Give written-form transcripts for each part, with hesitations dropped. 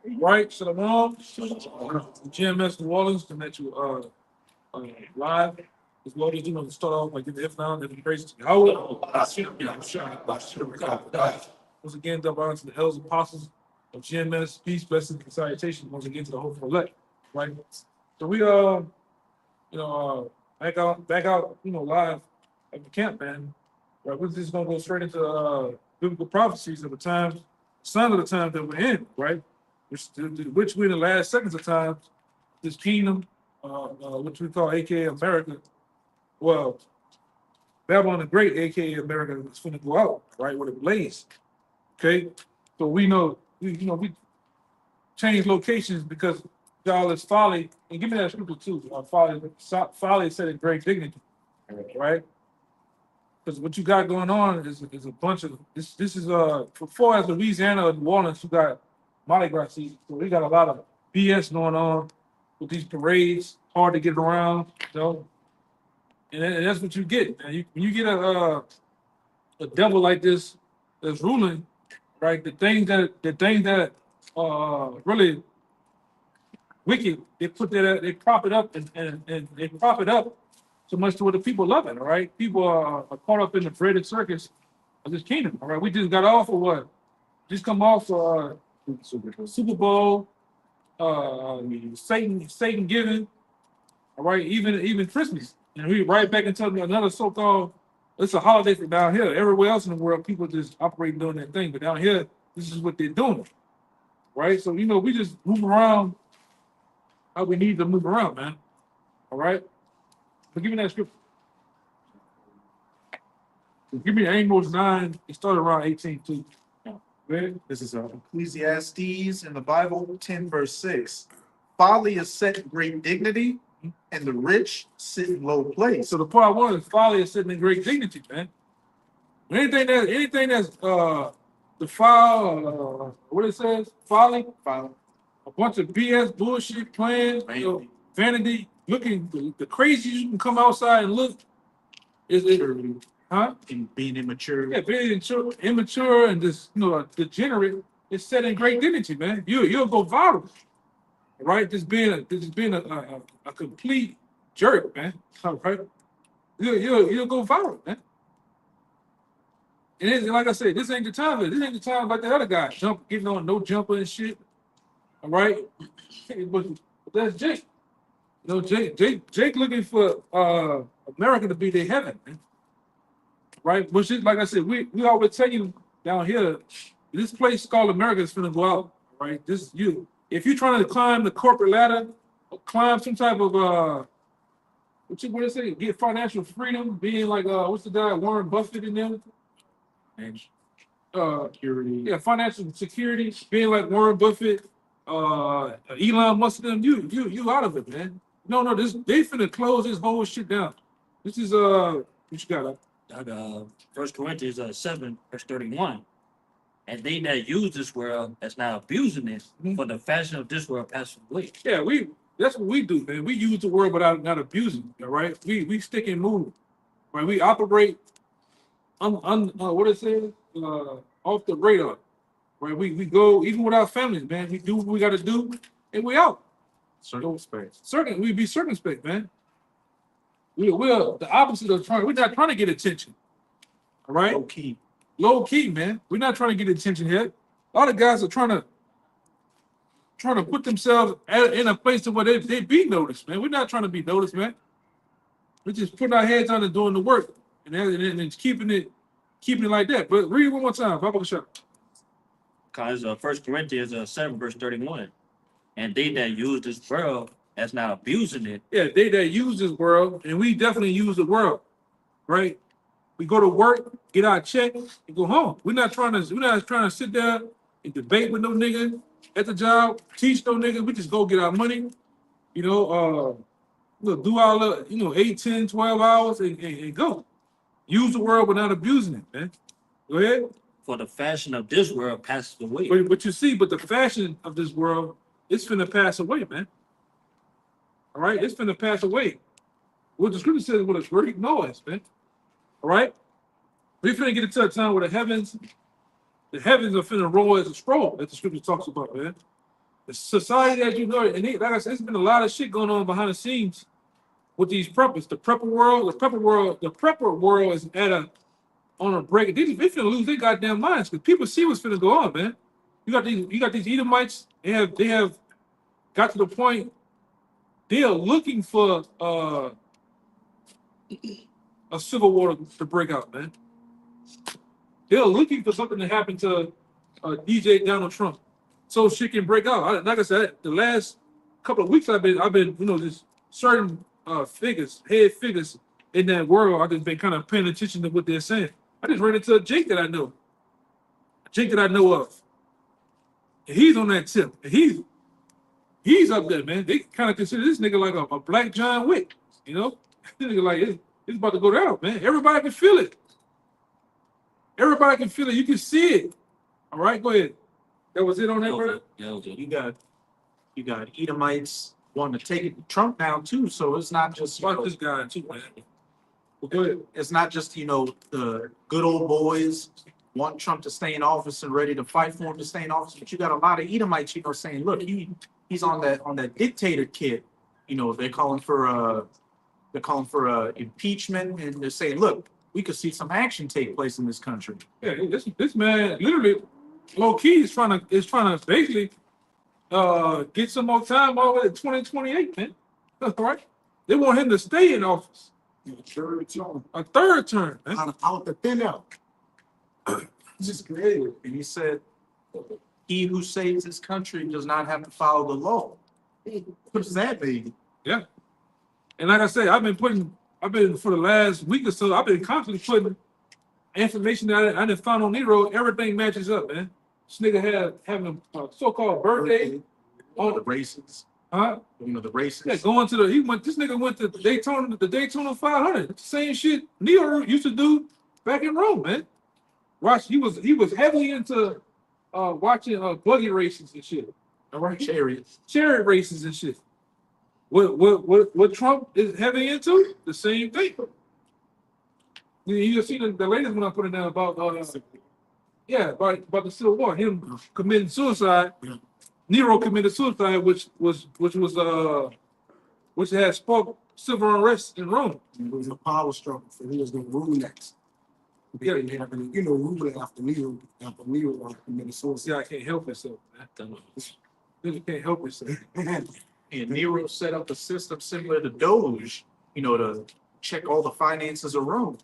Right, Shalom. GMS New Orleans, to met you live. As well as start off like if now, then praise to Yahweh. Once again, double honor to the elders apostles of GMS, peace, blessings, and salutations. Once again to the hopeful elect. Right. So we back out, live at the camp, man. Right, we're just gonna go straight into biblical prophecies of the times, sign of the time that we're in, right? Which we're in the last seconds of time, this kingdom, which we call AKA America. Well, Babylon the Great, AKA America, is going to go out, right, with a blaze. Okay, so we know, we change locations because y'all is folly. And give me that scripture too. Folly is set in great dignity, right? Because what you got going on is a bunch of this. This is for far as Louisiana and New Orleans, you got Mardi Gras season. So we got a lot of BS going on with these parades, hard to get around, and that's what you get. Man. When you get a devil like this that's ruling, right? The things that really wicked, they prop it up and they prop it up so much to where the people love it. All right, people are caught up in the braided circus of this kingdom. All right, we just got off of what? Just come off Super Bowl, Satan giving. All right, even Christmas, and we right back into another so-called. It's a holiday for down here. Everywhere else in the world, people just operating doing their thing, but down here, this is what they're doing, right? So we just move around how we need to move around, man. All right, but give me that scripture. Give me Amos 9. It started around 18 too. This is Ecclesiastes in the Bible, 10 verse 6. Folly is set in great dignity, and the rich sit in low place. So the part one is folly is sitting in great dignity, man. Anything that's defile, what it says, folly, a bunch of BS bullshit plans, vanity, looking the craziest you can come outside and look is it, huh? And being immature. Yeah, being immature and just degenerate is set in great dignity, man. You'll go viral, right? Just being a complete jerk, man. All right, you'll go viral, man. And like I said, this ain't the time. This ain't the time like the other guy getting on no jumper and shit. All right, but that's Jake. Jake looking for America to be their heaven, man. Right? Which is like I said, we always tell you down here, this place called America is finna go out. Right? If you're trying to climb the corporate ladder, or climb some type of what you say, get financial freedom, being like what's the guy Warren Buffett in them? Security. Yeah, financial security, being like Warren Buffett, Elon Musk, them, you out of it, man. No, they finna close this whole shit down. This is what you got? First Corinthians 7 verse 31. And they that use this world as now abusing it, for the fashion of this world passes away. Yeah, that's what we do, man. We use the word without not abusing it, all right? We stick and move, right? We operate what it says, off the radar, right? We go even with our families, man. We do what we got to do, and we out. Circumspect. We be circumspect, man. We're the opposite of trying. We're not trying to get attention, all right? Low key, man. We're not trying to get attention here. A lot of guys are trying to put themselves in a place to where they be noticed, man. We're not trying to be noticed, man. We're just putting our heads on and doing the work, and keeping it like that. But read it one more time, Bible shop. Because 1 Corinthians 7 verse 31. And they that use this world as now abusing it. Yeah, they that use this world, and we definitely use the world, right? We go to work, get our check, and go home. We're not trying to sit there and debate with no nigga at the job, teach no nigga. We just go get our money, do our 8, 10, 12 hours and go. Use the world without abusing it, man. Go ahead. For the fashion of this world passes away. But you see, the fashion of this world, it's finna pass away, man. All right, it's finna pass away. What the scripture says with a great noise, man. All right, we finna get into a time where the heavens are finna roll as a scroll, as the scripture talks about, man. the society as you know it, and like I said, there's been a lot of shit going on behind the scenes with these preppers. The prepper world is at a on a break. They finna lose their goddamn minds because people see what's finna go on, man. You got these Edomites. They have got to the point they are looking for a civil war to break out, man. They're looking for something to happen to DJ Donald Trump, so shit can break out. Like I said, the last couple of weeks I've been just certain head figures in that world. I've just been kind of paying attention to what they're saying. I just ran into a Jake that I know of. And he's on that tip. And he's up there, man. They kind of consider this nigga like a black John Wick, you know? This nigga like it's about to go down, man. Everybody can feel it. Everybody can feel it. You can see it. All right, go ahead. That was it on that, brother? Yeah, okay. You got Edomites wanting to take it Trump down too. So it's not just Watch this guy too, man. Well, go ahead. it's not just the good old boys want Trump to stay in office and ready to fight for him to stay in office, but you got a lot of Edomites, saying, look, he's on that dictator kid. They're calling for impeachment, and they're saying, look, we could see some action take place in this country. Yeah, this man literally low key is trying to basically get some more time all the way to 2028, man. All right. They want him to stay in office. A third term, man. Out the thin out. Just creative. And he said, he who saves his country does not have to follow the law. What does that mean? Yeah. And like I say, I've been for the last week or so, I've been constantly putting information that I didn't find on Nero. Everything matches up, man. This nigga having a so-called birthday All the races, huh? the races. Yeah, this nigga went to the Daytona 500. It's the same shit Neo used to do back in Rome, man. Watch, he was heavily into watching buggy races and shit. All right, chariot races and shit. What Trump is heavy into? The same thing. You see the latest one I put in there about about the Civil War, him committing suicide. Nero committed suicide, which had sparked civil unrest in Rome. It was a power struggle, so he was going to rule next. Yeah. Ruling after Nero committed suicide. See, I can't help myself, man. Really can't help myself. And Nero set up a system similar to Doge, to check all the finances of Rome.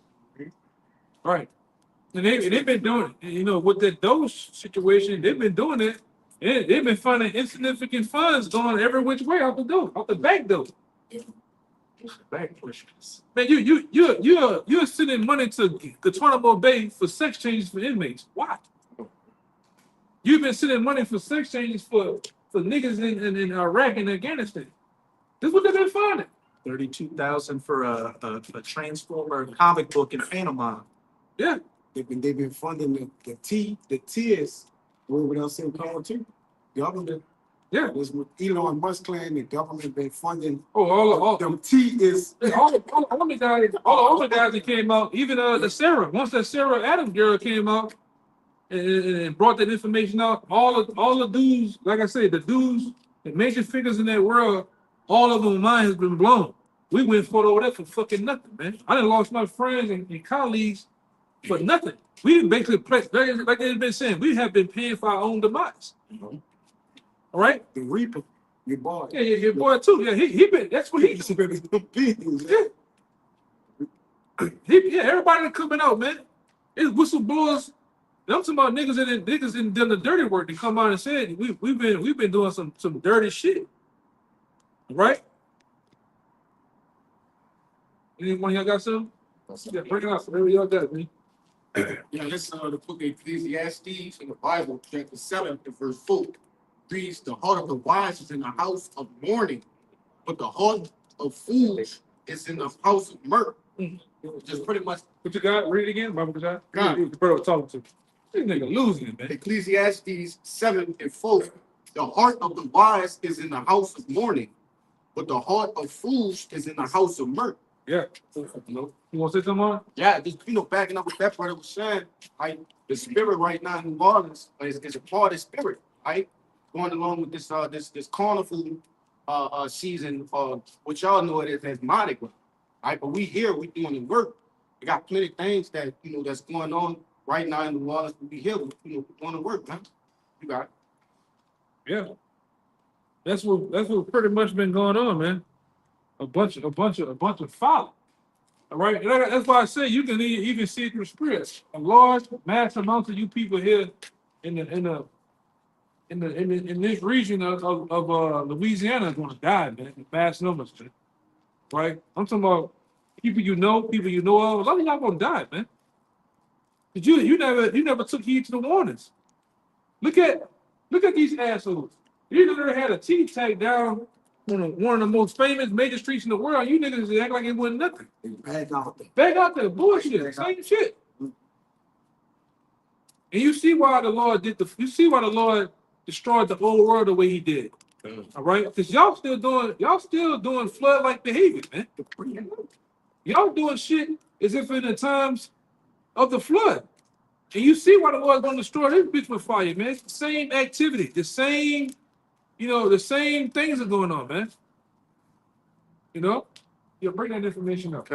Right. And they've been doing it. With that Doge situation, they've been doing it. And they've been finding insignificant funds going every which way out the back door. Back pushers. Man, you're sending money to Guantanamo Bay for sex changes for inmates. Why? You've been sending money for sex changes for niggas in Iraq and Afghanistan. This is what they've been finding. 32,000 for a Transformer comic book in Panama. Yeah. They've been funding the tiers where else in called too. Government. Yeah. Was with Elon Musk claim the government been funding. All them T is all the other guys that came out, even the Sarah. Once that Sarah Adams girl came out and brought that information out, all the dudes, like I said, the major figures in that world, all of them mind has been blown. We went for over that for fucking nothing, man. I done lost my friends and colleagues for nothing. We basically like they've been saying, we have been paying for our own demise. All right? the Reaper, your boy. Yeah, your boy too. Yeah, he been. That's what he. Yeah, everybody coming out, man. It's whistleblowers. I'm talking about niggas in done the dirty work to come out and said we've been doing some dirty shit, right? Anyone y'all got some? Yeah, bring it out. Whatever y'all got, man. Yeah, let's the book Ecclesiastes in the Bible, chapter 7, and verse 4. Reads, the heart of the wise is in the house of mourning, but the heart of fools is in the house of mirth. Just pretty much. What you got? Read it again, Bible God. God. The brother talking to. This nigga losing it, man. Ecclesiastes 7 and 4. The heart of the wise is in the house of mourning, but the heart of fools is in the house of mirth. Yeah. You want to say something on? Yeah, just backing up what that brother was saying, the spirit right now in New Orleans is a part of spirit, right? going along with this carnival season, which y'all know it as Mardi Gras, right? But we here, we doing the work. We got plenty of things that that's going on right now in New Orleans. We here, we doing the work, man. You got it. Yeah. That's what pretty much been going on, man. A bunch of folly. All right. That's why I say you can even see it through spirits. A large mass amount of you people here in this region of Louisiana are gonna die, man, in mass numbers, man. Right? I'm talking about people you know of. A lot of y'all gonna die, man. But you never took heed to the warnings. Look at these assholes. You never had a T tag down on one of the most famous major streets in the world. You niggas act like it wasn't nothing. They back out there. Back out there, bullshit, same shit. And you see why the Lord destroyed the whole world the way he did. All right? Because y'all still doing flood-like behavior, man. Y'all doing shit as if in the times of the flood. And you see why the Lord's gonna destroy this bitch with fire, man. It's the same activity, the same things are going on, man. You bring that information up.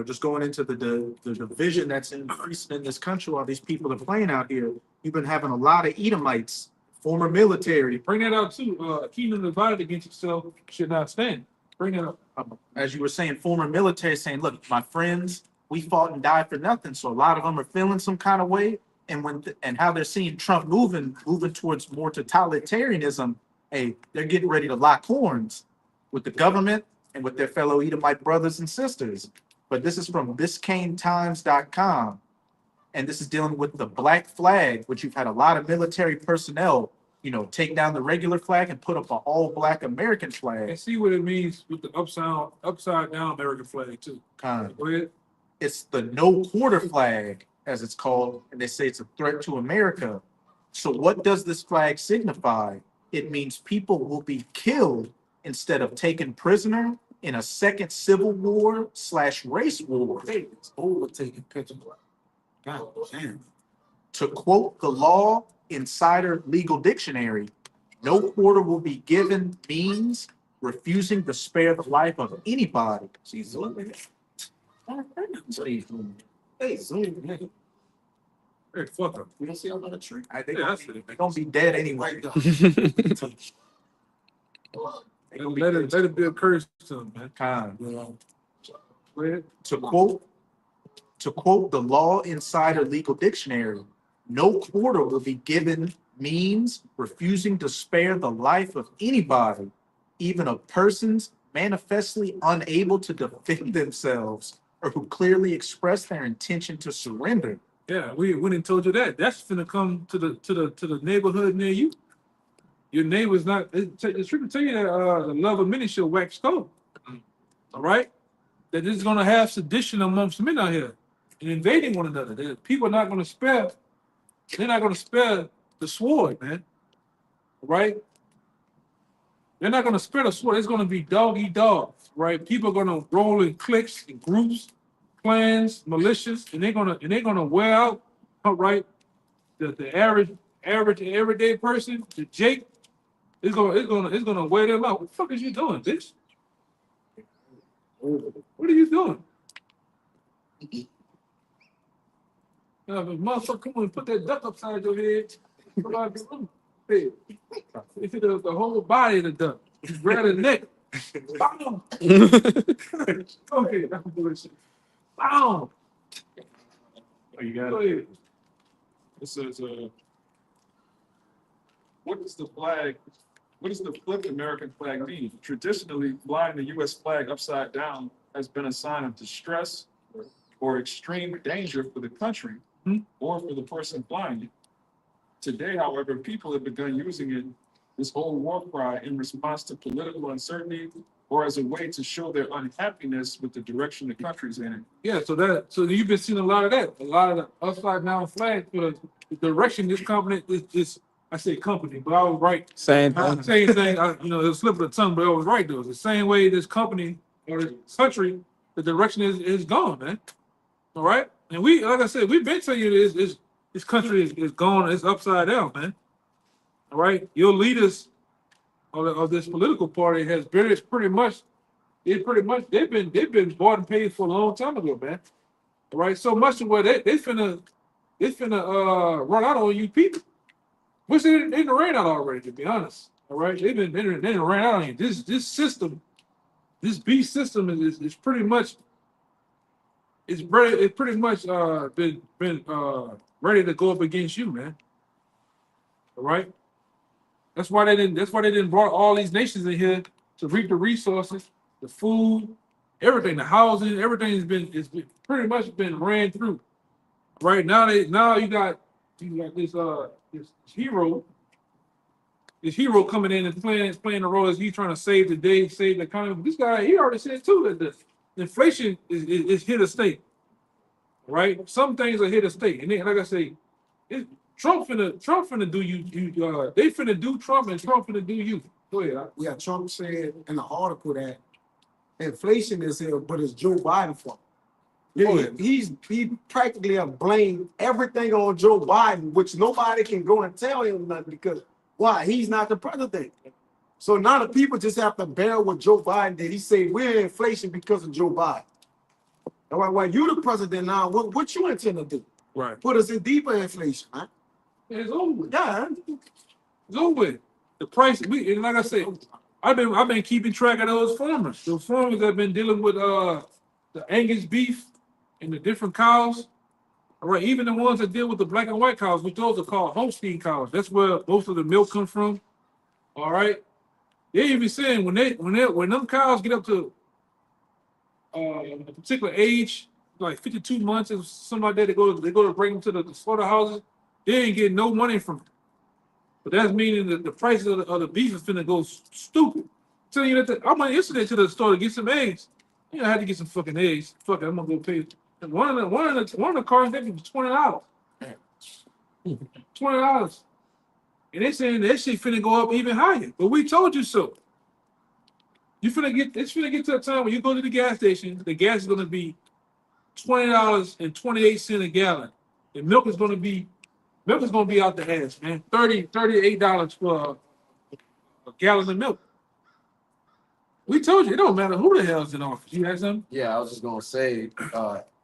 Just going into the division that's increasing in this country while these people are playing out here, you've been having a lot of Edomites, former military. Bring that out too. A kingdom divided against itself should not stand. Bring that up. As you were saying, former military saying, look, my friends, we fought and died for nothing. So a lot of them are feeling some kind of way. And how they're seeing Trump moving towards more totalitarianism, hey, they're getting ready to lock horns with the government and with their fellow Edomite brothers and sisters. But this is from BiscayneTimes.com. And this is dealing with the black flag, which you've had a lot of military personnel, take down the regular flag and put up an all black American flag. And see what it means with the upside down American flag too. Go ahead. It's the no quarter flag, as it's called, and they say it's a threat to America. So what does this flag signify? It means people will be killed instead of taken prisoner in a second civil war / race war. It's overtaking Petrobras. God damn. To quote the Law Insider Legal Dictionary, no quarter will be given means refusing to spare the life of anybody. She's zooming. Hey, zoom, nigga. Hey, fuck them. We don't see another tree. I think Yeah, that's it. they're gonna be dead anyway. Let it be a curse to them, man. Go ahead. To quote the Law Insider Legal Dictionary, no quarter will be given means refusing to spare the life of anybody, even of persons manifestly unable to defend themselves or who clearly express their intention to surrender. Yeah, we went and told you that. That's gonna come to the neighborhood near you. Your neighbor's not. The truth tell you that the love of many shall wax cold. All right, that this is gonna have sedition amongst men out here and invading one another. That people are not gonna spare. They're not gonna spare the sword, man. All right. They're not gonna spare the sword. It's gonna be dog eat dog, right? People are gonna roll in cliques, in groups, clans, militias, and they're gonna wear out, right? The average everyday person, the Jake, it's gonna wear them out. What the fuck is you doing, bitch? What are you doing? Motherfucker, come on, put that duck upside your head. Hey, it's the whole body of the duck. Grab the neck. Bam! Okay, that's bullshit. Bam! Oh, you got Go it. ahead. It says, what is the flipped American flag mean? Traditionally, flying the U.S. flag upside down has been a sign of distress or extreme danger for the country or for the person flying it. Today, however, people have begun using this whole war cry in response to political uncertainty or as a way to show their unhappiness with the direction the country's in. Yeah, so you've been seeing a lot of that. A lot of the upside down flag for the direction this company is. I say company, but I was right. Same thing. Same thing. It was slip of the tongue, but I was right though. It's the same way this company or this country, the direction is gone, man. All right, and we, like I said, we've been telling you this country is gone. It's upside down, man. All right, your leaders of this political party has been pretty much they've been bought and paid for a long time ago, man. All right, so much to where they finna run out on you people. Which they didn't ran out already, to be honest. All right, they didn't ran out on you. This system, this beast system is pretty much it's pretty much been ready to go up against you, man. All right. That's why they didn't brought all these nations in here to reap the resources, the food, everything, the housing, everything's been pretty much been ran through. Right now you got this hero. This hero coming in and playing the role as he's trying to save the day, save the economy. This guy, he already said too that the inflation is here to stay. Right? Some things are here to stay. And then, like I say, Trump finna do you. They finna do Trump and Trump finna do you. Go ahead. Yeah, Trump said in the article that inflation is here, but it's Joe Biden fault. Yeah, he practically have blamed everything on Joe Biden, which nobody can go and tell him nothing because why? He's not the president. So now the people just have to bear with Joe Biden that he say we're in inflation because of Joe Biden. And while you the president now, what you intend to do? Right. Put us in deeper inflation, huh? It's over with. Yeah. It's over with. The price, and like I said, I've been keeping track of those farmers. Those farmers that have been dealing with the Angus beef and the different cows. All right, even the ones that deal with the black and white cows, which those are called Holstein cows. That's where most of the milk comes from. All right. They even saying when them cows get up to a particular age, like 52 months or something like that, they go to bring them to the slaughterhouses. They ain't getting no money from them. But that's meaning that the prices of the beef is finna go stupid. Telling you that I went yesterday to the store to get some eggs. I had to get some fucking eggs. Fuck it, I'm gonna go pay. One of the cars that was $20. $20. And they saying that shit finna go up even higher. But we told you so. It's finna get to a time when you go to the gas station, the gas is gonna be $20.28 a gallon. And milk is gonna be out the ass, man. $38 for a gallon of milk. We told you it don't matter who the hell's in office. You had something? Yeah, I was just gonna say,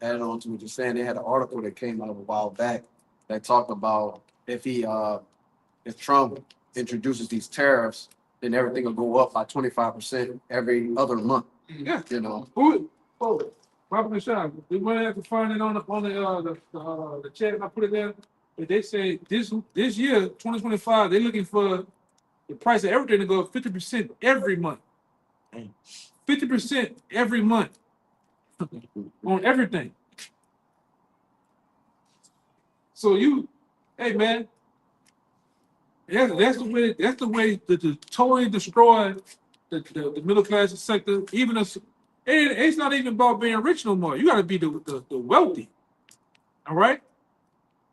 adding on to what you're saying, they had an article that came out a while back that talked about if Trump introduces these tariffs, then everything will go up by 25% every other month. Yeah. You know. Robert Sean, we went out to find it on the chat. I put it there. But they say this year, 2025, they're looking for the price of everything to go up 50% every month. 50% every month on everything. So hey man, that's the way to totally destroy the middle class sector. Even it's not even about being rich no more. You got to be the wealthy. All right.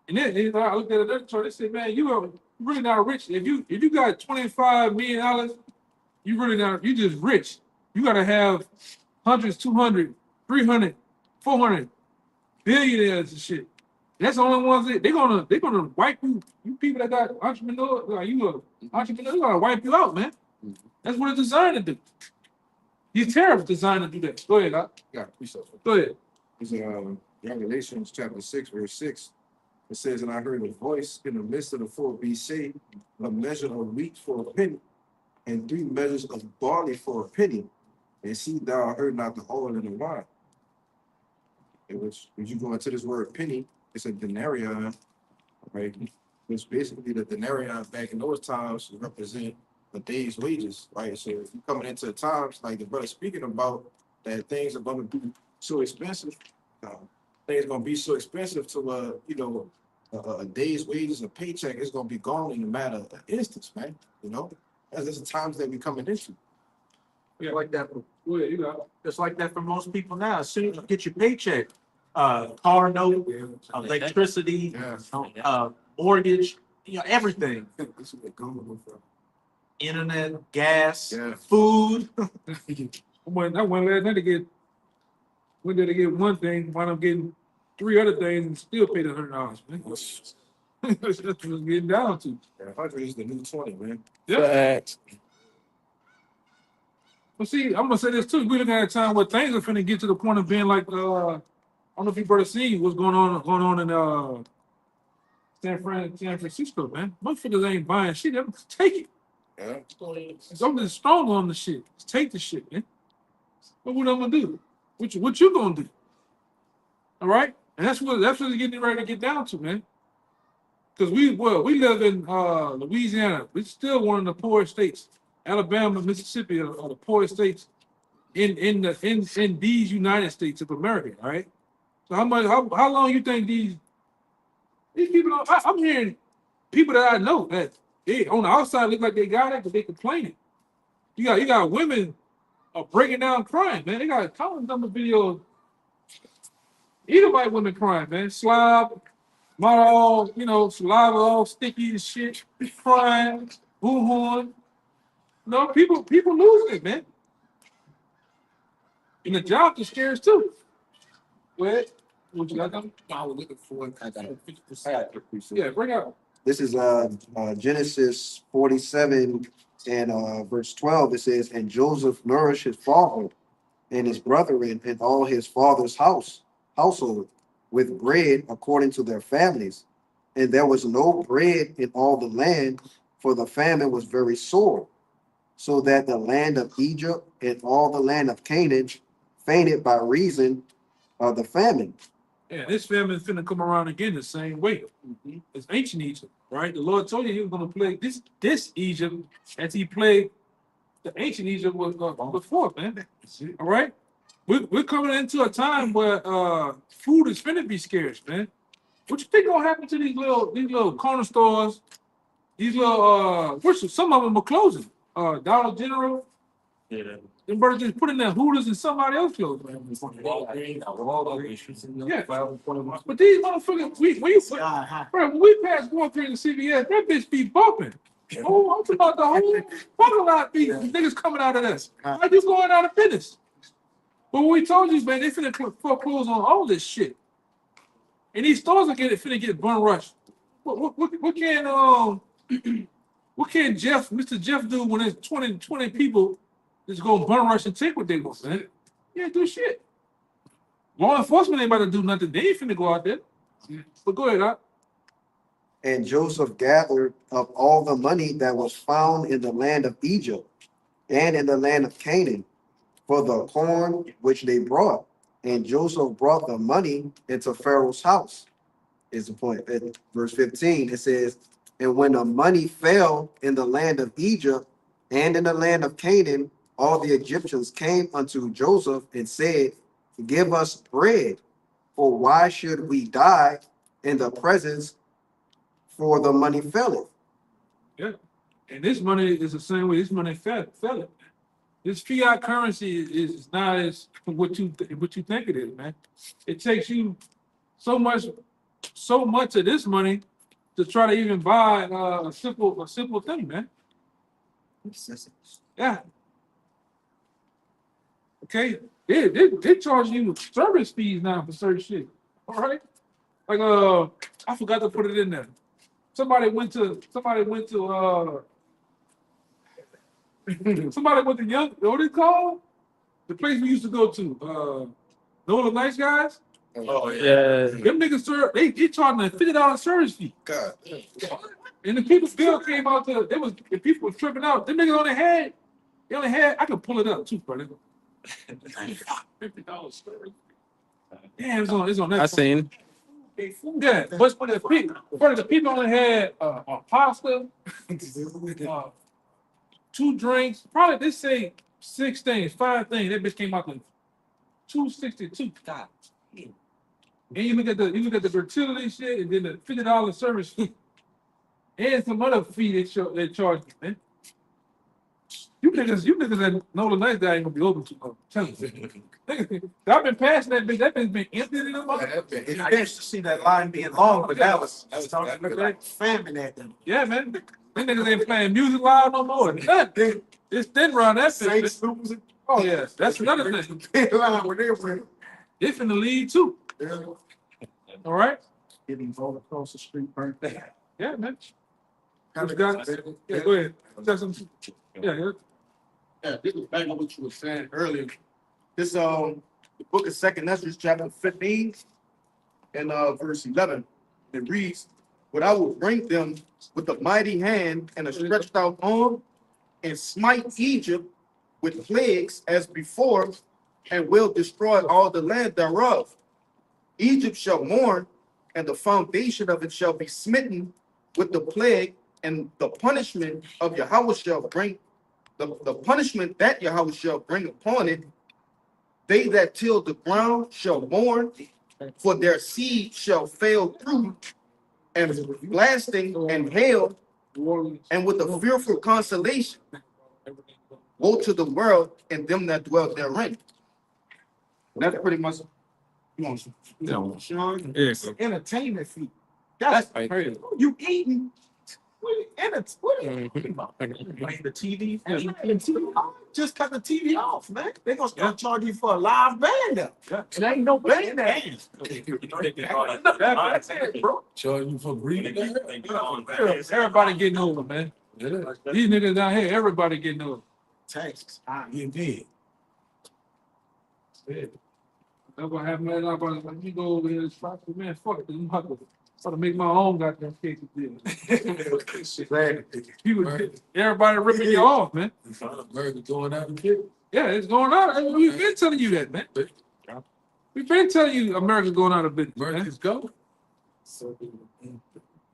And then I looked at another chart. They said, man, you are really not rich. If you got $25 million, you really not. You just rich. You got to have hundreds, 200, 300, 400 billionaires and shit. That's the only ones they're gonna wipe you. You people that got entrepreneurs, like you an entrepreneur, they're gonna wipe you out, man. That's what it's designed to do. These tariffs designed to do that. Go ahead, Doc. Yeah, appreciate it. Go ahead. It's Revelations chapter 6, verse 6. It says, and I heard a voice in the midst of the floor be say, a measure of wheat for a penny, and 3 measures of barley for a penny. And see, thou heard not the oil and the wine. It was, when you go into this word penny, it's a denarion, right? It's basically the denarion back in those times represent a day's wages, right? So if you're coming into times like the brother speaking about that things are going to be so expensive, things going to be so expensive to, a day's wages, a paycheck is going to be gone in a matter of instance, man. You know, that's the times that we're coming into. Yeah. Like that. Go ahead, you got it. It's like that for most people now. As soon as you get your paycheck, car note, electricity, mortgage, everything. This is where government from. Internet, gas, Yeah. food. I went last night to get one thing, wound up getting 3 other things and still paid $100, man. That's what it's getting down to. 100 is the new 20, man. Yeah. But see, I'm gonna say this too. We're looking at a time where things are finna get to the point of being like, I don't know if you better see what's going on in San Francisco, man. Motherfuckers ain't buying shit. They just take it. Yeah. Something strong on the shit. Just take the shit, man. What I'm gonna do? What you gonna do? All right, and that's what it's getting ready to get down to, man. Because we live in Louisiana. We're still one of the poorest states. Alabama, Mississippi are the poorest states in these United States of America. All right. So how long you think these people? I'm hearing people that I know that they on the outside look like they got it, but they complaining. You got women are breaking down crying, man. They got countless number of videos. Either white women crying, man. Slob, mouth all, saliva all sticky and shit, crying, boo-hooing. No, people losing it, man. And the job is scarce too. What you got them? I was looking for it. I got it. 50%. Yeah, bring out. This is Genesis 47 and verse 12. It says, and Joseph nourished his father and his brethren and all his father's household with bread according to their families. And there was no bread in all the land, for the famine was very sore, so that the land of Egypt and all the land of Canaan fainted by reason of the famine. Yeah, this famine is finna come around again the same way. It's ancient Egypt, right? The Lord told you he was gonna plague this Egypt as he plagued the ancient Egypt was before, man. All right? We're coming into a time where food is finna be scarce, man. What you think gonna happen to these little corner stores? These little some of them are closing. Dollar General, Yeah. them brothers just put in their Hooters and somebody else closed. Yeah. But these motherfuckers, when we pass Walgreens and CVS, that bitch be bumping. Oh, I'm talking about the whole parking lot be niggas coming out of this. Like you going out of business. But what we told you, man, they finna foreclose on all this shit. And these stores are finna get bun rushed. What can Mr. Jeff do when there's 20 people that's gonna bun rush and take what they want, man? Yeah, do shit. Law enforcement ain't about to do nothing. They ain't finna go out there. But go ahead, Doc. And Joseph gathered up all the money that was found in the land of Egypt and in the land of Canaan for the corn which they brought. And Joseph brought the money into Pharaoh's house. Is the point. At verse 15, it says, and when the money fell in the land of Egypt and in the land of Canaan, all the Egyptians came unto Joseph and said, give us bread, for why should we die in the presence, for the money felleth. Yeah. And this money is the same way. This money fell it. This fiat currency is not as what you think it is, man. It takes you so much of this money to try to even buy a simple thing, man. Yeah. Okay. They charge you service fees now for certain shit. All right. Like I forgot to put it in there. Somebody went to Young, what it called? The place we used to go to. Nola Nice Guys. Oh yeah. Them niggas they charging a $50 service fee. God. And the people's bill came out to the people were tripping out. Them niggas only had I can pull it up too, brother. $50 service. Damn, it's on that. I seen. Yeah, but the people only had a pasta, 2 drinks, probably they say 6 things, 5 things. That bitch came out to $262. God. And you look at the fertility shit, and then the $50 service fee, and some other fee they charge you, man. You niggas that know the nice guy ain't gonna be open to. Tell you. I've been passing that bitch. That bitch been empty in the mother. I used to see that line being long, but that was Look like famine at them. Yeah, man. Them niggas ain't playing music loud no more. Nothing. It's thin around that Saint bitch. Susan. Oh yeah, that's another thing. Line when they were. They finna lead too. All right. Getting rolled across the street, burnt there. Yeah, man. What you got? Yeah, go ahead. Say something. Yeah. Yeah, this is back on what you were saying earlier. This, the book of Second Ezra, chapter 15, and verse 11. It reads, "But I will bring them with a mighty hand and a stretched out arm, and smite Egypt with plagues as before, and will destroy all the land thereof. Egypt shall mourn, and the foundation of it shall be smitten with the plague, and the punishment of Yahweh shall bring the punishment that Yahweh shall bring upon it. They that till the ground shall mourn, for their seed shall fail through, and blasting and hail, and with a fearful consolation. Woe to the world and them that dwell therein." That's pretty much. Sean, Yes. entertainment fee. That's crazy. you eating. What Playing the TV. just cut the TV off, man. They're gonna start charging you for a live band now. It ain't no band there. That's it, bro. Charge you for breathing. Everybody getting over, man. These niggas down here, everybody getting over. Taxes. Indeed. That's what happened last night. But when you go over here, it's like, man, fuck it. I'm about to make my own goddamn case of deal. Everybody ripping you off, man. America going out and get. Yeah, it's going on. We've been telling you that, man. We've been telling you America's going out of business. Man. America's go.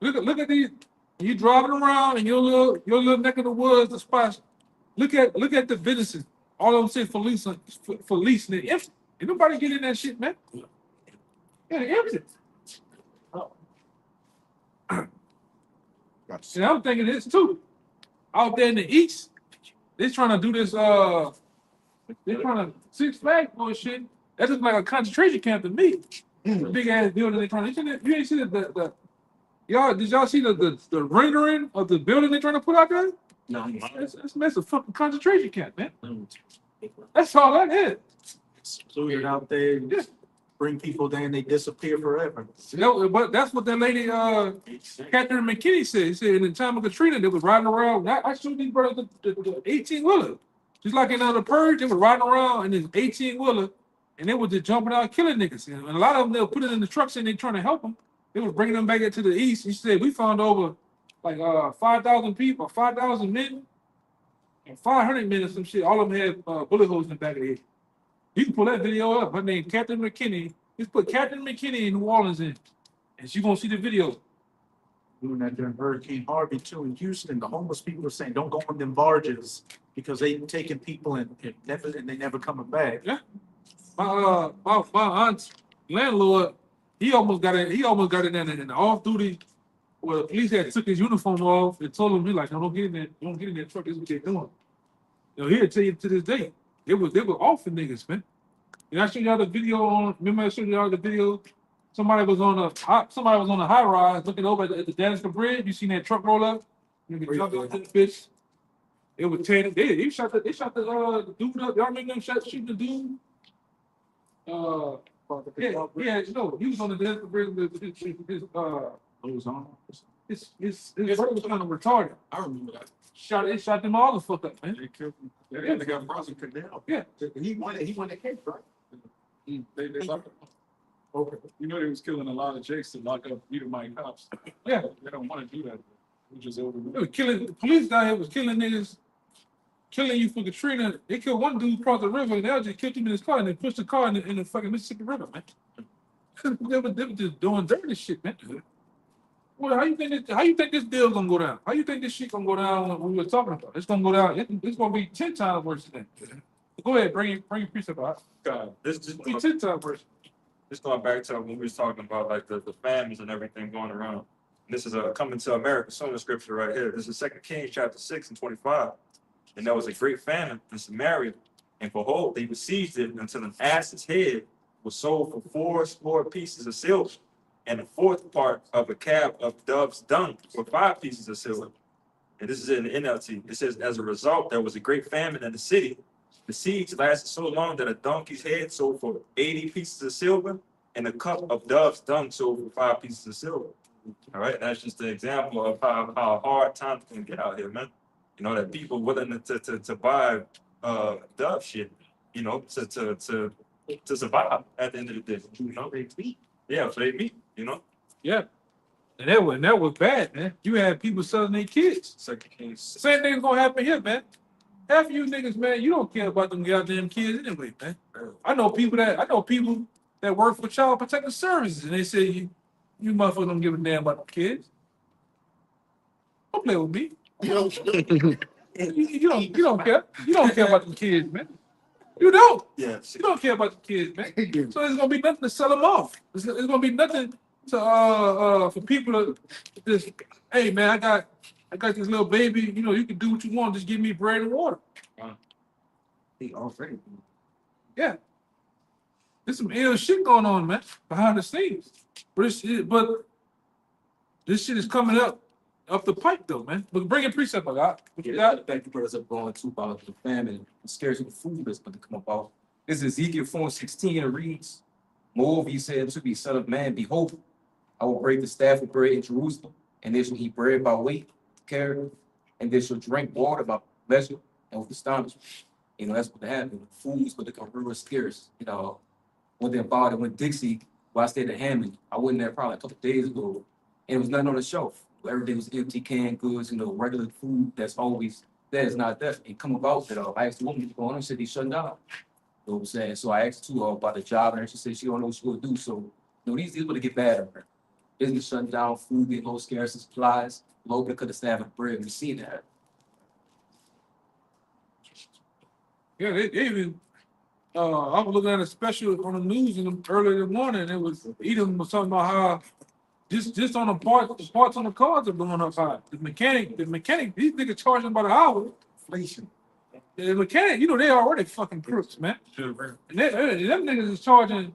Look at these. You driving around in your little neck of the woods, the spots. Look at the businesses. All of them say for leasing it empty. Ain't nobody getting that shit, man. Yeah, empty. And I'm thinking this too. Out there in the east, they're trying to do this. They're trying to Six Flags bullshit. That looks like a concentration camp to me. Big ass building they're trying to. You ain't see the y'all? Did y'all see the rendering of the building they're trying to put out there? No, That's a fucking concentration camp, man. That's all that is. So you're out there, Yeah. bring people there and they disappear forever. But that's what that lady, Catherine McKinney said. She said in the time of Katrina, they was riding around. I showed these brothers the 18-wheeler. Just like in the Purge, they were riding around in this 18-wheeler, and they were just jumping out, killing niggas. And a lot of them, they'll put it in the trucks and they trying to help them. They were bringing them back into the east. She said, we found over like 5,000 people, 5,000 men, and 500 men or some shit. All of them had bullet holes in the back of the head. You can pull that video up. Her name Catherine McKinney. Just put Catherine McKinney in New Orleans in, and she's gonna see the video. Doing that during Hurricane Harvey too in Houston, the homeless people are saying, don't go on them barges because they taking people and they never coming back. My aunt's landlord, he almost got in there in the off duty. Well, the police had took his uniform off and told him, he like, no, don't get in that truck. This is what they're doing. You know, he'll tell you to this day, they were off the niggas, man. And I showed y'all the video on. Remember I showed y'all the video. Somebody was on a high rise looking over at the Danica Bridge. You seen that truck roll up? You can jump out to the bitch. It was Teddy. They shot the dude up. Y'all remember them shooting the dude? Yeah, no, he was on the Danica Bridge with his brother was kind of retarded. I remember that. They shot them all the fuck up, man. They killed him. Yeah, they got Bronson Canal. Yeah. He won the case, right? They locked him. Okay. You know they was killing a lot of Jakes to lock up Edomite cops. Yeah. They don't want to do that. Which is over. They were killing the police down here was killing niggas, killing you for Katrina. They killed one dude across the river and they just killed him in his car and they pushed the car in the fucking Mississippi River, man. They were just doing dirty shit, man. Well, how you think this deal's gonna go down? How you think this shit gonna go down when we were talking about? It's gonna go down. It's gonna be 10 times worse than that. Go ahead, bring your piece up. God, It's be 10 times worse. Just going back to when we was talking about like the famines and everything going around. This is coming to America, some of the scripture right here. This is 2 Kings chapter 6 and 25. And there was a great famine in Samaria. And behold, they besieged it until an ass's head was sold for 4 pieces of silver, and the 4th part of a cab of dove's dung for 5 pieces of silver. And this is in the NLT. It says, as a result, there was a great famine in the city. The siege lasted so long that a donkey's head sold for 80 pieces of silver, and a cup of dove's dung sold for 5 pieces of silver. All right, that's just an example of how hard times can get out here, man. You know, that people willing to buy dove shit, you know, to survive at the end of the day. You know, they meat. Yeah, for they meat, you know. Yeah. And that was bad, man. You had people selling their kids. Second Kings. Same thing's gonna happen here, man. Half of you niggas, man, you don't care about them goddamn kids anyway, man. I know people that work for Child Protective Services, and they say you motherfuckers don't give a damn about the kids. Don't play with me. You know, You don't care. You don't care about the kids, man. You don't. Yeah. You don't care about the kids, man. So there's gonna be nothing to sell them off. There's gonna be nothing to for people to just, hey man, I got this little baby. You know, you can do what you want. Just give me bread and water. They already. Yeah. There's some ill shit going on, man, behind the scenes. But this shit is coming up the pipe though, man. But bring a precept about what you got. Thank you, brothers, up going to about the famine and scarcity of food that's going to come about. This is Ezekiel 4:16, and it reads, moreover, he said to the Son of Man, behold, I will break the staff of bread in Jerusalem, and they shall eat bread by weight, care, and they shall drink water by pleasure and with astonishment. You know, that's what happened. Food is going to become real scarce. You know, when they bought it, when Dixie, well, I stayed at Hammond, I went there probably a couple of days ago, and it was nothing on the shelf. Everything was empty, canned goods, you know, regular food that's always there is not there. And come about that, I asked the woman what's going on, she said they shutting down. You know what I'm saying? So I asked her about the job, and she said she don't know what she's going to do. So, you know, these going to get bad. Business shutting down, food getting low, scarce supplies, low because the staff of bread. We see that. Yeah, they even. I was looking at a special on the news early in the morning. It was Edom was talking about how just on the parts on the cars are going up high. The mechanic, these niggas charging by the hour. Inflation. The mechanic, you know, they already fucking crooks, man. And them niggas is charging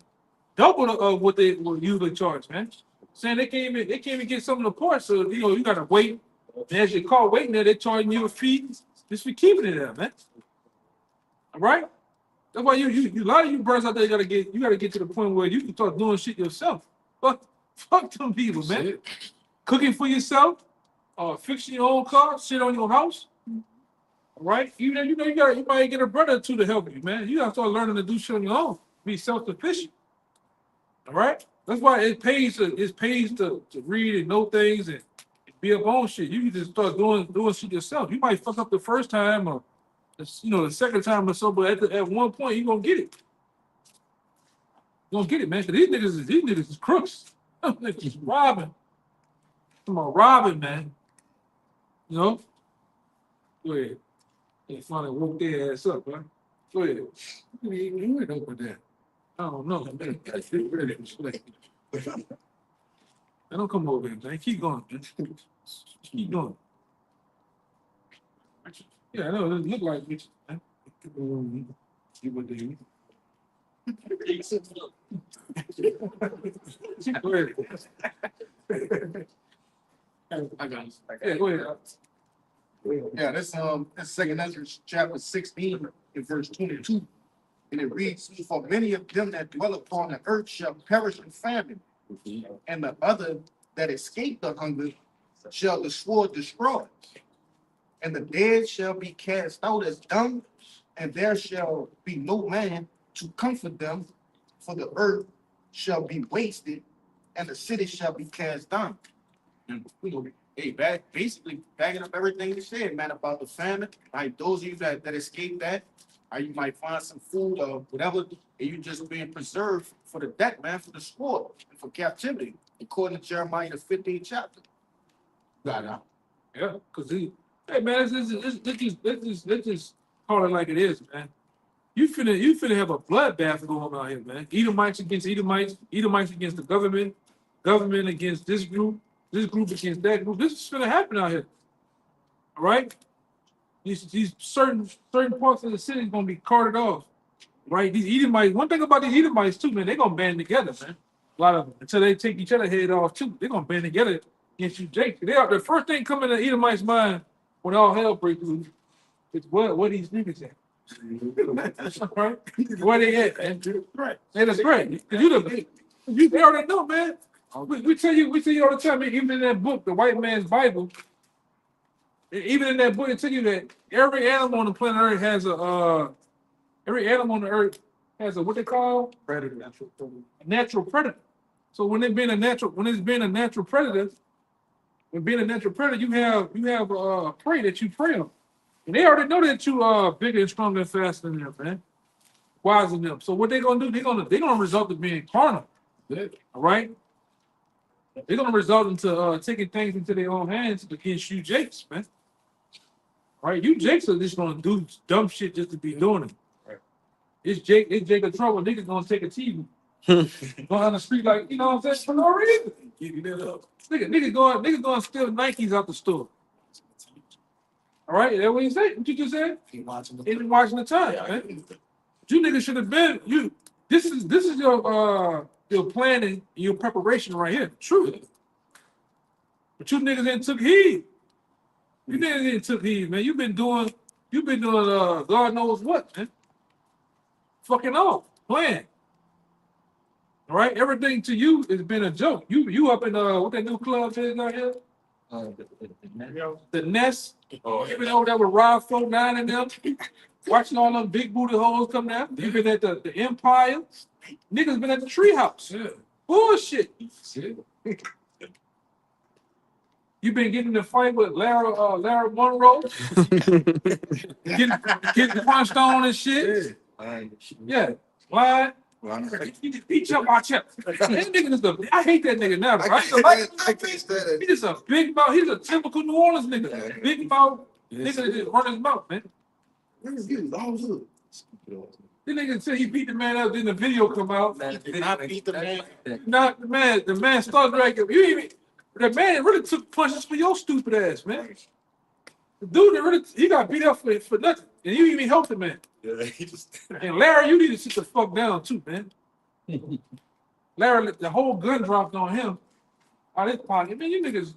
double of what they would usually charge, man. Saying they can't even get some of the parts, so you know you gotta wait. And as your car waiting there, they're charging you a fee just for keeping it there, man. All right? That's why you a lot of you brothers out there gotta get to the point where you can start doing shit yourself. Fuck them people, man. Shit. Cooking for yourself, fixing your own car, shit on your house. All right? Even you know you might get a brother or two to help you, man. You gotta start learning to do shit on your own. Be self-sufficient. All right? That's why it pays to read and know things and be up on shit. You can just start doing shit yourself. You might fuck up the first time or the second time or so, but at one point you're gonna get it. You're gonna get it, man. 'Cause these niggas is crooks. Them niggas is robbing. Come on, robbing, man. You know? Go ahead. They finally woke their ass up, huh? Go ahead. You ain't open that. I don't know. Man, don't come over here, man. Keep going, man. Keep going. Yeah, I know. It look like it, man. See what they do. Go ahead. I got it. Yeah, go ahead. Yeah, that's Second Ezra chapter 16 and verse 22. And it reads, for many of them that dwell upon the earth shall perish in famine, and the other that escape the hunger shall the sword destroy. And the dead shall be cast out as dung, and there shall be no man to comfort them, for the earth shall be wasted, and the city shall be cast down. And basically backing up everything you said, man, about the famine. Like those of you that escape that, or you might find some food or whatever, and you just being preserved for the debt, man, for the sword, and for captivity, according to Jeremiah the 15th chapter. Got it. Yeah, because hey man, let's just call it like it is, man. You finna have a bloodbath going on here, man. Edomites against Edomites, Edomites against the government against this group against that group. This is finna happen out here. All right? These certain parts of the city is gonna be carted off. Right? These Edomites, one thing about these Edomites too, man, they're gonna band together, man. A lot of them, until they take each other head off too. They're gonna band together against you, Jake. The first thing coming to Edomite's mind when all hell breaks loose is what these niggas at. Right? Where they at, man? Right. Hey, that's great. Because They already know, man. We tell you all the time, man, even in that book, The White Man's Bible, even in that book, it tell you that every animal on the planet Earth has every animal on the earth has a what they call Predator. a natural predator. So when it's being a natural predator, you have a prey that you prey on. And they already know that you are bigger and stronger and faster than them, man. Wiser than them. So what they gonna do? They're gonna result to being carnal. All right. They're gonna result into taking things into their own hands against you, Jakes, man. All right, you Jakes are just gonna do dumb shit just to be doing it. Right. It's Jacob trouble. Niggas gonna take a TV. Go on the street like, you know what I'm saying? For no reason. Niggas going steal Nikes out the store. All right, is that what you said? What you just said? He watching the time, man. You niggas should have been this is your planning, your preparation right here. True. But you niggas ain't took heed. You niggas ain't took heed, man. You've been doing God knows what, man. Fucking off, playing. All right, everything to you has been a joke. You up in what that new club is out here? The Nest. Oh, You been over there with Rob 49 and them, watching all them big booty hoes come down. You been at the Empire. Niggas been at the Treehouse. Yeah. Bullshit. You been getting in a fight with Lara Monroe, getting punched on and shit. Yeah. Why? He jumped my chest. That nigga is I hate that nigga now, bro. He just a big mouth. He's a typical New Orleans nigga. Big mouth nigga that just run his mouth, man. The nigga said he beat the man up, then the video come out. Not beat the man. Not the man started dragging. The man really took punches for your stupid ass, man. The dude that really he got beat up for nothing, and you even helped the man. Yeah, he just. And Larry, you need to sit the fuck down too, man. Larry, the whole gun dropped on him. Out his pocket. Man, you niggas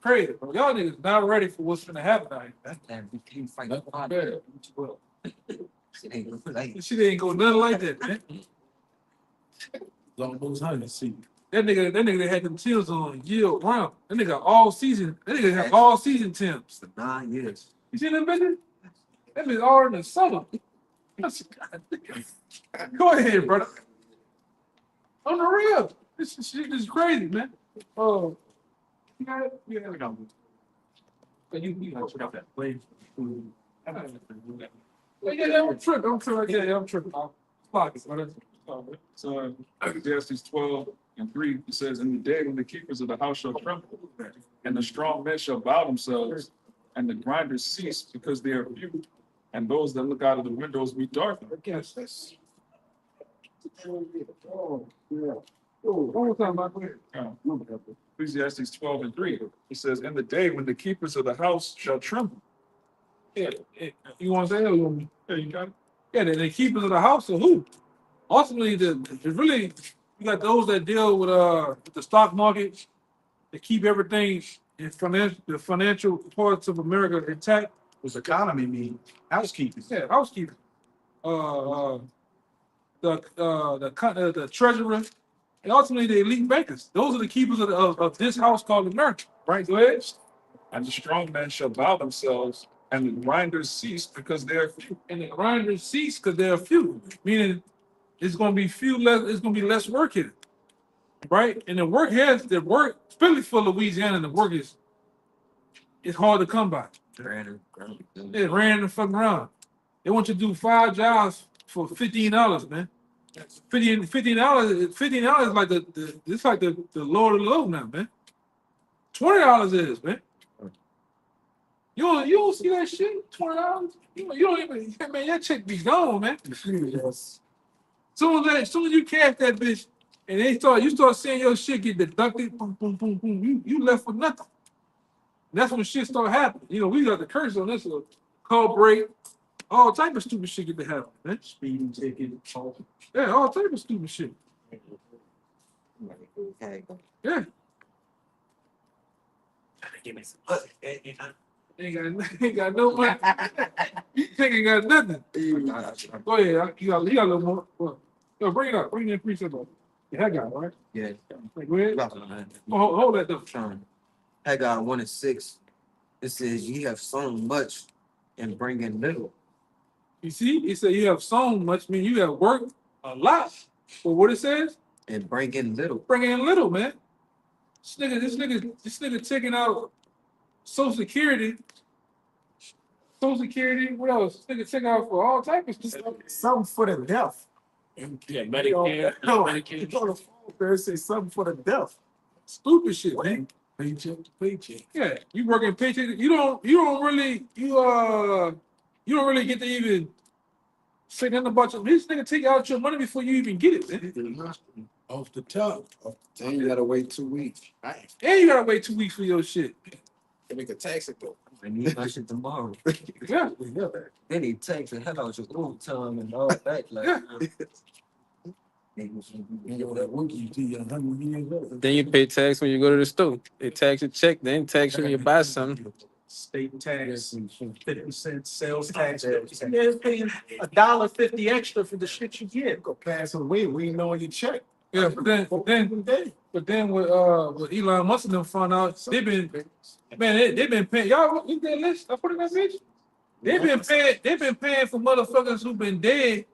crazy, bro. Y'all niggas not ready for what's gonna happen out here, man. We can't fight. This shit ain't go nothing like that, man. That nigga that had them Timbs on yield round. That nigga all season. That nigga have all season Timbs. 9 years. You see that bitch? That bitch all in the summer. Go ahead, brother. On the real. This shit is crazy, man. Oh, you got it? Yeah, we go. You check out that play. Yeah, I'm tripping. I'm tripping. So Ecclesiastes 12:3, it says, "In the day when the keepers of the house shall tremble, and the strong men shall bow themselves, and the grinders cease because they are few, and those that look out of the windows be darkened." I guess that's. Oh, yeah. One more time, Ecclesiastes 12:3, it says, "In the day when the keepers of the house shall tremble." Yeah, you want to say that? Yeah, you got it. Yeah, the keepers of the house are who? Ultimately, you got those that deal with the stock market, that keep everything in the financial parts of America intact. Was economy mean housekeeping? Yeah, housekeeping. The treasurer, and ultimately the elite bankers. Those are the keepers of this house called America. Right? Go ahead. "And the strong men shall bow themselves, and the grinders cease because they are few." And the grinders cease because they're few, meaning it's going to be it's going to be less work here, right? And the work, especially for Louisiana, the work it's hard to come by. They ran the fucking around. They want you to do 5 jobs for $15, man. $15 is like it's like the lower of the low now, man. $20 is, man. You don't see that shit? $20? You don't even, man, that check be gone, man. Soon as you cash that bitch and you start seeing your shit get deducted, boom, boom, boom, boom, you left with nothing. And that's when shit start happening. You know, we got the curse on this call break, all type of stupid shit get to happen, man. Speeding ticket. Yeah, all type of stupid shit. Yeah. Give me some. Ain't got no money. Ain't got nothing. Go ahead. You got a little more. Yo, bring it up. Bring the precept up. Haggai, right? Yeah. Go ahead. Hold that though. Haggai 1:6. It says, "Ye have sown much and bring in little." You see, he said you have sown much, mean you have worked a lot. But what it says, And bring in little. bring in little, man. This nigga taking out Social Security. Social Security, what else? This nigga taking out for all types of stuff. Something for the deaf. Yeah, Medicare, No, Medicare. it's on the phone there, it says something for the deaf. Stupid shit, man. Paycheck to paycheck. Yeah, you working paycheck. You don't really get to even say nothing about your. This nigga take out your money before you even get it, man. Off the top. Then you gotta wait 2 weeks. And you gotta wait 2 weeks for your shit. They make a tax it though. I need my shit tomorrow. Yeah, Then he takes the hell out your overtime and all that. Like, yeah. Then you pay tax when you go to the store. They tax your check, then tax you when you buy something. State tax, 50% sales tax. Yeah, it's paying $1.50 extra for the shit you get. Go pass it away, we ain't know your check. Yeah, but then with Elon Musk and them found out, they've been paying. Y'all look that list? I put in that bitch. They've been paying for motherfuckers who've been dead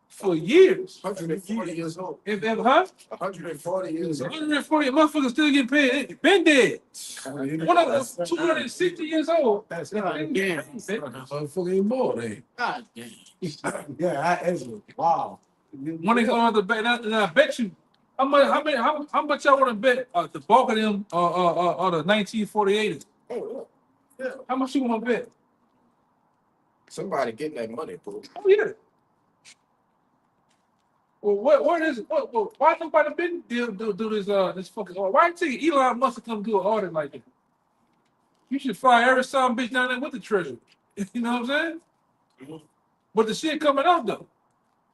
for years. 140 years old. Huh? 140 years old. 140 motherfuckers still getting paid. They been dead. One of them 260 years old. That's Yeah. Motherfucking more, they. God damn. Yeah, wow. When they gonna have to bet, and I bet you, how much y'all want to bet the bulk of them are the 1948ers? Oh, How much you want to bet? somebody getting that money, bro. Oh yeah. Well, why nobody been do this fucking? Why you take Elon Musk to come do an audit like that? You should fire every son bitch down there with the treasury. You know what I'm saying? But the shit coming out though,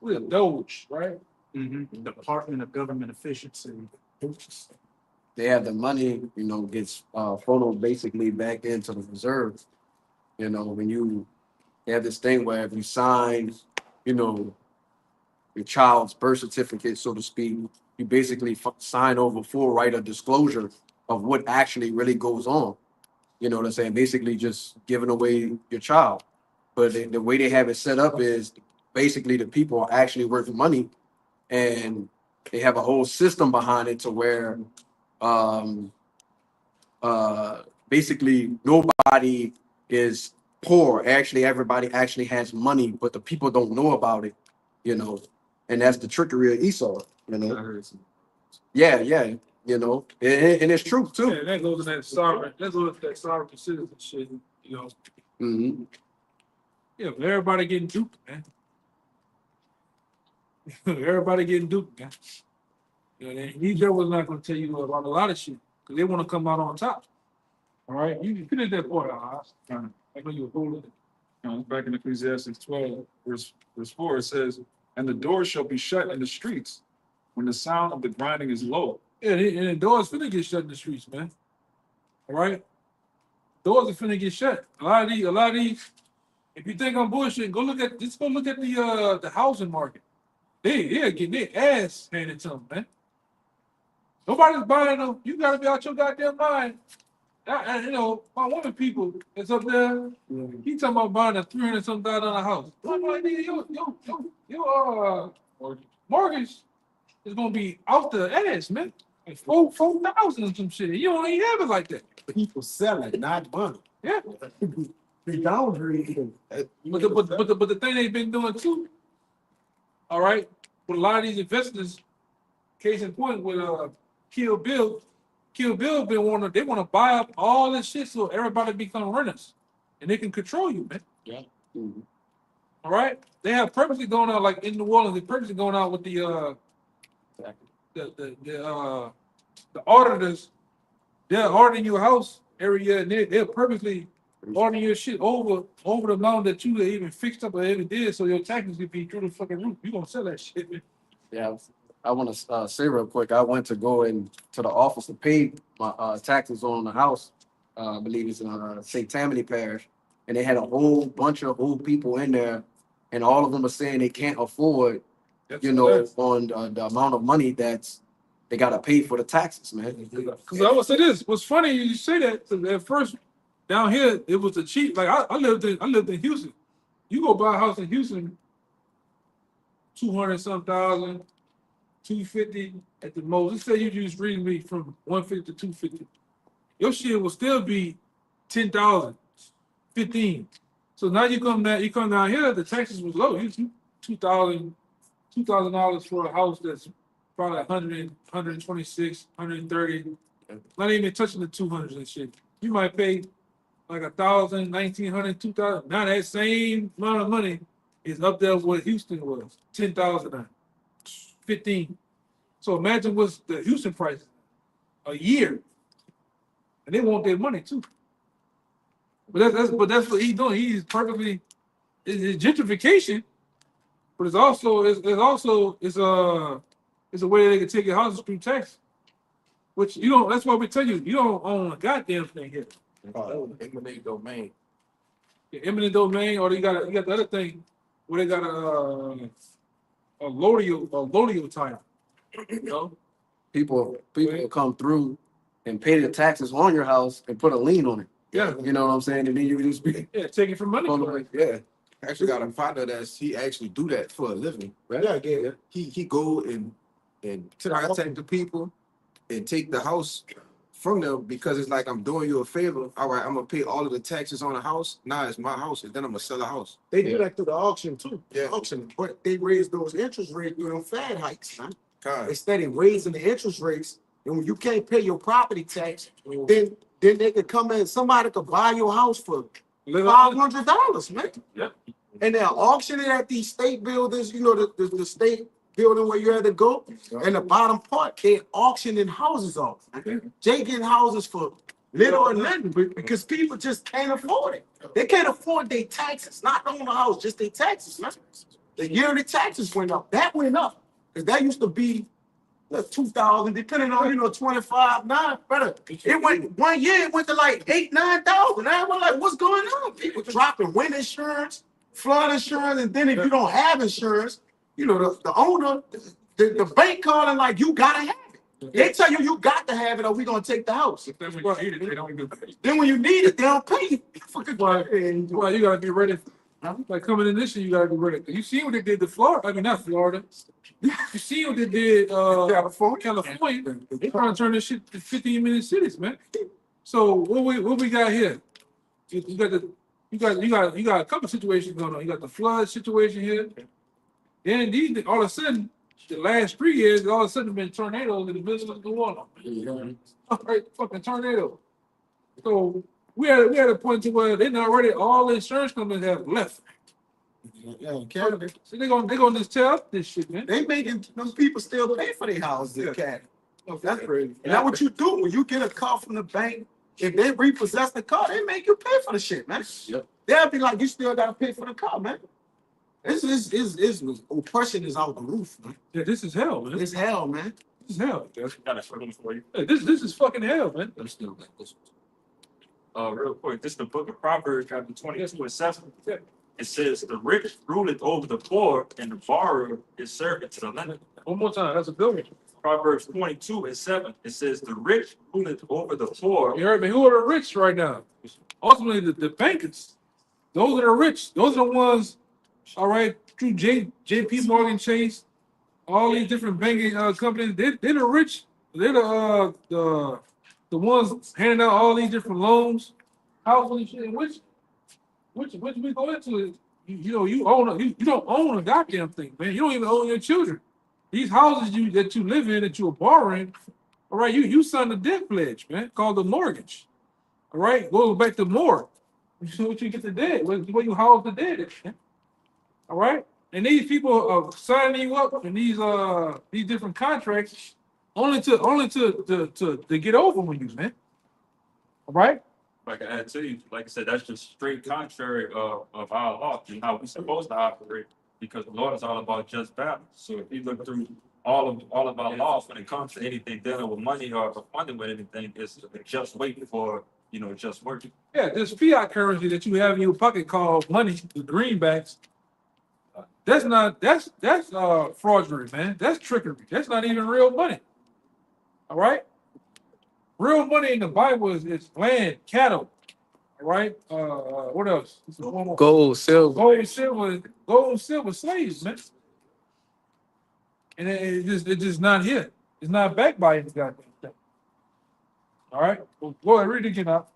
we're Doge, right? Department of Government Efficiency. they have the money, gets funneled basically back into the reserve. When they have this thing where if you sign, your child's birth certificate, so to speak, you basically sign over full right of disclosure of what actually really goes on. You know what I'm saying? Basically just giving away your child. But the way they have it set up is basically the people are actually worth money, and they have a whole system behind it to where basically nobody is poor. Actually, everybody actually has money, but the people don't know about it, and that's the trickery of Esau, Yeah, and it's true too. Yeah, that goes in that sovereign. That goes to that sovereign citizen shit. Mm-hmm. Yeah, but everybody getting duped, man. Everybody getting duped, man. These was not going to tell you about a lot of shit because they want to come out on top. All right, you finish that part, I know you were holding it. Back in Ecclesiastes 12, verse 4, it says, "And the doors shall be shut in the streets when the sound of the grinding is low." Yeah, and the doors finna get shut in the streets, man. All right, doors are finna get shut. A lot of these. If you think I'm bullshit, go look at the housing market. They're getting their ass handed to them, man. Nobody's buying them. You gotta be out your goddamn mind. My woman people is up there. He talking about buying a $300,000 house. I'm like, nigga, your mortgage is gonna be out the ass, man. Like 4,000 and some shit. You don't even have it like that. People selling, not money. Yeah. The downgrade. But the thing they've been doing too, all right, with a lot of these investors, case in point with Kill Bill they want to buy up all this shit so everybody become renters and they can control you, man. Yeah. All right, they have purposely going out like in New Orleans. They purposely going out with the auditors. They're auditing your house every year, and they're purposely ordering your shit over the amount that you even fixed up or ever did, so your taxes could be through the fucking roof. You gonna sell that shit, man. Yeah, I want to say real quick. I went to go into the office to pay my taxes on the house. I believe it's in St. Tammany Parish, and they had a whole bunch of old people in there, and all of them are saying they can't afford, on the amount of money that's they gotta pay for the taxes, man. Cause I would say this, what's funny, you say that, 'cause at first, down here, it was the cheap, like I lived in Houston. You go buy a house in Houston, 200 some thousand, 250 at the most. Let's say you just read me from 150 to 250. Your shit will still be 10,000, 15. So now you come down here, the taxes was low. You $2,000 for a house that's probably 100, 126, 130. Not even touching the 200s and shit. You might pay like 1,000, 1,900, 2,000. Now that same amount of money is up there with what Houston was, 10,000 now, 15. So imagine what's the Houston price a year, and they want their money too. But that's what he's doing. He's perfectly it's gentrification, but it's a way they can take your houses through tax. Which you don't. That's why we tell you don't own a goddamn thing here. Eminent domain. Yeah, eminent domain, or you got the other thing where they got a lodio title. You know, People will come through and pay the taxes on your house and put a lien on it. yeah, You know what I'm saying? And then you just be take it for money. Yeah. Actually got a partner he actually do that for a living. Right? Yeah. He go and contact the people and take the house from them because it's like I'm doing you a favor. All right, I'm gonna pay all of the taxes on the house. Now it's my house, and then I'm gonna sell the house. They do that through the auction too. Yeah. Auction, but they raise those interest rates through them Fed hikes, man. God. They steady raising the interest rates, and when you can't pay your property tax, then they could come in. Somebody could buy your house for $500, man. Yep. And they'll auction it at these state buildings. You know the state building where you had to go, and the bottom part they auctioning houses off. They getting houses for little or nothing because people just can't afford it. They can't afford their taxes, not own the house, just their taxes, man. The yearly taxes went up. That went up because that used to be 2,000, depending on 25 now, brother. It went 1 year. It went to like 8,000-9,000. Now we're like, what's going on? People dropping wind insurance, flood insurance, and then if you don't have insurance, the owner, the bank calling like you gotta have it. They tell you got to have it, or we gonna take the house. Then when you need it, they don't even pay. Then when you need it, they don't pay you. Well, you gotta be ready. Like coming in this year, you gotta be ready. You see what they did to Florida? I mean, not Florida. You see what they did California. They trying to turn this shit to 15-minute cities, man. So what we got here? You got a couple situations going on. You got the flood situation here. Then these all of a sudden, the last 3 years, all of a sudden been tornadoes in the middle of the water. All right, fucking tornado. So we had a point to where they not already all the insurance companies have left. Yeah, Canada. So they gonna just tear up this shit, man. They making them people still pay for their houses in Canada. That's crazy. And that's what you do when you get a call from the bank. If they repossess the car, they make you pay for the shit, man. Yep. They'll be like, you still gotta pay for the car, man. This oppression is out the roof, man. Yeah, this is hell, man. It's hell, man. This is hell. Got a question for you. Hey, this is fucking hell, man. Real quick, this is the book of Proverbs, chapter 22:7. It says, the rich ruleth over the poor, and the borrower is servant to the lender. One more time, that's a good one. Proverbs 22:7. It says, the rich ruleth over the poor. You heard me? Who are the rich right now? Ultimately, the bankers. Those are the rich. Those are the ones, all right, through JP Morgan Chase, all these different banking companies. They're the rich. They're the ones handing out all these different loans, houses and shit. Which we go into, you don't own a goddamn thing, man. You don't even own your children. These houses that you live in, that you're borrowing, all right, you signed a debt pledge, man, called the mortgage. All right, goes back to more. What you get the debt, where you house the debt, man. All right, and these people are signing you up in these different contracts only to get over on you, man. All right. Like I add to you, like I said, that's just straight contrary of our law and how we're supposed to operate, because the Lord is all about just balance. So if you look through all of our laws when it comes to anything dealing with money or funding with anything, it's just waiting for just working. Yeah, this fiat currency that you have in your pocket called money, the greenbacks. That's fraudulent, man. That's trickery. That's not even real money. All right. Real money in the Bible is land, cattle. All right. What else? One more. Gold, silver. Gold, silver, slaves, man. And it's just not here. It's not backed by any goddamn thing. All right. Well, go ahead, read it again out.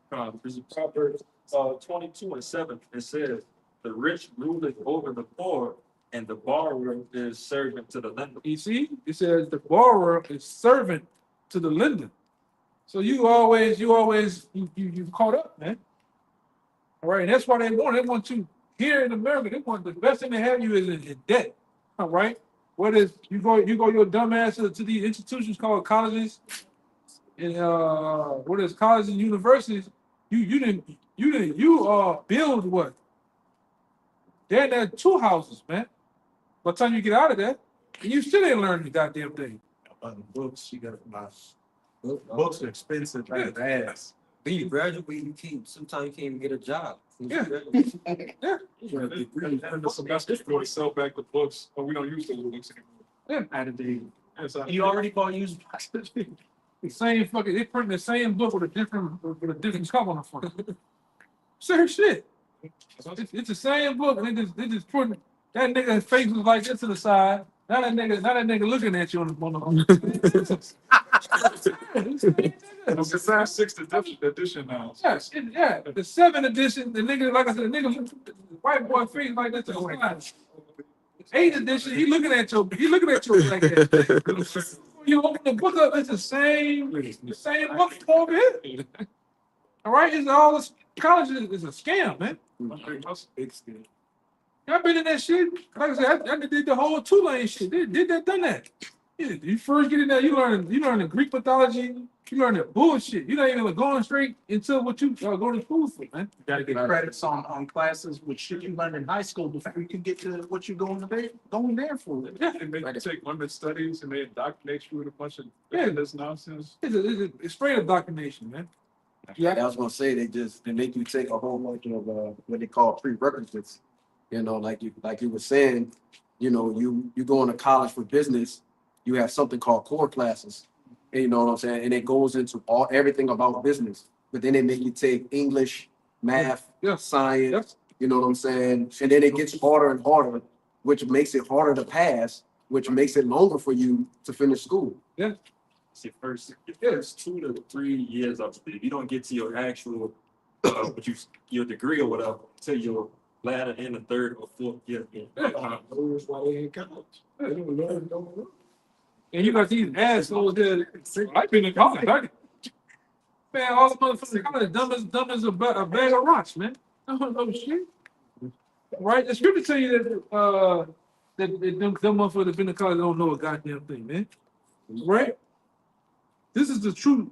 This is Proverbs 22:7. It says, "The rich ruleth over the poor, and the borrower is servant to the lender." You see, it says the borrower is servant to the lender. So you caught up, man. All right, and that's why they want you here in America. They want the best thing they have you is in debt. All right. What is you go your dumb ass to these institutions called colleges and what is colleges and universities? You didn't build what? They're in there 2 houses, man. By the time you get out of there, and you still ain't learning the goddamn thing. About the books, you gotta buy. Books are expensive like ass. When you graduate, sometimes you can't even get a job. Yeah. Yeah. And the semester they sell back the books, but we don't use the books anymore. Yeah. Out of date. Yes, I- You already bought used. The same fucking they print the same book with a different cover on the front. Same shit. It's the same book, and they just put that nigga's face was like this to the side. Now that nigga looking at you on the It's the same 6th edition now. Yes, yeah, the 7th edition, the nigga, like I said, the nigga, the white boy face like that to the side. 8th edition, he looking at you like that. You open the book up, it's the same book over here. All right, it's all this college is a scam, man. Y'all been in that shit. Like I said, I did the whole 2-lane shit. Did that, done that. Yeah, you first get in there, you learn the Greek mythology, you learn the bullshit. You're not even going straight into what you go to school for, man. You gotta get credits on classes which shit you learned in high school before you can get to what you're going there for. Yeah, And they take women's studies and they indoctrinate you with a bunch of Yeah. this nonsense. it's straight indoctrination, man. Yeah, I was gonna say they make you take a whole bunch of what they call prerequisites. You know, like you were saying, you know, you going to college for business, you have something called core classes. And you know what I'm saying? And it goes into everything about business. But then they make you take English, math, Yeah. science, Yep. you know what I'm saying? And then it gets harder and harder, which makes it harder to pass, which makes it longer for you to finish school. See, first 2 to 3 years of school, you don't get to your actual, your degree or whatever, until your latter in the 3rd or 4th year. That's why they ain't college. They don't learn, don't learn. And you got these assholes that I've been in college. Man, all the motherfuckers in college dumb as a bag of rocks, man. I don't know shit. Right? The scripture tell you that them motherfuckers that been in college don't know a goddamn thing, man. Right? This is the truth.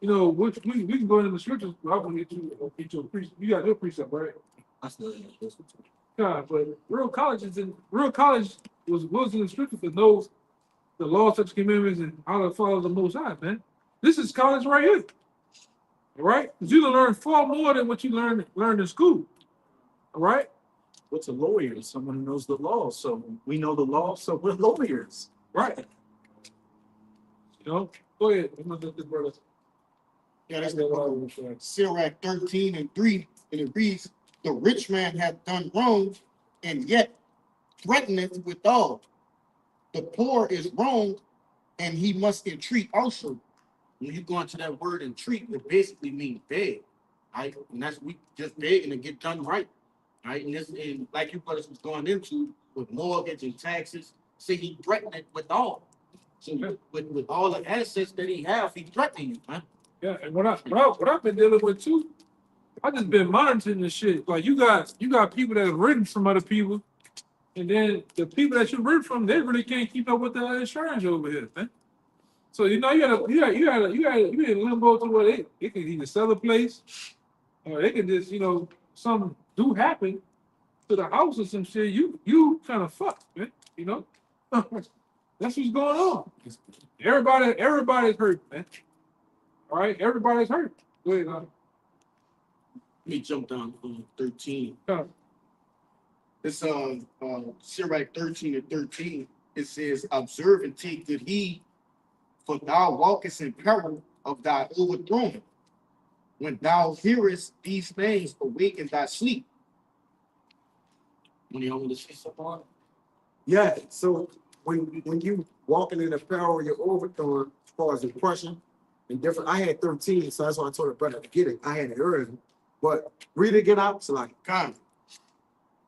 You know, which we can go into the scriptures. I want to get you a precept. You got your precept, right? God, but real college was in the scripture that knows the law, such commandments, and how to follow the Most High, man. This is college right here. All right? Because you learn far more than what you learned in school. All right? What's a lawyer? Someone who knows the law. So we know the law, so we're lawyers. Right. You know? Go ahead. I'm gonna let this brother. Yeah, that's the Sirach 13:3, and it reads, "The rich man hath done wrong, and yet threateneth withal. The poor is wrong, and he must entreat also." When you go into that word entreat, it basically means beg, right? And that's we just begging to get done right, right? And like you brothers was going into with mortgage and taxes, say he threatened it withal. So with all the assets that he have, he threatening you, man. Yeah, and what I've been dealing with too, I just been monitoring this shit. Like you got people that have written from other people, and then the people that you written from, they really can't keep up with the insurance over here, man. So you know you in limbo to where they can either sell a place, or they can just something do happen to the house or some shit. You kind of fucked, man. You know, that's what's going on. Everybody's hurt, man. All right, everybody's hurt. Go ahead, Let me jump down to 13. It's Sirach 13:13. It says, "Observe and take good heed, for thou walkest in peril of thy overthrown. When thou hearest these things, awake in thy sleep. When you want me to say something on? Yeah, so when you walking in the peril, you're overthrown as far as depression and different. I had 13, so that's why I told the brother to get it. I had it early. But read it again out, so like God.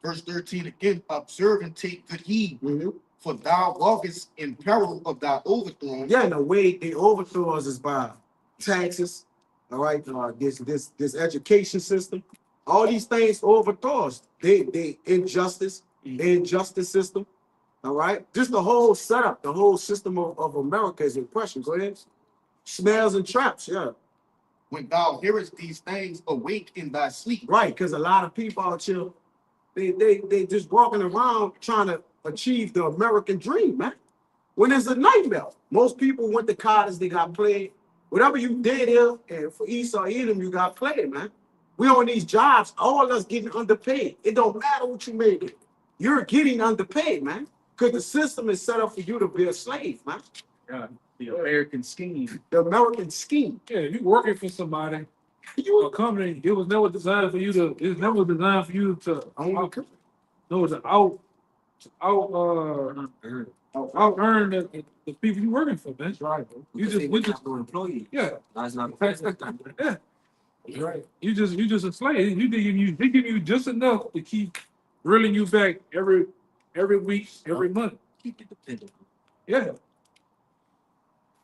Verse 13 again, observe and take good heed, mhm. for thou walkest in peril of thy overthrown. Yeah, and the way they overthrow us is by taxes, all right, this education system, all these things overthrow us. They injustice, the injustice system, all right. Just the whole setup, the whole system of America is oppression. Go ahead. Snares and traps, yeah. When thou hearest these things, awake in thy sleep. Right, because a lot of people out here, they just walking around trying to achieve the American dream, man. When it's a nightmare. Most people went to college, they got played. Whatever you did here, and for Esau Edom, you got played, man. We on these jobs, all of us getting underpaid. It don't matter what you make. You're getting underpaid, man. Because the system is set up for you to be a slave, man. Yeah, the American scheme. The American scheme. Yeah, you working for somebody, a company, it was never designed for you to, it's never designed for you to, out earn the people you working for, man. Right, bro. We just no employee. yeah. That's not. Yeah. Right. You just a slave. They give you just enough to keep reeling you back every week, every month. Keep it dependent. Yeah.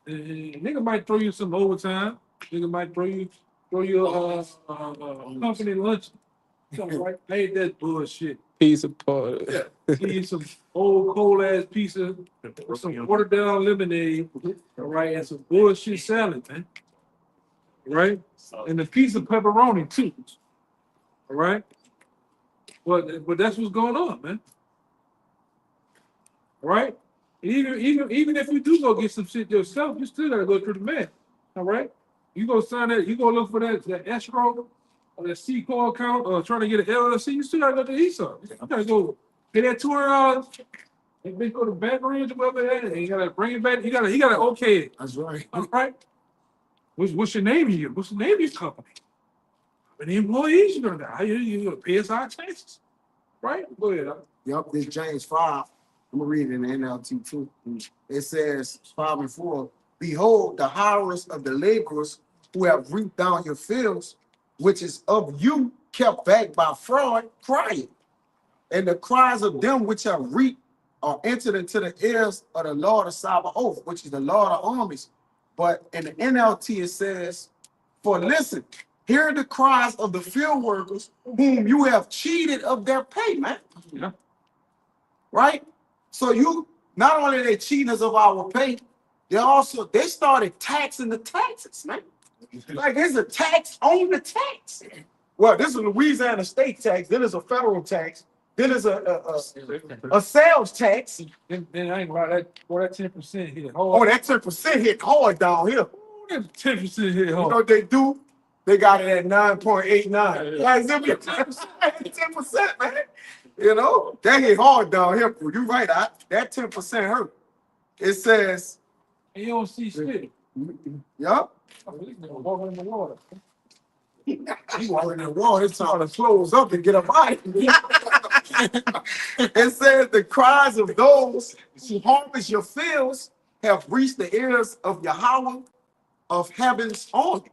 Nigga might throw you some overtime. Nigga might throw you a company lunch. Something like ain't that bullshit. Piece of part. Yeah. Give you some old cold ass pizza with some watered down lemonade, all right, and some bullshit salad, man. Right? And a piece of pepperoni too. All right. But that's what's going on, man. All right. Even if you do go get some shit yourself, you still gotta go through the man. All right. You go sign that. You go look for that escrow or that C-Corp account or trying to get an LLC. You still gotta go to Esau. You gotta go pay that $200 and then go to Baton Rouge or whatever that is, and you gotta bring it back. He gotta okay it. That's right. All right. What's your name here? What's the name of your company? How many employees you gonna got? You gonna pay us our taxes? Right? Go ahead. Yup, this James 5. I'm gonna read it in the NLT too. It says 5 and 4. Behold, the hirers of the laborers who have reaped down your fields, which is of you kept back by fraud, crying. And the cries of them which have reaped are entered into the ears of the Lord of Sabaoth, which is the Lord of armies. But in the NLT it says, for listen, hear the cries of the field workers whom you have cheated of their pay, man. Yeah. Right? So you, not only they cheating us of our pay, they started taxing the taxes, man. Like there's a tax on the tax. Well, this is Louisiana state tax, then there's a federal tax, then there's a sales tax. Then I ain't gonna lie, that 10% hit hard. Oh, that 10% hit hard down here. Ooh, that 10% hit You know hard. what they do? They got it at 9.89. Like 10%, man. You know, that hit hard down here. You're right. That 10% hurt. It says, And you don't see shit. yup. Oh, this nigga walking in the water. You walking in the water, it's trying to close up and get up out of here. It says the cries of those who harvest your fields have reached the ears of Yahweh of heaven's army.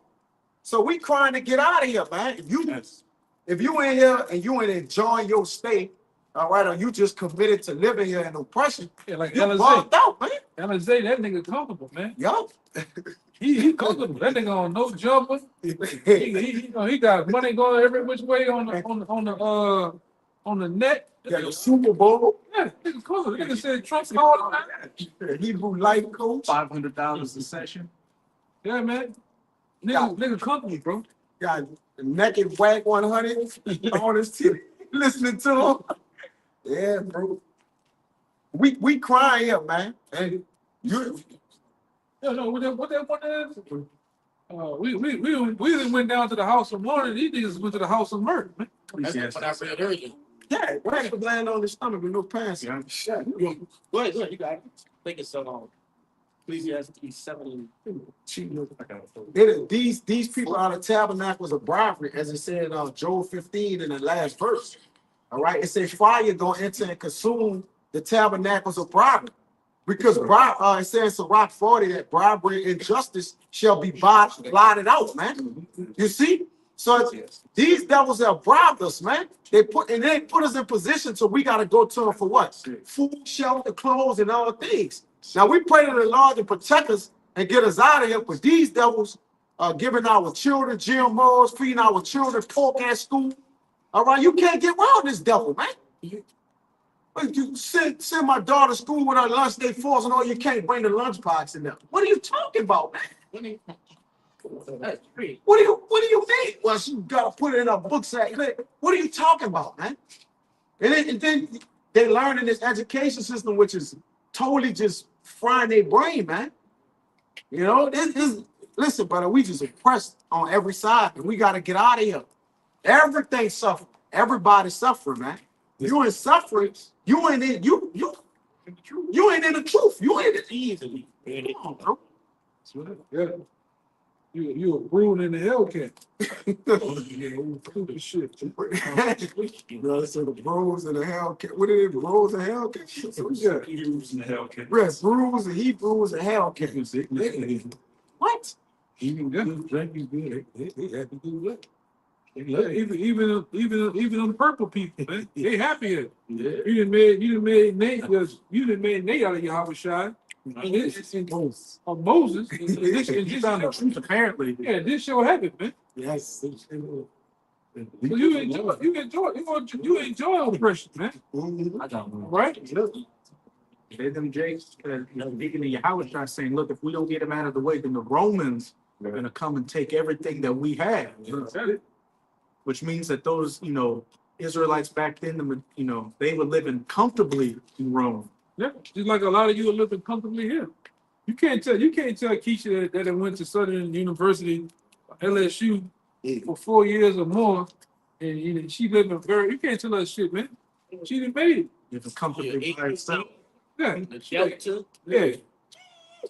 So we trying to get out of here, man. If you in here and you ain't enjoying your stay, all right, or you just committed to living here in oppression, Yeah, like you LSA. bugged out, man. LSA, that nigga comfortable, man. Yup. He comfortable. That nigga on no jumper. He got money going every which way on the net. Got a Super Bowl. Yeah, nigga comfortable. Nigga said Trump's calling him. Hebrew life coach. $500 a session. Yeah, man. Nigga comfortable, bro. Got the naked wag 100 on his TV, listening to him. Yeah, bro. We crying here, man. And you, Yeah, no, what that one is? We went down to the house of mourning. These niggas went to the house of murder, man. That's what I said earlier. yeah, right, land on the stomach with no pants. Yeah. Yeah. Go ahead, you got it. Think it's so long. Ecclesiastes 7. These people are the tabernacles of bribery, as it said in Joel 15 in the last verse. All right, it says fire gonna enter and consume the tabernacles of bribery. Because it says in Rock 40 that bribery and justice shall be blotted out, man. You see? So these devils have bribed us, man. They put us in position so we gotta go to them for what? Food, shelter, clothes, and all things. Now we pray to the Lord to protect us and get us out of here, but these devils are giving our children GMOs, feeding our children pork at school. All right, you can't get around this devil, man. You send my daughter to school with her lunch day force and all, you can't bring the lunchbox in there. What are you talking about, man? What do you mean? Well, she gotta put it in her book sack. What are you talking about, man? And then they learn in this education system, which is totally just frying their brain, man. You know, listen, brother, we just oppressed on every side, and we gotta get out of here. Everything suffering. Everybody's suffering, man. You ain't suffering. You ain't in you ain't in the truth. You ain't in easily. Come on, bro. Yeah. You a brood in the Hellcat. Shit. Bro, so the bros and the Hellcat. What are they, bros and Hellcat? So, yeah. Hebrews and the Hellcat. Yes, brews and Hebrews and Hellcat. What? Even good, drinking good. They happy to do that. Even on purple people, man, they happy here. Yeah. You done made Nate out of Yahweh Shai. Moses. And this on the truth, apparently. Yeah, this show happened, man. Yes. So you enjoy oppression, man. I don't know. Right? They them Jakes, Deacon and Yahweh Shai saying, look, if we don't get him out of the way, then the Romans are gonna come and take everything that we have. Which means that those, Israelites back then, they were living comfortably in Rome. Yeah, just like a lot of you are living comfortably here. You can't tell Keisha that it went to Southern University, LSU, for 4 years or more, and she living you can't tell her shit, man. She done made it. Living comfortably by herself. Yeah. Shelter. Yeah.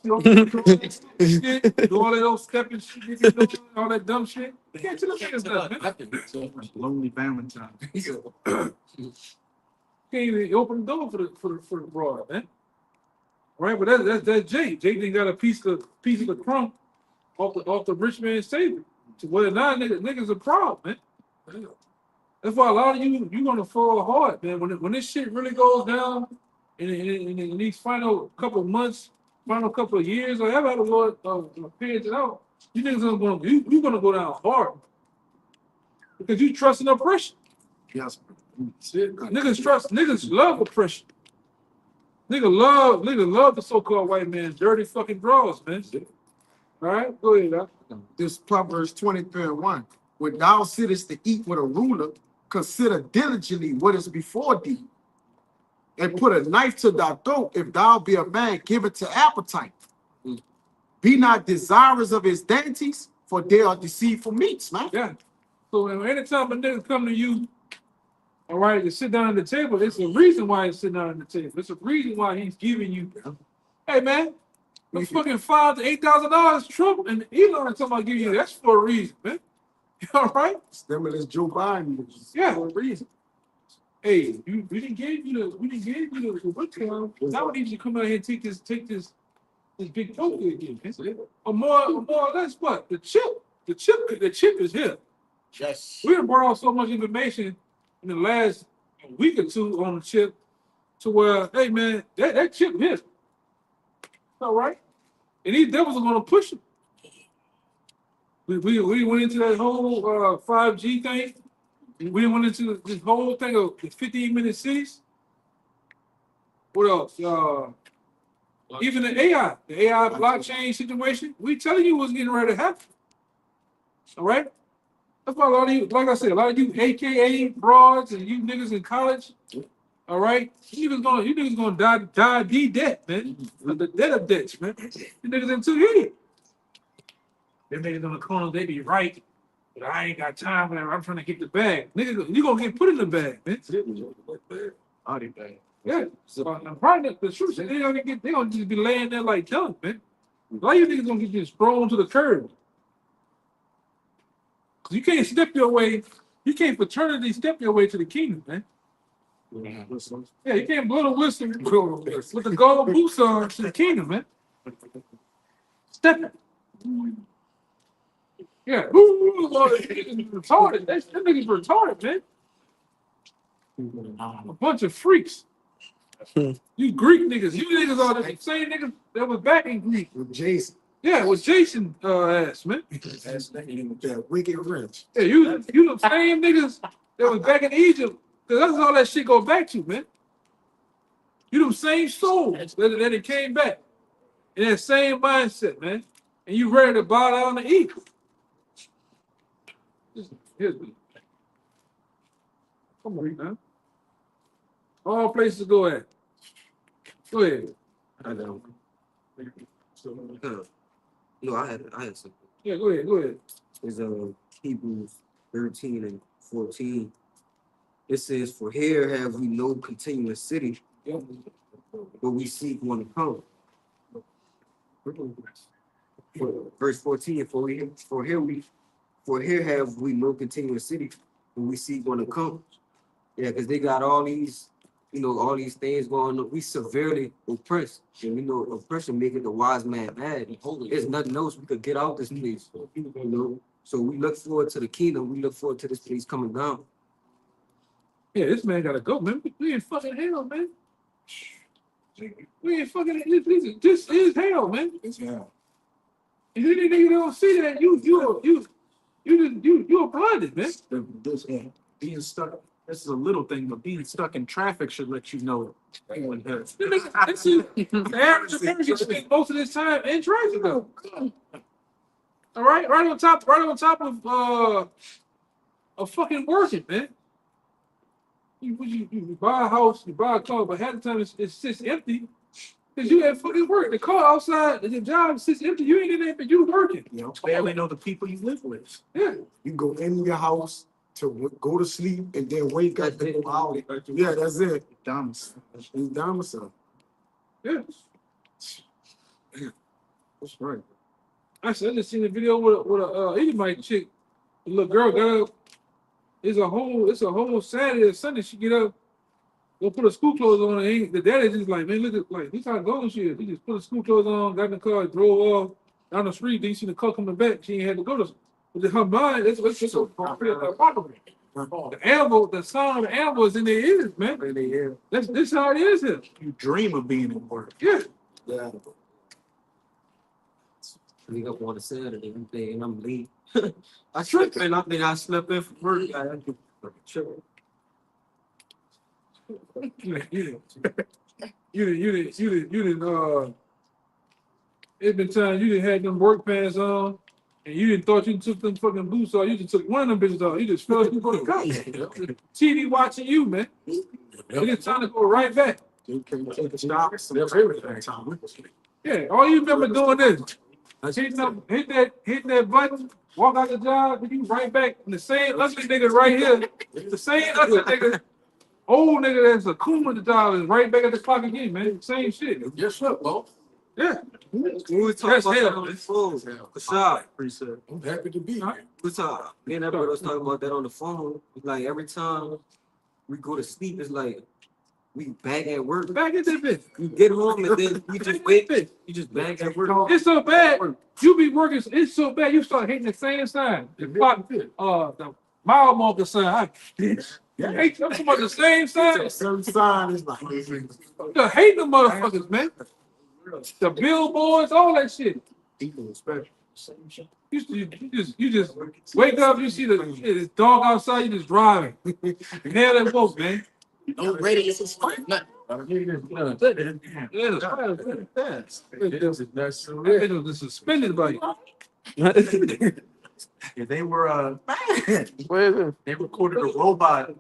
Do all that old stepping shit, you doing, all that dumb shit. You can't tell them niggas nothing, man. Lonely Valentine. Can't even open the door for the broad, man. Right, but that's Jay. Jay didn't got a piece of the crumb off the rich man's table. So whether now niggas a problem, man. That's why a lot of you gonna fall hard, man. When this shit really goes down in these final couple of months, final couple of years, or ever the Lord pays it out, you niggas you gonna go down hard because you trust in oppression. Yes. Niggas love oppression. Niggas love the so-called white man's dirty fucking drawers, man. All right, go ahead, This Proverbs 23:1. When thou sittest to eat with a ruler, consider diligently what is before thee, and put a knife to thy throat. If thou be a man, give it to appetite. Be not desirous of his dainties, for they are deceitful meats, man. Yeah. So anytime a nigga come to you, all right, to sit down at the table, it's a reason why he's sitting down at the table. It's a reason why he's giving you, hey man, the fucking $5,000 to $8,000 Trump and Elon talking about giving you, that's for a reason, man. You all right? Stimulus Joe Biden. Yeah, for a reason. Hey, we didn't give you the what time. Now we need you to come out here and take this big poker again. Or more or less what? The chip is here. Yes. We have brought out so much information in the last week or two on the chip to where, hey man, that chip here. All right. And these devils are gonna push it. We went into that whole 5G thing. We went into this whole thing of the 15-minute cities. What else? Even the AI blockchain situation, we telling you what's getting ready to happen. All right? That's why a lot of you, like I said, a lot of you AKA broads and you niggas in college, all right? You niggas gonna die debt, man. The debt of debts, man. You niggas in 2 years. Them niggas on the corner, they be right. But I ain't got time for that. I'm trying to get the bag. Nigga, you gonna get put in the bag, man. Body bag. Yeah. So I'm probably the truth. They gonna just be laying there like junk, man. Why you niggas gonna get just thrown to the curb? Cause you can't step your way. You can't fraternity step your way to the kingdom, man. Yeah, you can't blow the whistle with the gold boots on to the kingdom, man. Step it. Yeah. Ooh, Lord, niggas retarded. Them niggas retarded, man. A bunch of freaks. You Greek niggas. You niggas are the same niggas that was back in Greek. With Jason. Yeah, it was Jason ass, man. That's that wicked rich. Yeah, you the same niggas that was back in Egypt. Cause that's all that shit go back to, man. You them same souls that it came back. In that same mindset, man. And you ready to bow down to eat. Here's me. Come on, man. All places to go at. Go ahead. I know. No, I had something. Yeah, go ahead. It's Hebrews 13 and 14. It says, "For here have we no continuous city, Yep. but we seek one to come." Verse 14, for here have we no continuous city, but we seek one to come. Yeah, because they got all these, all these things going on. We severely oppressed. And we know oppression making the wise man mad. There's nothing else we could get out this place. So we look forward to the kingdom. We look forward to this place coming down. Yeah, this man gotta go, man. We in fucking hell, man. We in fucking this is hell, man. It's hell. If any nigga don't see that, you are blinded, man. Being stuck. This is a little thing, but being stuck in traffic should let you know. The average American spends most of this time in traffic, though. All right, right on top of fucking working, man. You buy a house, you buy a car, but half the time it sits empty because you at fucking work. The car outside, the job sits empty. You ain't in there, but you working. You barely know the people you live with. Yeah. You go in your house to go to sleep and then wake up and go out. Yeah, that's it. Domicile. It's domicile. Yeah. That's right. I just seen a video with a Edomite chick. The little girl got up. It's a whole Saturday or Sunday. She get up, go put her school clothes on. And the daddy just like, man, look at this how grown she is. He just put her school clothes on, got in the car, drove off down the street. Then you see the car coming back. She ain't had to go to. But in her mind, that's what's just so the animal, the sound of the animal is in their ears, man. That's how it is here. You dream of being in work. Yeah. Yeah. Wake up on a Saturday and I'm late. I slept in. I slept in from work. I had to chill. You didn't it's been time you didn't have them work pants on and you didn't thought you took them fucking boots off. You just took one of them bitches off. You just fell asleep on the couch. TV watching you, man. It's time to go right back. You can't take a stop. That's everything. Yeah, all you remember doing is hit that button, walk out the job, and you right back in the same ugly nigga right here. The same ugly nigga, old nigga that's a coon at the job is right back at the clock again, man. Same shit. Yes, sir, Bo. Yeah. We were talking That's about hell, that on the phone. Kashad. I'm happy to be here. Me and that brother was talking about that on the phone. Like every time we go to sleep, it's like we back at work. Back at that bitch. You get home and then you just wait. You just back at work. It's so bad. You be working. It's so bad. You start hitting the same sign. The clock, the mile marker sign. Bitch. I'm talking about the same sign. Certain sign is like. You hate them motherfuckers, man. The billboards, all that shit. People special. You just wake up. You see this dog outside. You just driving. Hell that boat, man. No radio. It's suspended by you. Yeah, they were they recorded a robot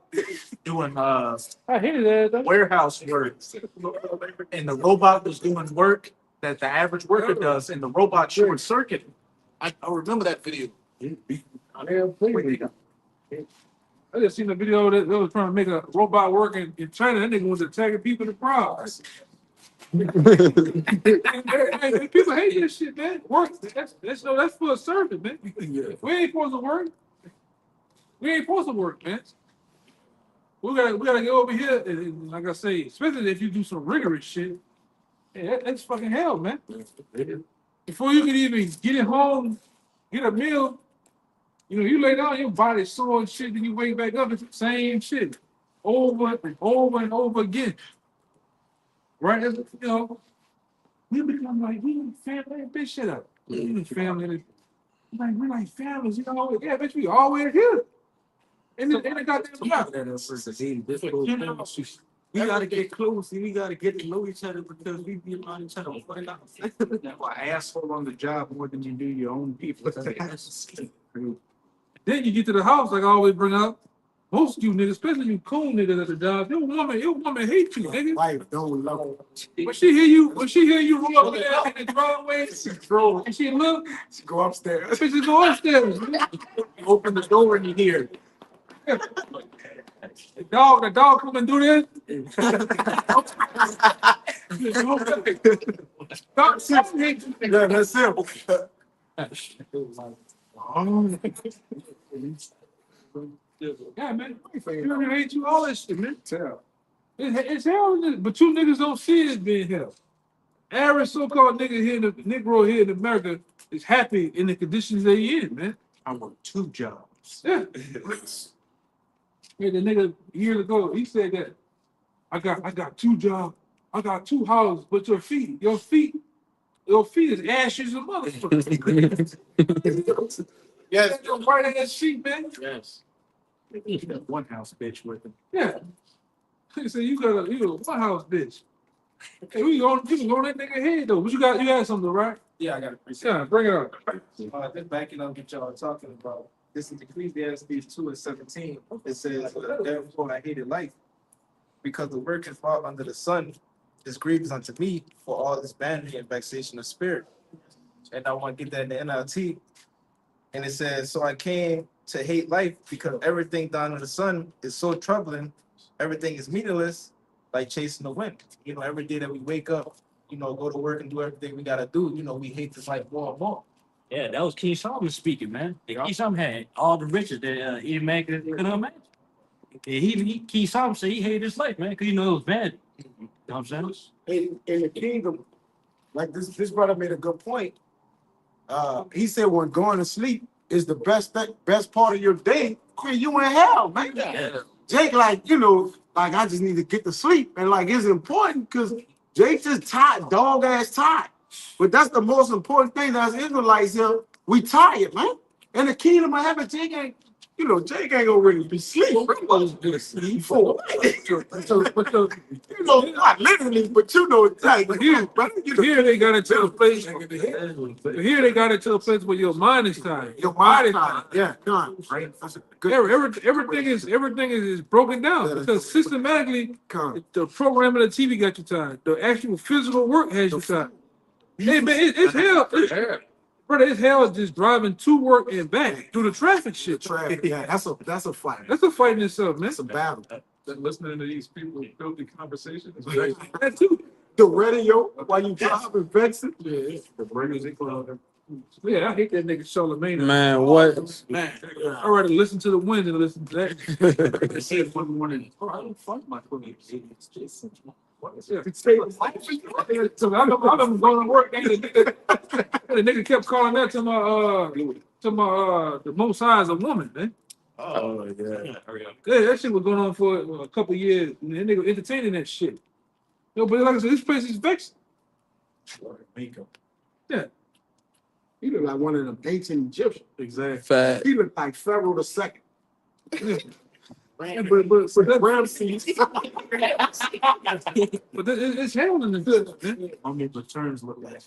doing I hated that. warehouse work. And the robot was doing work that the average worker does, and the robot short circuit. I remember that video. I just seen a video that they was trying to make a robot work in China. That nigga was attacking people in the crowd. Hey, people hate this shit, man. Work. That's for a service, man. We ain't supposed to work. We ain't supposed to work, man. We gotta get over here, and like I say, especially if you do some rigorous shit. Hey, that's fucking hell, man. Before you can even get it home, get a meal, you lay down, your body's sore and shit, then you wake back up, it's the same shit. Over and over and over again. Right? We become like, we family, bitch, shut up. We family. We're like families, yeah, bitch, we always here. And they got that job. We gotta get close and we gotta get to know each other because we be around each other. You are asshole on the job more than you do your own people. Then you get to the house, like I always bring up, most of you niggas, especially you cool niggas at the job, your woman hates you, nigga. Wife don't love her. When she hear you roll up there in the driveway, and she look, She go upstairs. bitches go upstairs. You open the door and you hear. The dog come and do this. Yeah, that's Yeah, man. You hate you all that shit, man. It's hell, in it, but you niggas don't see it as being hell. Average so-called Negro here in America is happy in the conditions they in, man. I work 2 jobs. Yeah. Yeah, the nigga years ago, he said that I got 2 jobs, I got 2 houses, but your feet is ashy as a motherfucker. Yes. Your white ass feet, man. Yes. You got one house bitch with him. Yeah. He said you a one house bitch. Hey, you can go on that nigga head though. But you had something, right? Yeah, I got it. Yeah, bring it up. Just backing up what y'all are talking about. This is Ecclesiastes 2:17. It says, therefore I hated life, because the work is wrought under the sun is grievous unto me for all this vanity and vexation of spirit. And I want to get that in the NLT. And it says, so I came to hate life because everything down under the sun is so troubling. Everything is meaningless, like chasing the wind. Every day that we wake up, go to work and do everything we got to do, we hate this life more and more. Yeah, that was King Solomon speaking, man. King Solomon had all the riches that any man could imagine. And King Solomon said he hated his life, man, because it was bad. You know what I'm saying? in the kingdom, like this brother made a good point. He said when going to sleep is the best part of your day. Quit, you in hell, man. Yeah. Jake, like I just need to get to sleep, and like it's important because Jake just tired, dog ass tired. But that's the most important thing as Israelites here. We tired, man. In the kingdom of heaven, Jake ain't gonna really be sleep. Not literally, but it's like, Here they got it to a place. Here they got it to a place where your mind is tired. your mind is tired. Yeah, done. That's a good. Everything is broken down Yeah, because systematically Con. the programming of the TV got you tired. The actual physical work has you tired. Hey man, it's hell. Brother, it's hell just driving to work and back through the traffic shit. Traffic, yeah, that's a fight. That's a fight in itself, man. That's a battle. Listening to these people filthy conversations. That too. The radio while you driving, vexing. Yeah, I hate that nigga Charlemagne. Man, what? Man, I'd rather listen to the wind than listen to that. They said one morning, I don't fuck my 28. It's Jason. Yeah. So I remember going to work. And the nigga kept calling that to my the Most High is a woman, man. Oh yeah. Yeah, that shit was going on for a couple years. And that nigga entertaining that shit. But like I said, this place is vexing. Yeah. He look like one of them ancient Egyptians. Exactly. Fact. He look like Pharaoh the Second. Yeah, but Ramses. it's hell in the good, man. Only returns look like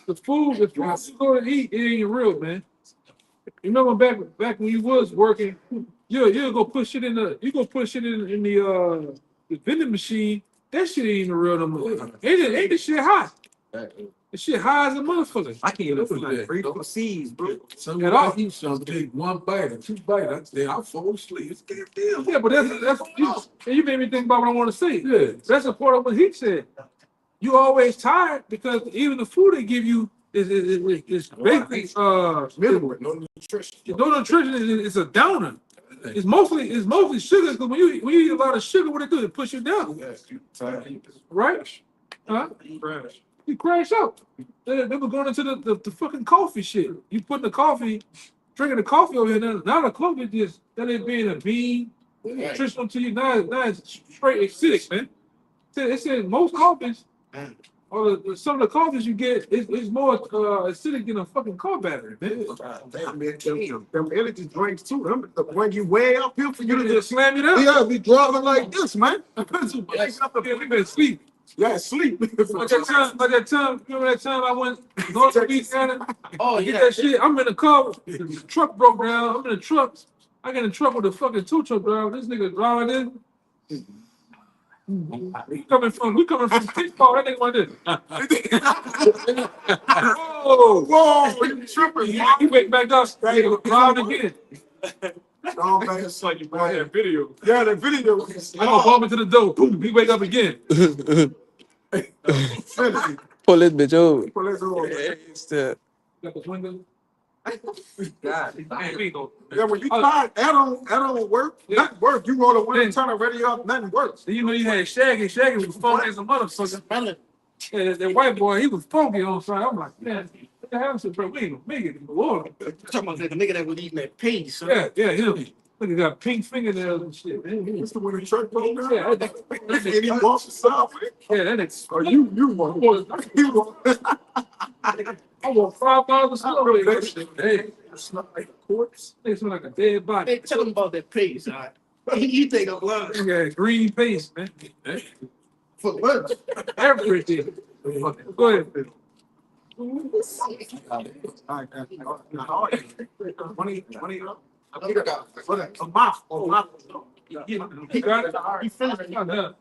The food you go to eat, it ain't real, man. You remember back when you was working, you'll go put shit in the vending machine. That shit ain't even real no more. Ain't the shit hot? This shit high as a motherfucker. I can't Look even at find that. freedom seas, bro. At all. Somebody eat something, take one bite or two bites, then I'll fall asleep. It's goddamn. Yeah, but that's you made me think about what I want to say. Yeah. That's a part of what he said. You always tired because even the food they give you is basically Minimal, no nutrition. no nutrition. It's a downer. It's mostly sugar because when you eat a lot of sugar, what it do? It push you down, Yes, you tired. right? Huh? Crash. You crash out. They were going into the fucking coffee shit. You put the coffee, drinking the coffee over here. Now the coffee just that ain't being a bean, nutritional to you. Now it's straight acidic, man. It said most coffees, or some of the coffees you get is more acidic than a fucking car battery, man. Them energy drinks too. Them when you way up here for You you to to just slam it out. yeah, be driving like this, man. Yeah, we been sleep. Yeah, sleep. Like that time, remember that time I went north to Louisiana? Oh, Get yeah. that shit. I'm in the car. The truck broke down. I'm in the truck. I get in the truck with a fucking tow truck driver. This nigga driving in. We coming from Kickball. That nigga like this. Whoa, you tripping, he went back up. Driving again. Oh, man. It's like you brought that video. Yeah, the video. I gonna bump into the door. Boom. He wake up again. Pull this bitch over. Let's go. Step. Got the window. God. Man, we ain't gonna- Yeah, when you tired, that don't work. Yeah. Nothing work. You roll the window, turn the radio up, nothing works. You know you had Shaggy. Shaggy was funky as a motherfucker. Yeah, that white boy, he was funky on side. I'm like, man, what the hell is it, bro? We ain't gonna make it in the water. Talking about the nigga that was eating that pig, son. Yeah, him. Look, he got pink fingernails and shit, man. This the when the truck broke down. Yeah, And he walks aside with it. yeah, that nigga. Or you want. You want. I want 5 miles of slow. That shit, Hey, it's not like a corpse. they smell like a dead body. Hey, tell him about that pig, son. You think I'm lying? He got green paste, man. For lunch. Everything. Go ahead. A mouth. He got it. He finished it. Done.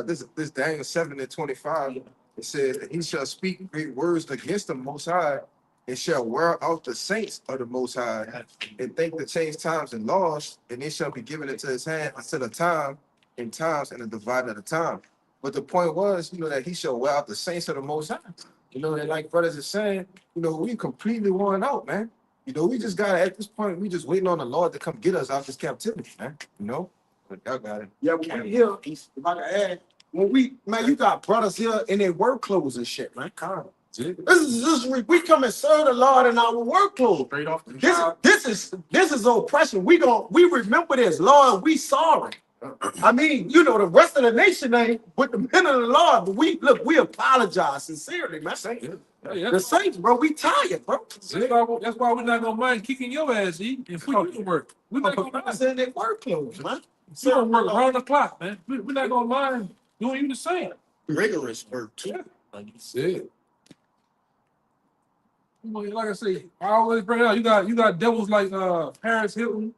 This Daniel 7:25, it says that he shall speak great words against the Most High and shall wear out the saints of the Most High and think to change times and laws, and it shall be given into his hand until the time and times and the dividing of the time. But the point was, that he shall wear out the saints of the Most High. And like brothers are saying, we completely worn out, man. We just gotta, at this point, we just waiting on the Lord to come get us out this captivity, man. But y'all got it. Yeah, when we here, if I can add, you got brothers here in their work clothes and shit, man. We come and serve the Lord in our work clothes. Straight off the job. This is oppression. We remember this, Lord. We sorry. I mean, the rest of the nation ain't with the men of the Lord, but we apologize sincerely, man. Yeah, The saints, bro, we tired, bro. that's why we're not gonna mind kicking your ass, E, if we do the work. We're not gonna mind. in their work clothes, man. We gonna work around the clock, man. We're not gonna mind doing you the same. Rigorous work, too. Like you said. Like I say, I always bring it out. You got devils like Paris Hilton.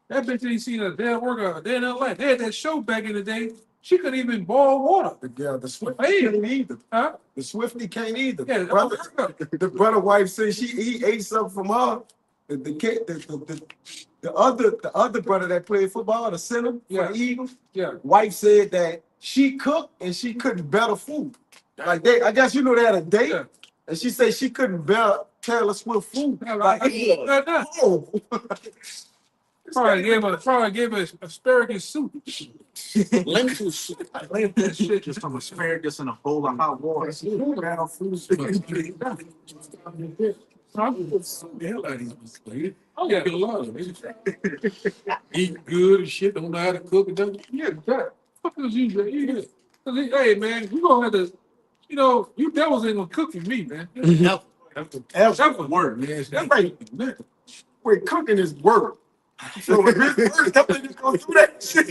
That bitch ain't seen a damn worker a day in her life. They had that show back in the day. She couldn't even boil water. The Swifty can't either. Huh? The Swifty can't either. Yeah, The brother wife said he ate something from her. The other brother that played football, the center for the Eagles, wife said that she cooked and she couldn't bear the food. Like I guess they had a date, and she said she couldn't bear Taylor Swift food. Probably gave her asparagus soup. Lentil soup. That shit just some asparagus in a bowl of hot water. The hell out of these ladies. I get a lot of them. Eat good and shit, don't know how to cook and nothing. Yeah, that. Fuck is you? Hey, man, you gonna have to, you devils ain't gonna cook for me, man. That's the word, man. That's right. Wait, cooking is work. So when this work, that niggas gonna do that shit.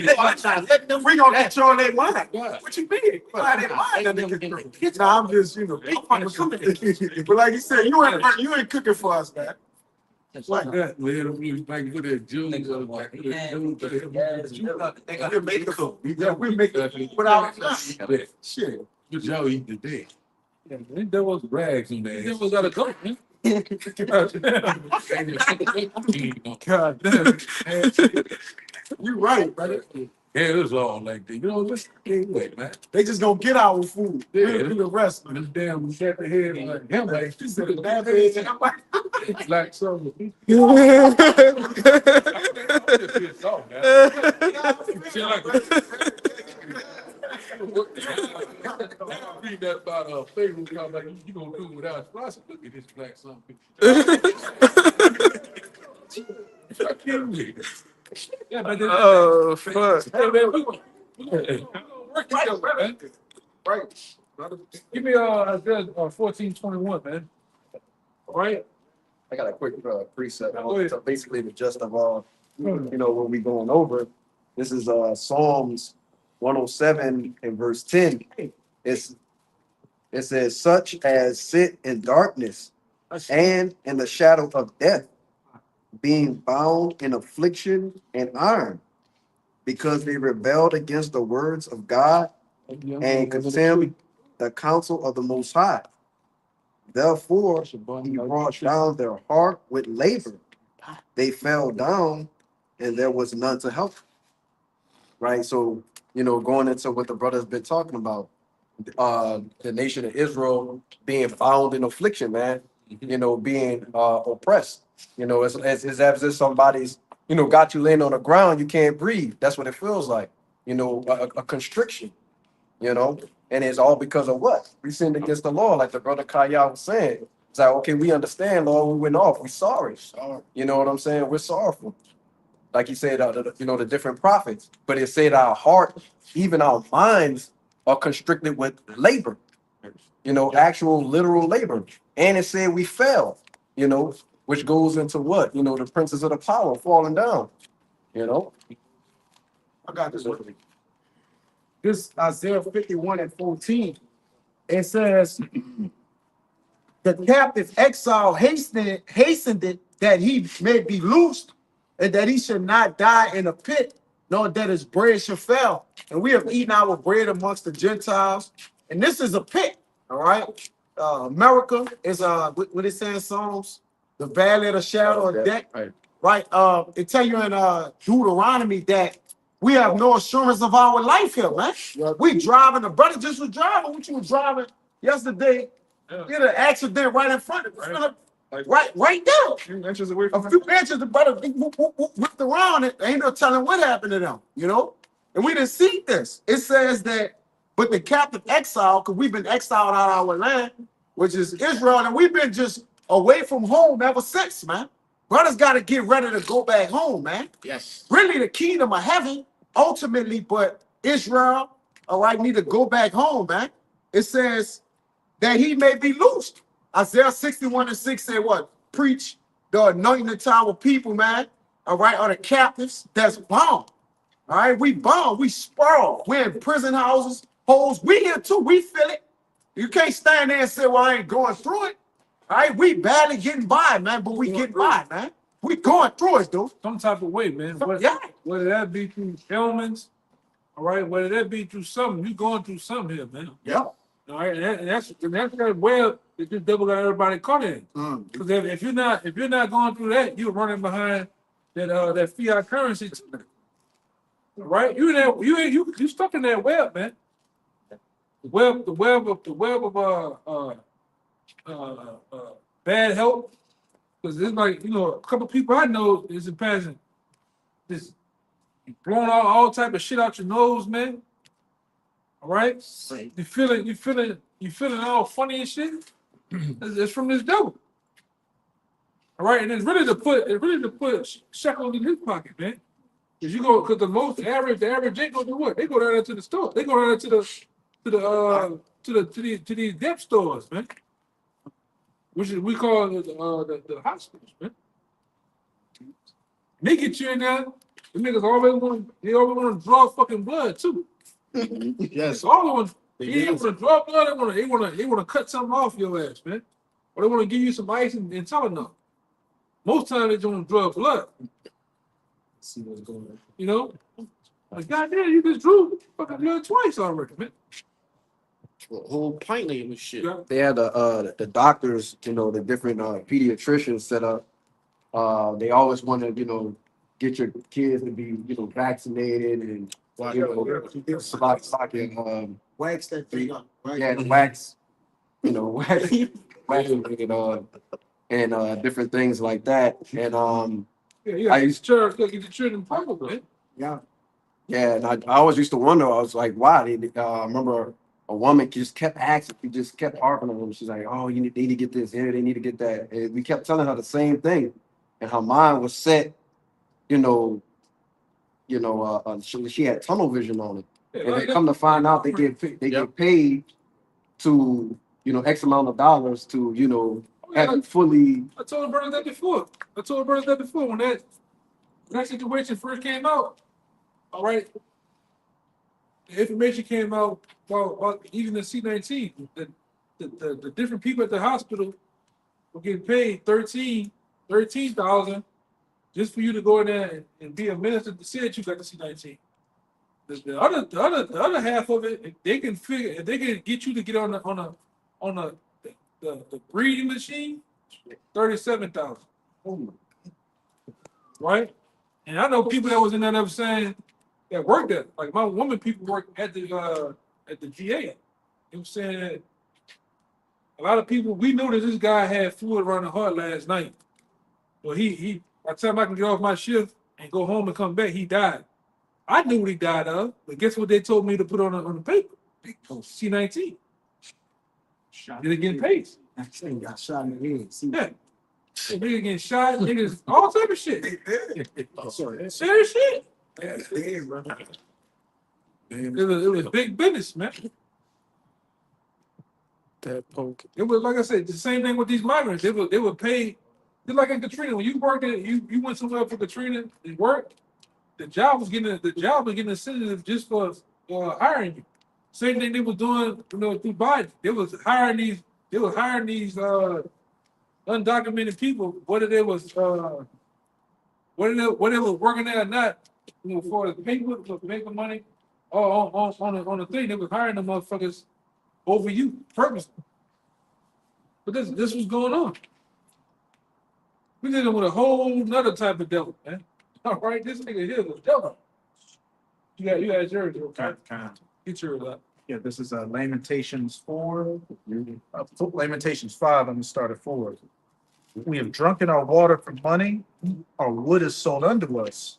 We gonna control their mind. What you mean? Why they mind that nigga? Nah, I'm just, but like you said, you ain't cooking for us, man. Like that, man. I'm really like for that Jews. We'll make it without shit. Good job eating today. Yeah, man, there was Rags on there that. was gotta go, man. God damn. You right, brother. Yeah, it was all like that. You know, just wait, man. They just gonna get our food. Yeah. We'll do the rest, man. This damn shut the head like him like She said, "That bitch." like something. Pissed off, man. Feel like read that about Pharaoh come like you gonna do it without spice. Look at this black son. I can't believe it. Yeah, but then, Oh, fuck. hey, man, we gonna work together, man. Right. Give me Isaiah 14:21, man. All right. I got a quick preset. Go ahead. So basically, the gist of you know, what we going over. This is Psalms 107 and verse 10. It says, "Such as sit in darkness and in the shadow of death, being bound in affliction and iron, because they rebelled against the words of God and contemned the counsel of the Most High. Therefore, he brought down their heart with labor. They fell down, and there was none to help." Right? So, you know, going into what the brother's been talking about, the nation of Israel being bound in affliction, man, you know, being oppressed. You know, it's as if somebody's, you know, got you laying on the ground, you can't breathe. That's what it feels like, you know, a constriction, you know, and it's all because of what? We sinned against the law, like the brother Kaya was saying. It's like, okay, we understand, Lord, we went off, we're sorry. You know what I'm saying? We're sorrowful. Like he said, you know, the different prophets, but it said our heart, even our minds are constricted with labor, you know, actual literal labor. And it said we fell, you know, which goes into what? You know, the princes of the power falling down, you know. I got this one. This Isaiah 51 and 14. It says, "The captive exile hastened it that he may be loosed, and that he should not die in a pit, nor that his bread should fail. And we have eaten our bread amongst the Gentiles." And this is a pit, all right? America is what it says in Psalms, the valley of the shadow of death. Right. It tell you in Deuteronomy that we have no assurance of our life here, man. We driving, the brother just was driving, what you was driving yesterday. You had an accident right in front of us. Right there. A few inches away A from few inches, the brother whipped around it. Ain't no telling what happened to them, you know? And we didn't see this. It says that, but the captive exile, because we've been exiled out of our land, which is Israel, and we've been just away from home ever since, man. Brothers got to get ready to go back home, man. Yes. Really the kingdom of heaven, ultimately, but Israel, all right, need to go back home, man. It says that he may be loosed. Isaiah 61 and 6 said what? Preach the anointing to our people, man. All right, or the captives that's bound. All right, we bound, we spurl. We're in prison houses, holes. We here too, we feel it. You can't stand there and say, well, I ain't going through it. All right, we barely getting by, man, but we getting by, man. We going through it, dude. Some type of way, man. Yeah. Whether that be through ailments, all right, whether that be through something, you going through something here, man. Yeah. All right, and that's that web that this devil got everybody caught in. Because if you're not going through that, you're running behind that fiat currency. All right, you stuck in that web, man. The web of bad health. Because it's like, you know, a couple people I know is in passing, just blowing all type of shit out your nose, man. All right, you feeling all funny and shit. It's from this devil. All right, and it's really to put shekels in his pocket, man. Because the average ain't gonna do what? They go down there to the store. They go down there to these depth stores, man. Which is we call the hospitals, man. They get you in there. The niggas always want to draw fucking blood too. Yes. All of them. They want to draw blood. They want to cut something off your ass, man. Or they want to give you some ice and Tylenol. Most times they just want to draw blood. See what's going on. You know, like goddamn, you just drew fucking blood twice already, man. A whole pint name and shit. Yeah. They had the doctors, you know, the different pediatricians set up. They always want to, you know, get your kids to be, you know, vaccinated and you know, Wax that thing up, right? yeah, wax, you know, and different things like that. And Yeah, I used church, get the children purple, man. Yeah. yeah, and I always used to wonder. I was like, why? I remember a woman just kept asking. We just kept harping on them. She's like, "Oh, they need to get this. Yeah, they need to get that." And we kept telling her the same thing, and her mind was set. You know, she had tunnel vision on it, and they come to find out they get paid to X amount of dollars to have it fully. I told brothers that before. When that situation first came out. All right. The information came out about even the C-19. The different people at the hospital were getting paid $13,000 just for you to go in there and be a minister to say that you got the C-19. The other half of it, if they can get you to get on the breeding machine, $37,000. Right? And I know people that was in that ever saying that worked there. Like my woman people work at the GA. They were saying that a lot of people, we knew that this guy had fluid around the heart last night. Well, he by the time I can get off my shift and go home and come back, he died. I knew what he died of, but guess what they told me to put on the paper? C-19. They're getting paid. That thing got shot in the head. See? Yeah. Niggas getting shot, niggas, all type of shit. Sorry. Serious shit. Yeah, damn, bro. It was big business, man. That punk. It was like I said, the same thing with these migrants. They were paid just like in Katrina. When you worked at you went somewhere for Katrina and worked, the job was getting incentive just for hiring you. Same thing they were doing, through Biden. They was hiring these undocumented people, whether they was working there or not, for the paper, for making money, or on the thing, they was hiring the motherfuckers over you purposely. But this was going on. We dealing with a whole nother type of devil, man. All right, this nigga here was devil. You got yours, okay? Get yours up. Yeah, this is Lamentations 4. Lamentations 5, I'm gonna start at 4. We have drunken our water for money, our wood is sold unto us.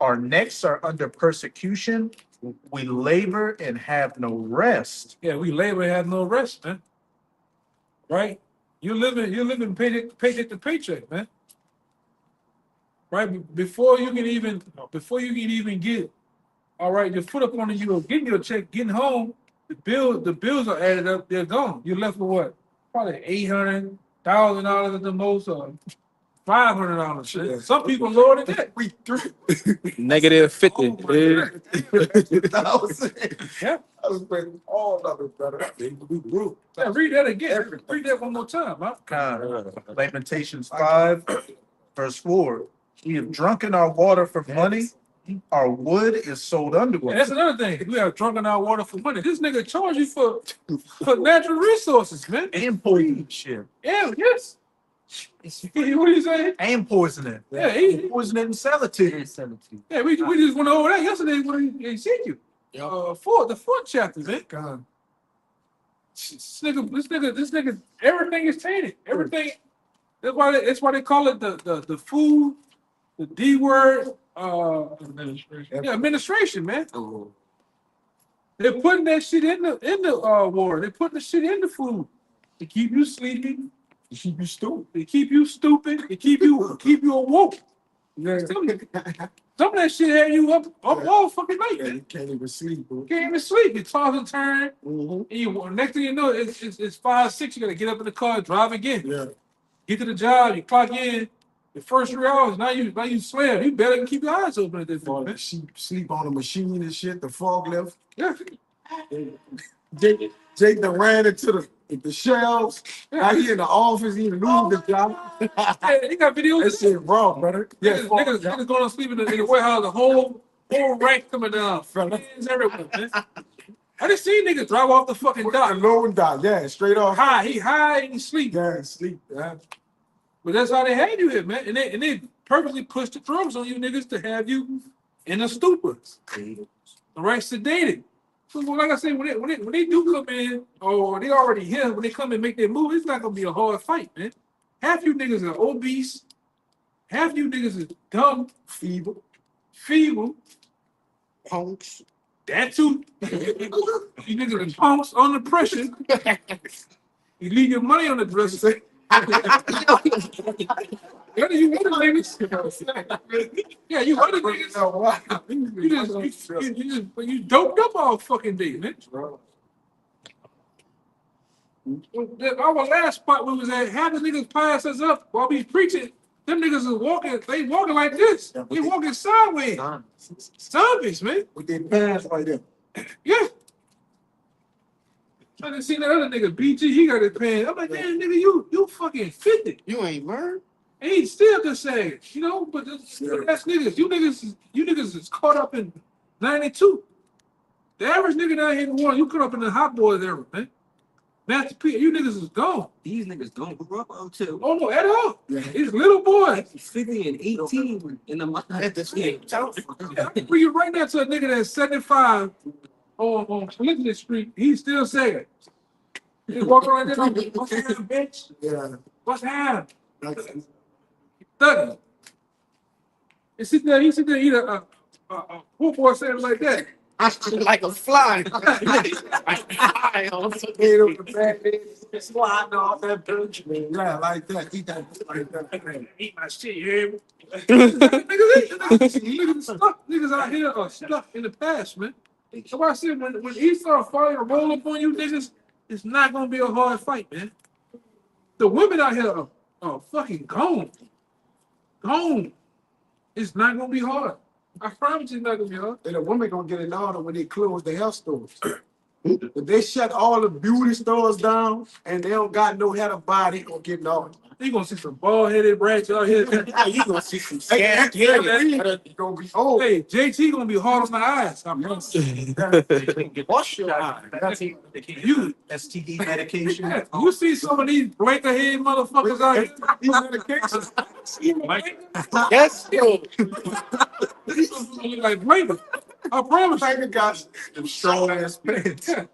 Our necks are under persecution. We labor and have no rest. Yeah, we labor and have no rest, man. Right? You're living paycheck to paycheck, man. Right? Before you can even get all right, your foot up on you, getting your check, getting home, the bills are added up, they're gone. You're left with what? Probably $800,000 at the most, or $500. Some people lower than that. Negative 50. Yeah. I was spending all of it, brother. We broke. Yeah, read that again. Read that one more time, huh? Lamentations 5, verse 4. We have drunken our water for money. Our wood is sold unto us. And that's another thing. We have drunken our water for money. This nigga charge you for natural resources, man. And poison shit. Yeah, yes. What are you saying? And poison it. Yeah, he poison it and sell it to you. Yeah, we just went over that yesterday when he seen you. The fourth chapter, man. God. This nigga, everything is tainted. Everything. That's why they call it the food, the D word. Administration, man. They're putting that shit in the water. They're putting the shit in the food to keep you sleepy, to keep you stupid, to keep you awoke. Some of that shit had you up all fucking night. Yeah, you can't even sleep, bro. Can't even sleep. You toss and turn. And next thing you know, it's 5, 6. You gotta get up in the car, drive again. Yeah. Get to the job. You clock in. The first 3 hours, now you slam. You better keep your eyes open at this point, man. Sleep on the machine and shit, the forklift. Yeah. Jake done ran into the shelves. Out here in the office, he moved the job. Yeah, he got videos. That shit raw, brother. Yeah, niggas going to sleep in the warehouse, the whole rack coming down. Hands everywhere, man. I just seen niggas drive off the fucking The dock. load dock, yeah, straight off. He high and he sleep. Yeah, sleep, yeah. But that's how they had you here, man. And they purposely pushed the drugs on you niggas to have you in a stupor. Right, sedated. So well, like I said, when they do come in, or they already here, when they come and make their move, it's not gonna be a hard fight, man. Half you niggas are obese, half you niggas is dumb, feeble, Punks. that too. You niggas are punks under pressure. You leave your money on the dresser. Yeah, you other niggas. Yeah, you other niggas. You doped up all fucking day, man. Our last spot we was at, half the niggas pass us up while we preaching. Them niggas is walking, they walking like this. They walking sideways. Zombies, man. With their pants like that. Yeah. I done seen that other nigga, BG, he got his pants. I'm like, damn, nigga, you fucking 50. You ain't learned? And he still just saying, you know, but that's niggas. You niggas is caught up in 92. The average nigga down here in the world, you caught up in the hot boys era, man. Master P, you niggas is gone. These niggas don't grow up until Oh no, at all. These little boys. 50 and 18 in the month. At the same time. I can bring you right now to a nigga that's 75 on Clinton Street. He's still saying, he walking around there, what's happening, bitch? Yeah. What's happening? Thuggy. He sit there, eat a poor boy saying like that. I feel like a fly. Sliding off that bench, man. Yeah, like that. Eat that like that. Eat my shit, you hear me? Niggas out here are stuck in the past, man. So I said when he start fighting and roll up on you niggas, it's not gonna be a hard fight, man. The women out here are fucking gone. Gone. It's not gonna be hard. I promise it's not gonna be hard. And the women gonna get an order when they close the health stores. If they shut all the beauty stores down and they don't got no head of body, they gonna get an order. You gonna see some bald-headed brats out here. You gonna see some Hey, scary. gonna be old. Hey, JT gonna be hard on my eyes. I promise. Wash your eyes. You, STD medication. yeah, you see some of these blank-head motherfuckers out here. These medications. Yes, yo. These motherfuckers look like blanket. I promise. Thank you, guys. Them strong ass pants. Yeah.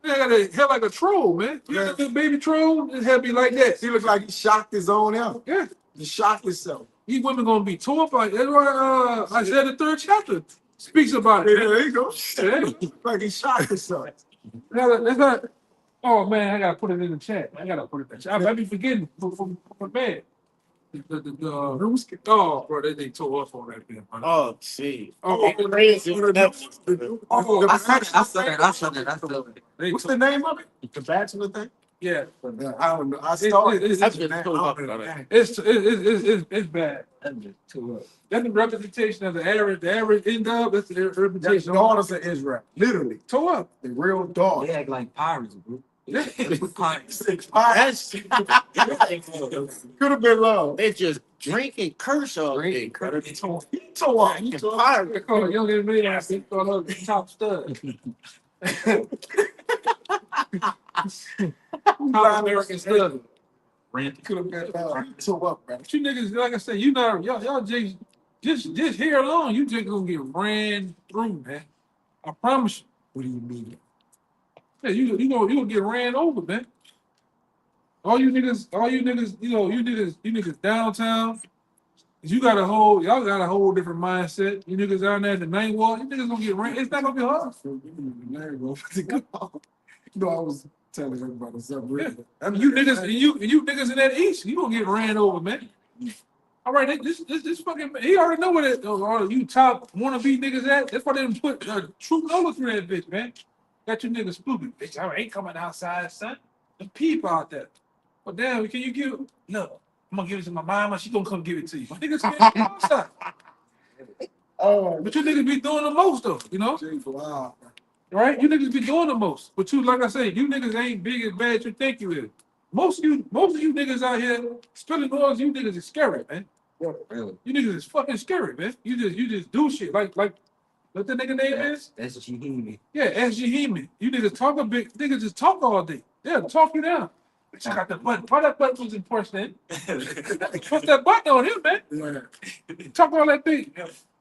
They got a head like a troll, man. You got a baby troll, his head be like that. He look like he shocked his own health. Yeah. He shocked himself. These women gonna be tore up like that's why Isaiah the 3rd chapter speaks about Yeah, it. there you go. Yeah. Like he shocked himself. That's not, oh man, I gotta put it in the chat. I gotta put it in the chat. I be forgetting for bad. Oh, bro, they tore up on that thing. Oh, see. Oh, Crazy. I saw that. they What's tore- the name of it? The Bachelor thing? yeah. I don't know. I started. It's That's just so up about it. it's bad. That's the representation of the average end up. That's the That's representation. daughters of Israel. Literally. Tore up. The real dog. They act like pirates, bro. Yeah. Pirates. That's Could have been love. they just drink and curse all day. He tore up. Pirate. Call it young and me. I think call her the top stud. Top American stud. Could have been love. He tore up, man. But you niggas, like I said, you know, y'all just here alone, you just gonna get ran through, man. I promise you. What do you mean? Yeah, you gonna get ran over, man. All you niggas, you know, you niggas downtown. Y'all got a whole different mindset. You niggas down there in the main wall, you niggas gonna get ran. It's not gonna be hard. You know, I was telling everybody something real. I mean, you niggas in that east, you gonna get ran over, man. All right, this fucking he already know where all you top wannabe niggas at. That's why they didn't put Troop Nola through that bitch, man. Got you niggas spooky. Bitch, I ain't coming outside, son. The people out there. But damn, can you give? No, I'm gonna give it to my mama. She gonna come give it to you. My niggas can't come outside. Oh, But you niggas be doing the most though, you know? wow. Right? You niggas be doing the most. But you, like I say, you niggas ain't big as bad as you think you is. Most of you niggas out here spilling noise, you niggas is scary, man. Really? You niggas is fucking scary, man. You just do shit like What the nigga name is? That's Jihimi. Yeah, SG Heeman. You niggas talk a big, niggas just talk all day. Yeah, talk you down. Check out the button. Why that button was important then? Put that button on him, man. Talk all that thing.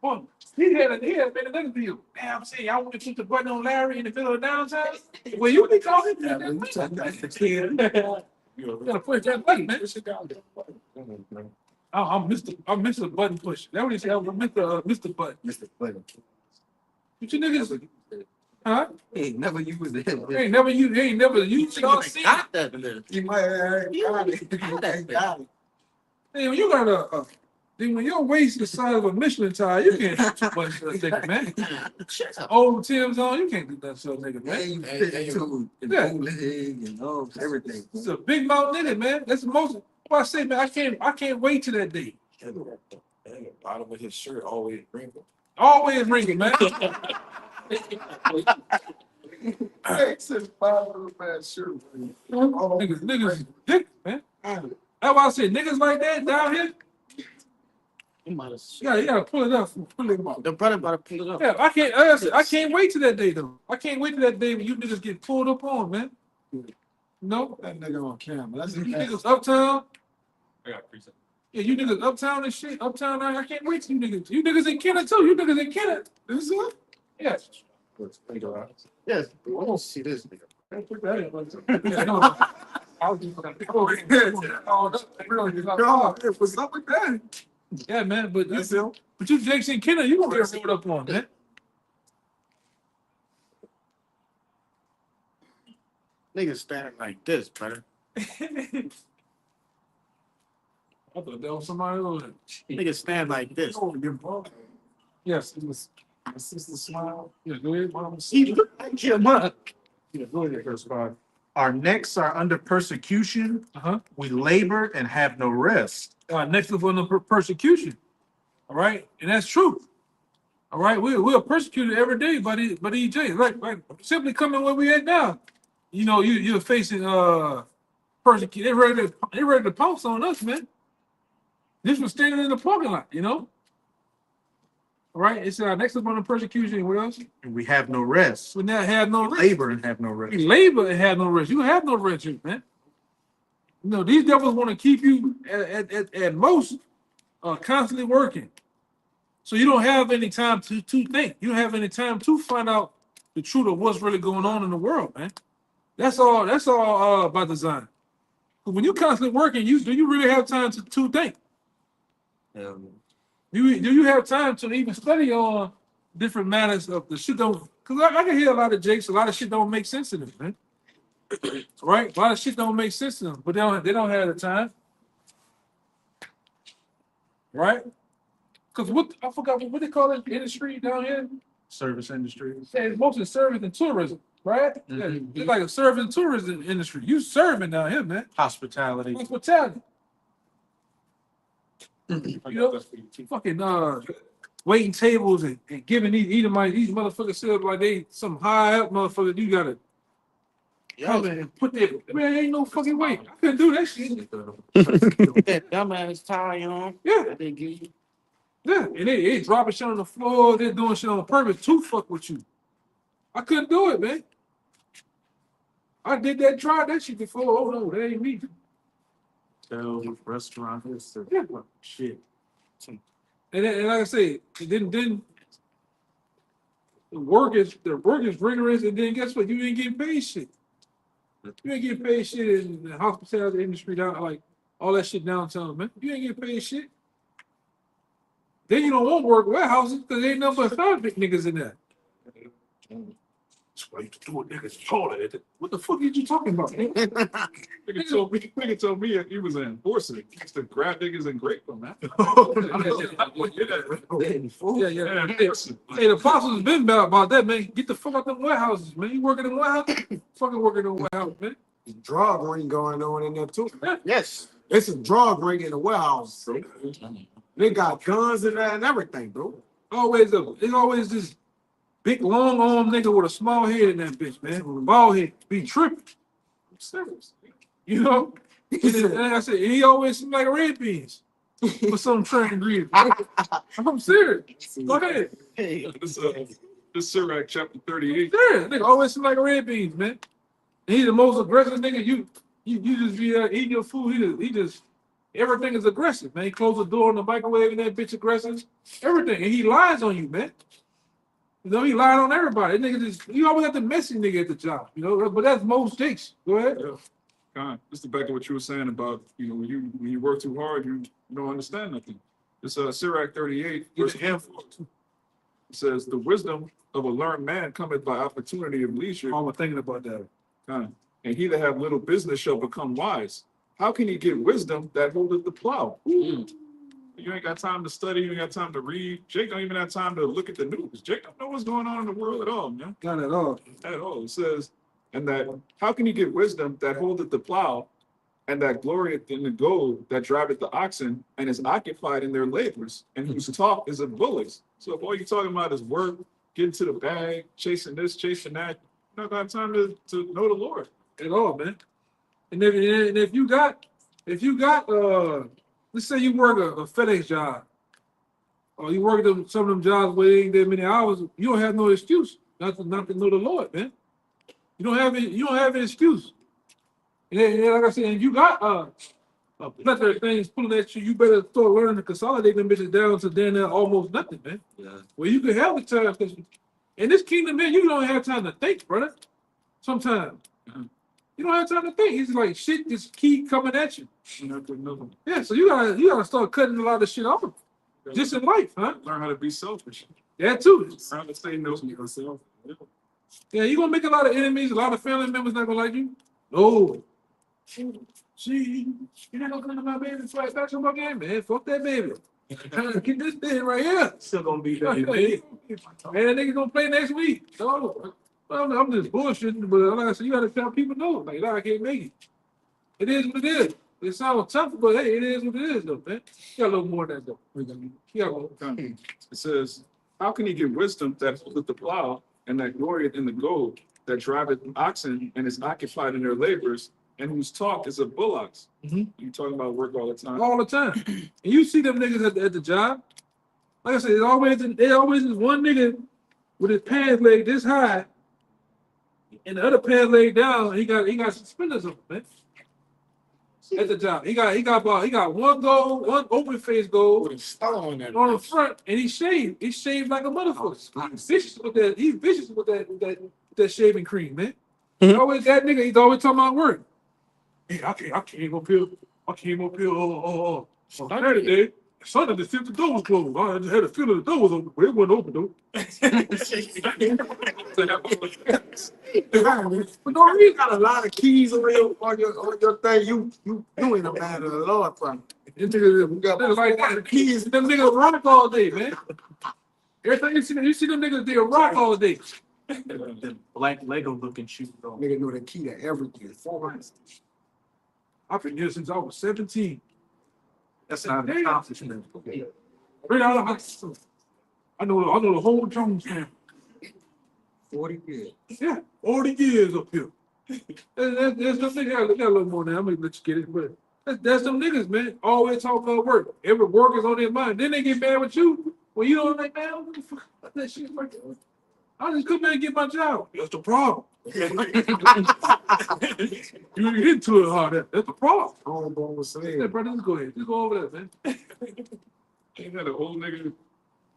Boy, he had made another deal. Damn, I'm saying, I want to put the button on Larry in the middle of downtown. Well, you be talking. You gotta push that button, man. Oh, I'm Mr. Button Push. That's what he said. I'm Mr. Button. Mr. Button. What you niggas? Huh? He ain't never used it. Ain't never used it all season. Got that in there. You might have got it. Got it. Hey, when you got then when your waist the size of a Michelin tire, you can't do much for a nigga, man. Old Tim's on, you can't do that to a nigga, And man. you fit into the Yeah. bootleg and all everything. It's a big mouth nigga, man. That's the most. What I say, man, I can't wait to that day. And the bottom of his shirt always wrinkled. Always ringing, man. Hey, since five of the bad shirt. Niggas, dick, man. That's why I say niggas like that down here. You might have. You gotta pull it up. Pull it up. The brother about to pull it up. Yeah, I can't wait to that day though. I can't wait to that day when you niggas get pulled up on, man. No, That nigga on camera. That's you niggas uptown. I got 3 seconds. Yeah, you niggas uptown and shit. Uptown, I can't wait till you niggas. You niggas in Kenner too. You niggas in Kenner. This is what? Yes. Yes, I want to see this nigga. Put that in. Yeah, no. I was just gonna What's up with that? yeah, man, but That's him. you Jackson Kenner, you gonna get rolled up on, man. Niggas standing like this, brother. I thought that was somebody else. Niggas stand like this. Yes, it was. My sister smile. Yeah, go ahead. Mom. He look like your mother. Yeah, go ahead, first part. Our necks are under persecution. Uh-huh. We labor and have no rest. Next up on the persecution. All right, and that's true. All right, we're persecuted every day by the EJ. Like simply coming where we at now. You know, you're facing persecution. They ready to pounce on us, man. This was standing in the parking lot, you know. All right, it's next up on the persecution. What else? And we have no rest. We now have no rest. Labor and have no rest. We labor and have no rest. You have no rest, man. You know, these devils want to keep you at most constantly working. So you don't have any time to think. You don't have any time to find out the truth of what's really going on in the world, man. That's all by design. But when you're constantly working, do you really have time to think? Do you have time to even study on different matters of the shit? Because I can hear a lot of jakes. A lot of shit don't make sense to them, man. Right? A lot of shit don't make sense to them, but they don't have the time. Right? Because I forgot what they call it industry down here. Service industry. Yeah, it's mostly service and tourism, right? Yeah, it's like a service and tourism industry. You serving down here, man. Hospitality. Hospitality. You know, fucking waiting tables and giving these motherfuckers sit like they some high up motherfuckers. You gotta come in and put their man. Ain't no fucking way. I couldn't do that shit. That dumbass tie on. Yeah, They give you. yeah, and they dropping shit on the floor. They're doing shit on purpose to fuck with you. I couldn't do it, man. I tried that shit before. Oh no, that ain't me. Restaurant. Yeah. Shit. And like I say, then the work is rigorous, and then guess what? You ain't getting paid shit. You ain't getting paid shit in the hospitality industry down like all that shit downtown, man. You ain't getting paid shit. Then you don't want to work warehouses because there ain't nothing but third big niggas in there. That's why you do it, niggas taller. What the fuck are you talking about? Nigga told me he was an enforcer. He used to grab niggas and grape them, man. Yeah. Hey, the apostles has been about that, man. Get the fuck out them warehouses, man. You working in warehouses? Fucking working in warehouses, man. Drug ring going on in there too. Yes. It's a drug ring in the warehouse, bro. They got guns in there and everything, bro. It's always this big long arm nigga with a small head in that bitch, man. With a bald head. Be tripping. I'm serious. You know? And like I said, he always seems like a red beans with some trained ingredient. I'm serious. Go ahead. This Sirach chapter 38. Yeah, nigga always seem like a red beans, man. And he's the most aggressive nigga. You just be eating your food. He just everything is aggressive, man. He close the door on the microwave and that bitch aggressive. Everything. And he lies on you, man. You know, he lied on everybody. That nigga just you always got the messy nigga at the job, you know. But that's most Jakes. Go ahead. Yeah. Just to back up what you were saying about, you know, when you work too hard, you don't understand nothing. It's Sirach 38, verse 4. It says, the wisdom of a learned man cometh by opportunity of leisure. I was thinking about that. And he that have little business shall become wise. How can he get wisdom that holdeth the plow? You ain't got time to study, you ain't got time to read. Jake don't even have time to look at the news. Jake don't know what's going on in the world at all, man. Not at all. At all. It says, and that how can he get wisdom that holdeth the plow, and that glorieth in the gold that driveth the oxen, and is occupied in their labors, and whose talk is of bullocks. So if all you're talking about is work, getting to the bag, chasing this, chasing that, you don't have time to know the Lord At all, man. And if you got let's say you work a FedEx job, or you work some of them jobs where there ain't that many hours, you don't have no excuse not to know the Lord, man. You don't have an excuse. And then, like I said, if you got a plethora of things pulling at you, you better start learning to consolidate them bitches down to then almost nothing, man. Yeah. Well, you can have the time, because in this kingdom, man, you don't have time to think, brother. Sometimes. You don't have time to think. It's like shit just keep coming at you. Yeah, so you gotta start cutting a lot of shit off. Just in life, huh? Learn how to be selfish. That too. Learn to say no to yourself. Yeah, you're gonna make a lot of enemies, a lot of family members not gonna like you. No. See, you're not gonna come to my baby for a basketball game, man. Fuck that baby. Get this thing right here. Still gonna be there. Man, that nigga gonna play next week. No, I'm just bullshitting, but like I said, you gotta tell people no. Like, I can't make it. It is what it is. It sounds tough, but hey, it is what it is, though, man. You got a little more than that, though. It says, how can he get wisdom that holdeth the plow, and that glorieth in the gold, that driveth oxen, and is occupied in their labors, and whose talk is of bullocks? Mhm. You talking about work all the time. All the time. And you see them niggas at the job. Like I said, there always is one nigga with his pants leg this high, and the other pants leg down. He got suspenders on, man. At the job, he got one goal, one open face goal With a star on that. on the front, and he shaved. He shaved like a motherfucker. He's vicious with that. He's vicious with that shaving cream, man. Always that nigga. He's always talking about work. Hey, I came up here. On Saturday. Sunday, the door was closed. I just had a feeling the door was open, but it wasn't open though. But no, you got a lot of keys on your thing. You in a matter of the Lord, from. Them niggas like that. Keys. Them niggas rock all day, man. Everything you see them niggas, they rock all day. The black Lego looking shoe. though. Nigga know the key to everything. 400. I've been here since I was 17. That's not an accomplishment. Right out of high school. I know the whole Jones family. 40 years. Yeah, 40 years up here. There's some niggas, I got a little more now. I'm gonna let you get it, but that's some niggas, man. Always talk about work. Every work is on their mind. Then they get mad with you. Well, you don't like, man, what the fuck? That shit right there. I just come here and get my job. That's the problem. You into it hard. That's the problem. Homeboy was saying. Yeah, brother, just go ahead. Just go over there, man. Ain't that an old nigga,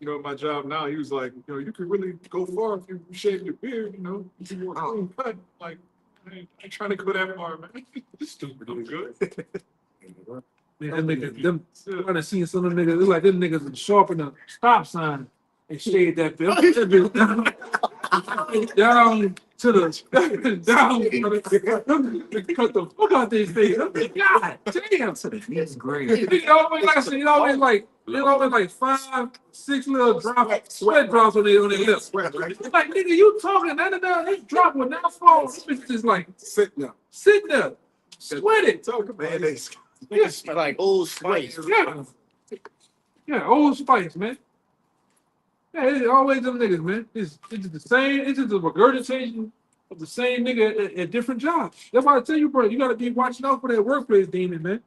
you know, at my job now, he was like, you know, you could really go far if you shave your beard, you know, if you want a clean cut. Like, I ain't trying to go that far, man. Stupid, I'm good. Man, them trying to see some of them niggas, it's like them niggas sharpen a stop sign and shade that bill. Down to the down, cut the fuck out these things. God damn. He's great. It always, like I said, it always like 5, 6 little drops, sweat drops on their lips. It's like, nigga, you talking that down, this drop will now fall. This bitch just like Sit now. sit there, sweat it. Talk about it. Yes. Like Old Spice. Yeah, Old Spice, man. Yeah, it's always them niggas, man. It's the same. It's just a regurgitation of the same nigga at different jobs. That's why I tell you, bro, you gotta be watching out for that workplace demon, man.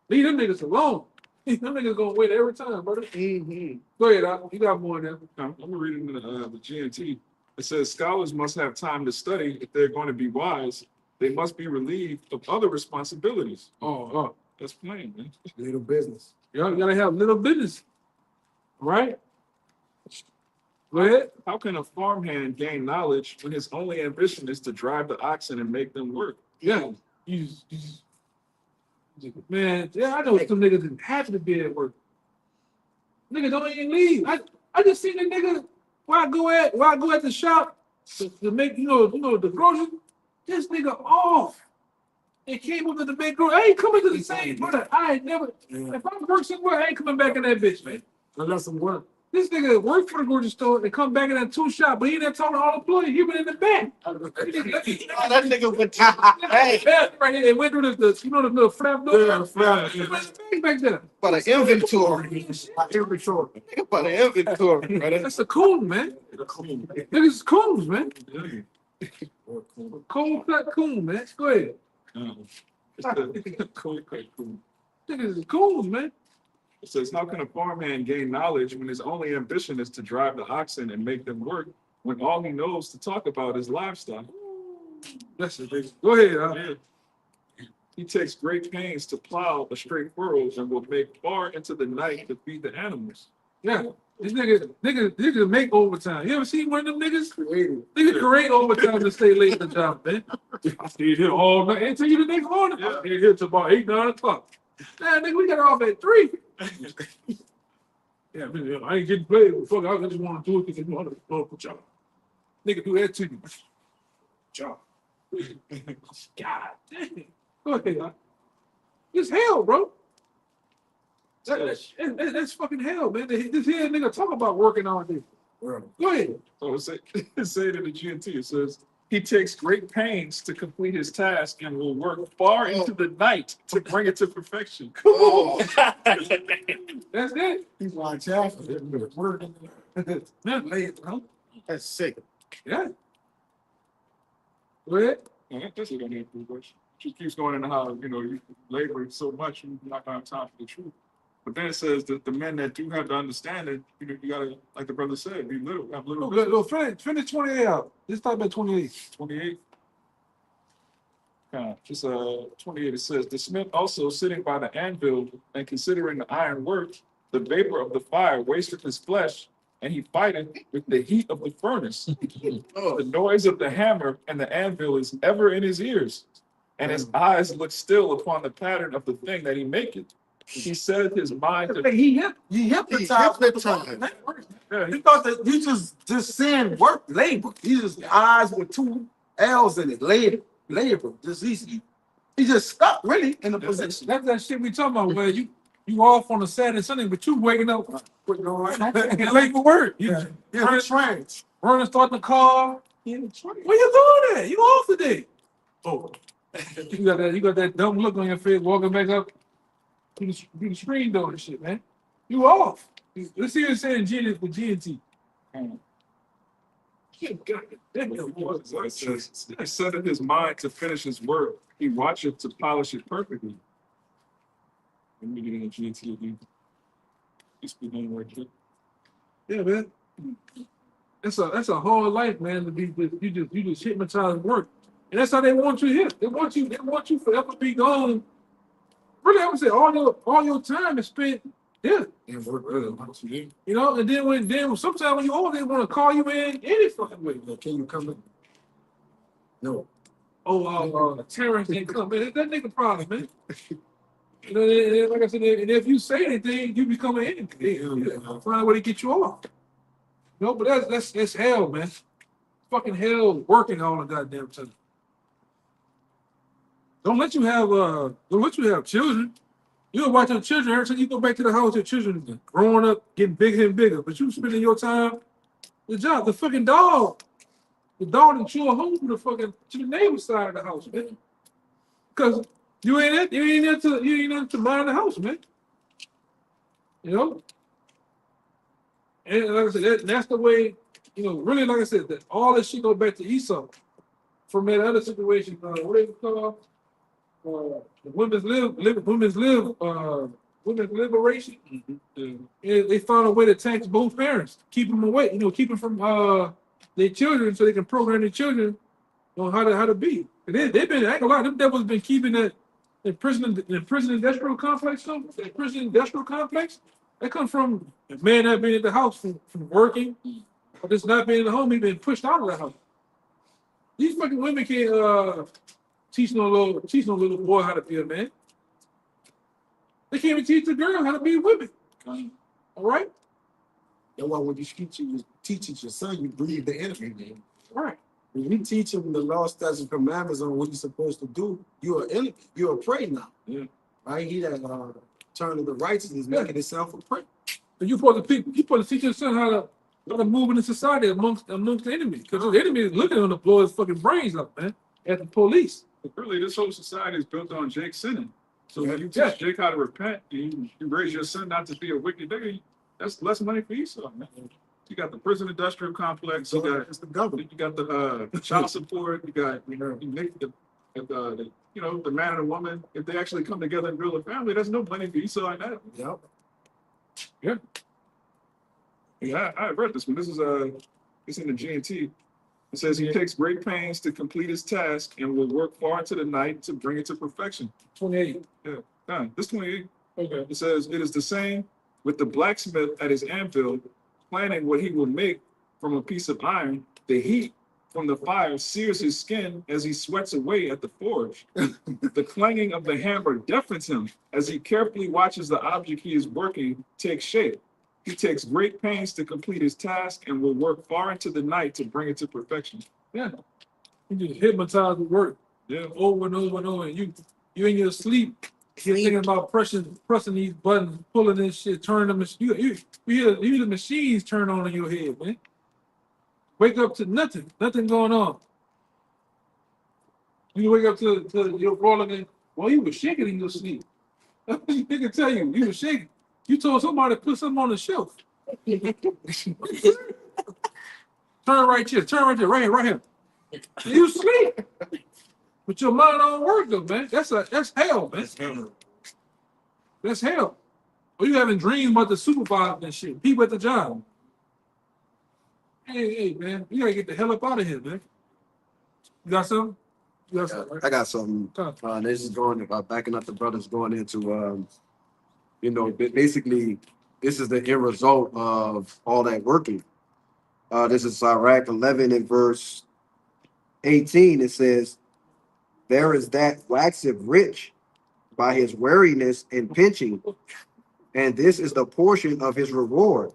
Leave them niggas alone. Them niggas gonna win every time, brother. Mm-hmm. Go ahead, Doc. You got more than I'm gonna read it in the GNT. It says scholars must have time to study if they're going to be wise. They must be relieved of other responsibilities. Oh, That's plain, man. Little business. you gotta have little business, right? Go ahead. How can a farmhand gain knowledge when his only ambition is to drive the oxen and make them work? Yeah, man. Yeah, I know some niggas that happy to be at work. Nigga don't even leave. I just seen the nigga where I go at the shop to make you know the grocery. This nigga off. It came up to the big grocery. I ain't coming to the same brother. I ain't never. If I work somewhere, I ain't coming back in that bitch, man. Unless some work. This nigga worked for the grocery store and come back in that tool shop, but he didn't talk to all the employees. He went in the back. That nigga went Hey, right here, and went through the you know the little flap door. Yeah, flap. He went in the back there. But an inventory. Inventory. But an inventory, brother. That's the cool, man. Niggas is coons, man. Cold cut coon, man. Go ahead. Niggas is coons, man. It says, how can a farmhand gain knowledge when his only ambition is to drive the oxen and make them work, when all he knows to talk about is livestock? That's it, nigga. Go ahead, huh? He takes great pains to plow a straight furrow and will make far into the night to feed the animals. Yeah. These niggas make overtime. You ever seen one of them niggas? Niggas create overtime to stay late in the job, man. I stayed here all night until you the next morning. I stayed here till about 8, 9 o'clock. Man, nigga, we got off at 3. Yeah, man, I ain't getting paid. But fuck, I just want to do it because you want to go for job. Nigga do that to you. Job. God damn. Go ahead, huh? It's hell, bro. That's fucking hell, man. This here nigga talk about working all day. Go ahead. So it say it in the GNT. It says, he takes great pains to complete his task and will work far into the night to bring it to perfection. Oh. That's it. He's like Chaffin. That's late, bro. That's sick. Yeah. Go ahead. That's it on that question. Just keeps going into how, you labor so much, you're not gonna have time for the truth. But then it says that the men that do have the understanding, you gotta, like the brother said, be little, have little. Go finish 28 out. Let's talk about 28. 28. Just 28. It says the smith also sitting by the anvil and considering the iron work, the vapor of the fire wasteth his flesh, and he fighteth with the heat of the furnace. The noise of the hammer and the anvil is ever in his ears, and his eyes look still upon the pattern of the thing that he maketh. He said his mind to He hypnotized. yeah, He thought that he just saying work, labor. He just eyes with 2 L's in it. Labor. Just he just stuck really in the position. That's that shit we talking about where you off on a Saturday, Sunday, but you waking up and late for work. You running, starting the car. Where you doing that? You off today? Oh, you got that dumb look on your face walking back up to the screen door and shit, man. You off. Let's see what it's saying with GNT. It says, he set in his mind to finish his work. He watcheth to polish it perfectly. Let me get in the GNT again. He's speaking right here. Yeah, man. That's a hard life, man. To be you just hypnotize work, and that's how they want you here. They want you forever to be gone. Really, I would say all your time is spent here. And then sometimes when you old, they want to call you in any fucking way. Can you come in? No. Terrence ain't come, man. That nigga problem, man. And like I said, and if you say anything, you become an enemy. Find a way to get you off. But that's hell, man. Fucking hell working all the goddamn time. Don't let you have children. You'll watch your children every time you go back to the house, your children growing up, getting bigger and bigger. But you spending your time, the job, the fucking dog. The dog that you a home to the neighbor's side of the house, man. Because you ain't there to mind the house, man. And like I said, that's the way, really, like I said, that all this shit go back to Esau. From that other situation, what they call the women's live women's liberation. They found a way to tax both parents, keep them away, keep them from their children, so they can program their children on how to be. And they've been, I ain't gonna lie, them devils been keeping that the prison industrial complex. The prison industrial complex that comes from a man not being at the house from working, or just not being at home. He been pushed out of the house. These fucking women can't teach no little boy how to be a man. They can't even teach the girl how to be women. All right? And why when you teach your son, you breathe the enemy, man. Right. When you teach him the law, statutes, and commandments on what he's supposed to do, you're an enemy. You're a prey now. Yeah. Right? He that turn to the righteousness, making himself a prey. But you supposed to teach your son how to move in the society amongst the enemy. Because the enemy is looking on to blow his fucking brains up, man. At the police. But really, this whole society is built on Jake sinning. So when you teach Jake how to repent, and you raise your son not to be a wicked nigga, that's less money for Esau, man. You got the prison industrial complex. You got it's the government. You got the child support. You got the man and the woman. If they actually come together and build a family, there's no money for Esau in that. Yep. Yeah. Yeah, I read this one. This is it's in the G&T. It says he takes great pains to complete his task and will work far into the night to bring it to perfection. 28. Yeah, this 28. Okay. It says it is the same with the blacksmith at his anvil, planning what he will make from a piece of iron. The heat from the fire sears his skin as he sweats away at the forge. The clanging of the hammer deafens him as he carefully watches the object he is working take shape. He takes great pains to complete his task and will work far into the night to bring it to perfection. Yeah. You just hypnotized with work. Yeah. Over and over and over. You in your sleep. You're thinking about pressing these buttons, pulling this shit, turning them. You hear the machines turn on in your head, man. Wake up to nothing going on. You wake up to your brother and, well, you were shaking in your sleep. They can tell you were shaking. You told somebody to put something on the shelf. Turn right there, right here. You sleep. But your mind don't work though, man. That's hell, man. That's hell. Or you having dreams about the supervisor and shit. People at the job. Hey, man, you gotta get the hell up out of here, man. You got something? Right? I got something. This is going backing up the brothers going into basically this is the end result of all that working. This is Sirach 11 and verse 18. It says, "There is that waxeth rich by his weariness and pinching, and this is the portion of his reward.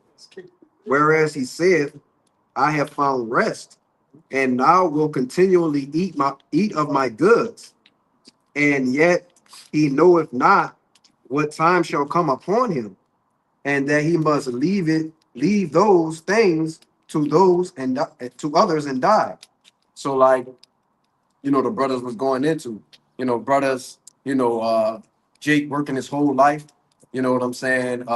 Whereas he saith, I have found rest, and now will continually eat of my goods. And yet he knoweth not what time shall come upon him, and that he must leave those things to those and to others and die." So like, the brothers was going into, brothers, Jake working his whole life, you know what I'm saying,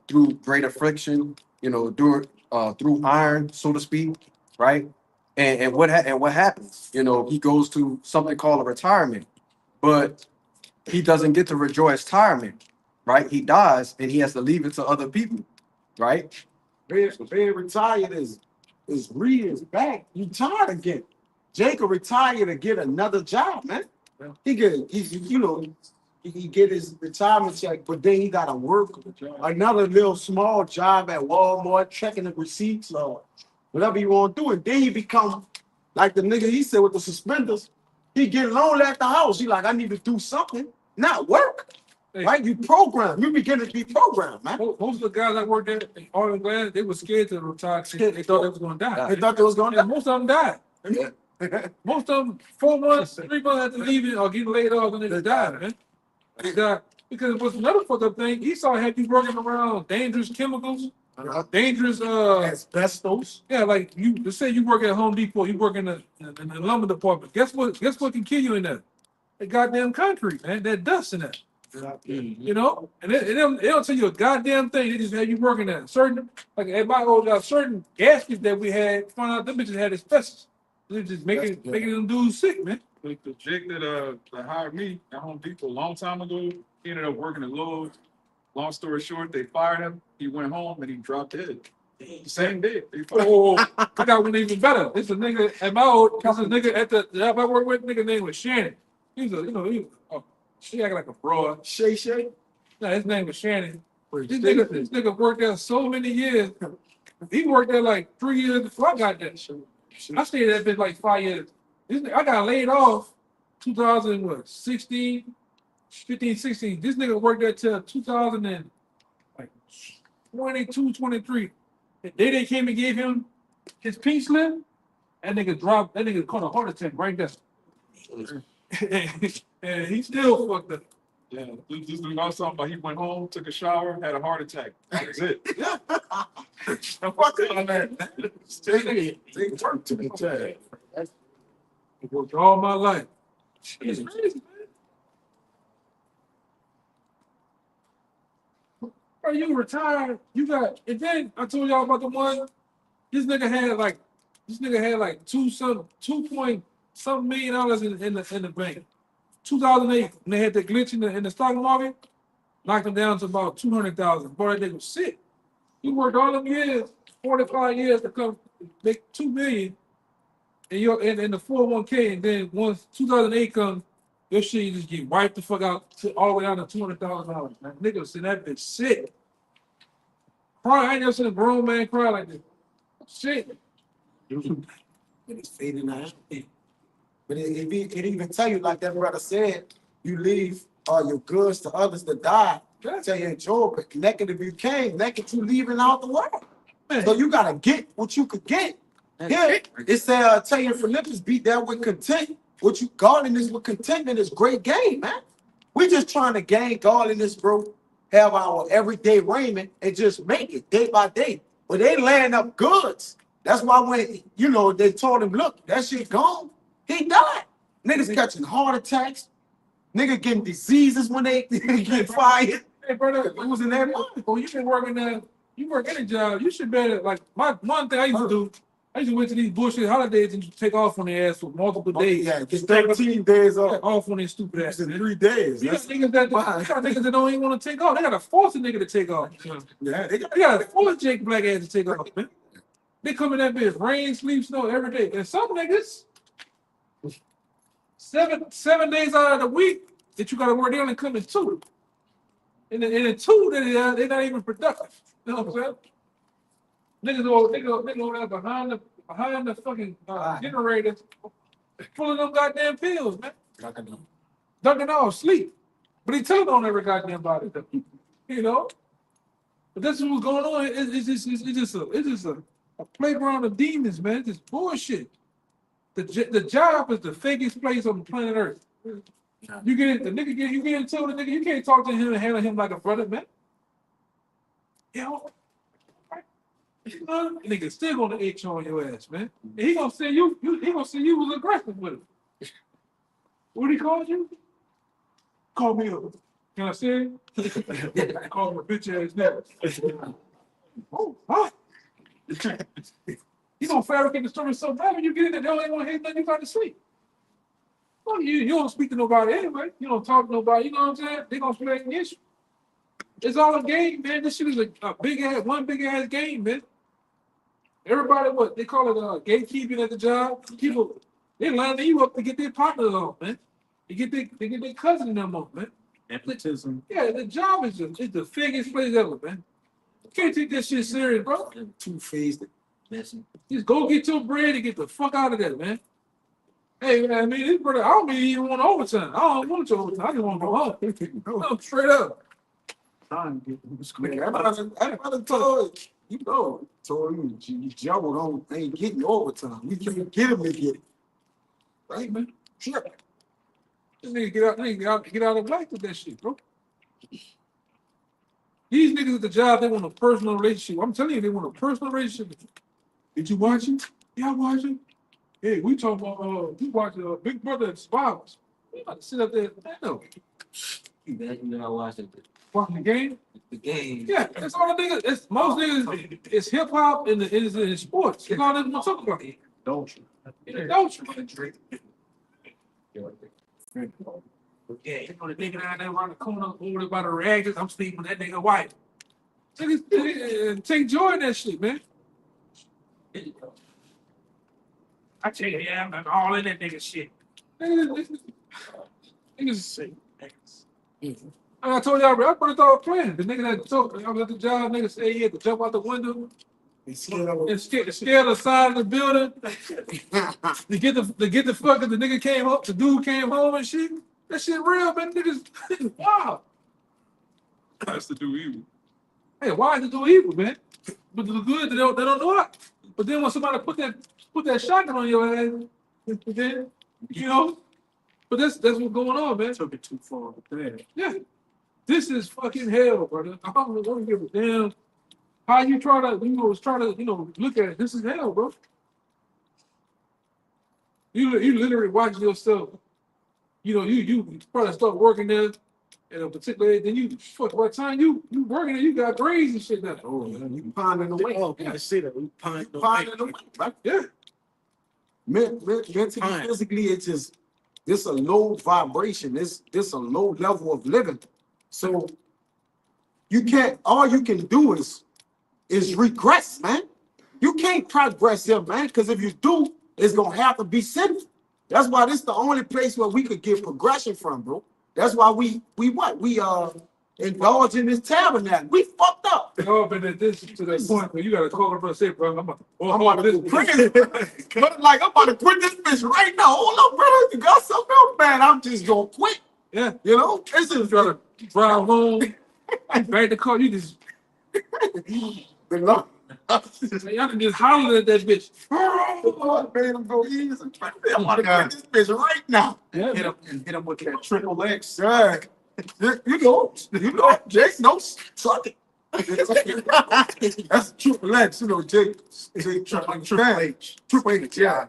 through great affliction, through iron, so to speak, right? And what happens? He goes to something called a retirement, but he doesn't get to enjoy his retirement, right? He dies and he has to leave it to other people, right? Being retired is back. You tired again. Jacob retired to get another job, man. He get his retirement check, but then he gotta work another little small job at Walmart, checking the receipts or whatever you want to do. And then he become like the nigga he said with the suspenders. He get lonely at the house. He like, I need to do something, not work. Hey. Right? You program. You begin to be programmed, man. Most of the guys that worked there, oil and gas, they were scared to retire. They thought they was gonna die. They thought they was gonna die. Most of them died. Most of them 4 months, 3 months after leaving or getting laid off, and they died, man. They died because it was another fucked up thing. Esau had you working around dangerous chemicals, dangerous asbestos. Yeah, like let's say you work at Home Depot, you work in the lumber department. Guess what can kill you in there? The goddamn concrete, man. That dust in that. And they don't tell you a goddamn thing. They just have you working at certain, like at my old job, certain gaskets that we had. Found out them bitches had asbestos. They just making them dudes sick, man. Like the Jake that hired me at Home Depot a long time ago, he ended up working at Lowe's, Long story short, they fired him. He went home and he dropped dead. Same day. They fired him. Oh, I got one even better. It's a nigga at my old, cause a nigga at the job I work with, nigga name was Shannon. He's a, she acting like a fraud. Shay. No, his name was Shannon. This nigga worked there so many years. He worked there like 3 years before I got there. I stayed there like 5 years. I got laid off 2016, 15, 16. This nigga worked there till 2022, 23. The day they came and gave him his pink slip, that nigga caught a heart attack right there. And he still fucked up. Yeah, this dude also talking about he went home, took a shower, had a heart attack. That's it. Fuck it on that. They worked to the tag. I worked all my life. It's crazy, man. Bro, you retired, you got, and then I told y'all about the one, this nigga had like 2.something million dollars in the bank. 2008, when they had the glitch in the stock market, knocked him down to about 200,000. Boy, that nigga was sick. He worked all them years, 45 years to come make 2 million in the 401k, and then once 2008 comes, your shit just get wiped the fuck out all the way down to $200,000. Man, nigga said that bitch sick. Cry, I ain't never seen a grown man cry like this. Shit. It's fading out. But it even tell you, like that brother said, you leave your goods to others to die. I tell you in Job, but naked if you came, naked you leaving out the world. So you gotta get what you could get. Here, it said, tell you in Philippians, be there with content. What you godliness with contentment is great gain, man. We just trying to gain godliness, bro. Have our everyday raiment and just make it day by day. But they laying up goods. That's why when they told him, look, that shit gone. He died. Niggas catching heart attacks. Nigga getting diseases when they get fired. Hey, brother, losing their mind. Well, you been working there. You work any job. You should better, like, one thing I used to do, I used to wait to these bullshit holidays and take off on their ass for multiple days. Yeah, get 13 days off. Off on their stupid ass. In 3 days. You got niggas that don't even want to take off. They got to force a nigga to take off. Yeah, They got to force Jake Black ass to take off, man. They come in that bitch, rain, sleep, snow, every day. And some niggas, 7 days out of the week that you got to work, they only come in 2. And in 2, they're not even productive. You know what I'm saying? Niggas over there behind the fucking generator, full of them goddamn pills, man. Dunking off, sleep. But he telling on every goddamn body, though. But that's what's going on. It's just a playground of demons, man. It's just bullshit. The job is the fakest place on the planet Earth. You get into the nigga, you can't talk to him and handle him like a brother, man. Nigga still gonna H on your ass, man. And he gonna say you was aggressive with him. What he called you? Call me up. Can I say it? Call him a bitch ass nigga. Oh, huh? You gonna fabricate the story so bad when you get in there, they don't even want to hear nothing you got to sleep. Well, you don't speak to nobody anyway. You don't talk to nobody, you know what I'm saying? They gonna play an issue. It's all a game, man. This shit is a big ass game, man. Everybody, what they call it, gatekeeping at the job. People, they lining you up to get their partners off, man. They get their cousin in them off, man. Nepotism. Yeah, the job is the fakest place ever, man. You can't take this shit serious, bro. Two-faced. Just go get your bread and get the fuck out of there, man. Hey, man, I mean, this brother, I don't even want overtime. I don't want your overtime. I just want to go home. No, straight up. I told you, Joe ain't getting overtime. We can't get him to get it. Right, man? Sure. This nigga get out of life with that shit, bro. These niggas at the job, they want a personal relationship. I'm telling you, they want a personal relationship. Did you watch it? Yeah, I watched it. Hey, we talking about, we watched Big Brother and Survivors. We about to sit up there. I know. I watched it. Watching the game? The game. Yeah, that's all the niggas. Most niggas, it's hip hop and it's sports. That's all they want to talk about. Don't you? Yeah, you know the nigga down there around the corner over there by the rags. I'm sleeping with that nigga wife. Take joy in that shit, man. I tell you, yeah, I'm all in that nigga shit. Niggas say, I told y'all, I put it all plan. The nigga that told I was at the job, nigga said he had to jump out the window and scare the side of the building to get the fucking the nigga came up, the dude came home and shit. That shit real, man. Niggas, wow. That's to do evil. Hey, why is it do evil, man? But the good, they don't know it. But then when somebody put that shotgun on your ass, then you know. But that's what's going on, man. Took it too far. Yeah, this is fucking hell, brother. I don't give a damn how you try to look at it. This is hell, bro. You literally watch yourself. You know, you probably start working there at a particular age, then you fuck by the time you working there, you got grades and shit now. Oh, man, you pondering away. Oh, I see that. We pondering Pondering away, right? Yeah. Mentally, physically, it's just this a low vibration. This a low level of living. So you can't. All you can do is regress, man. You can't progress here, man. Because if you do, it's gonna have to be sinful. That's why this is the only place where we could get progression from, bro. That's why we indulge in this tabernacle. We fucked up. Oh, but this to that point where you gotta call up and say, bro, I'm about to quit this. But like I'm about to quit this bitch right now. Hold up, brother. You got something else, man? I'm just gonna quit. Yeah, you know, it's just try to drive home, back the car. You just the Lord. Y'all can just holler at that bitch. Oh, man, I'm going easy. I'm about to quit this bitch right now. Yeah, Hit him with that triple X. Yeah. You know, Jake knows. Suck it. That's triple X, you know, Jake triple H. Triple H, yeah.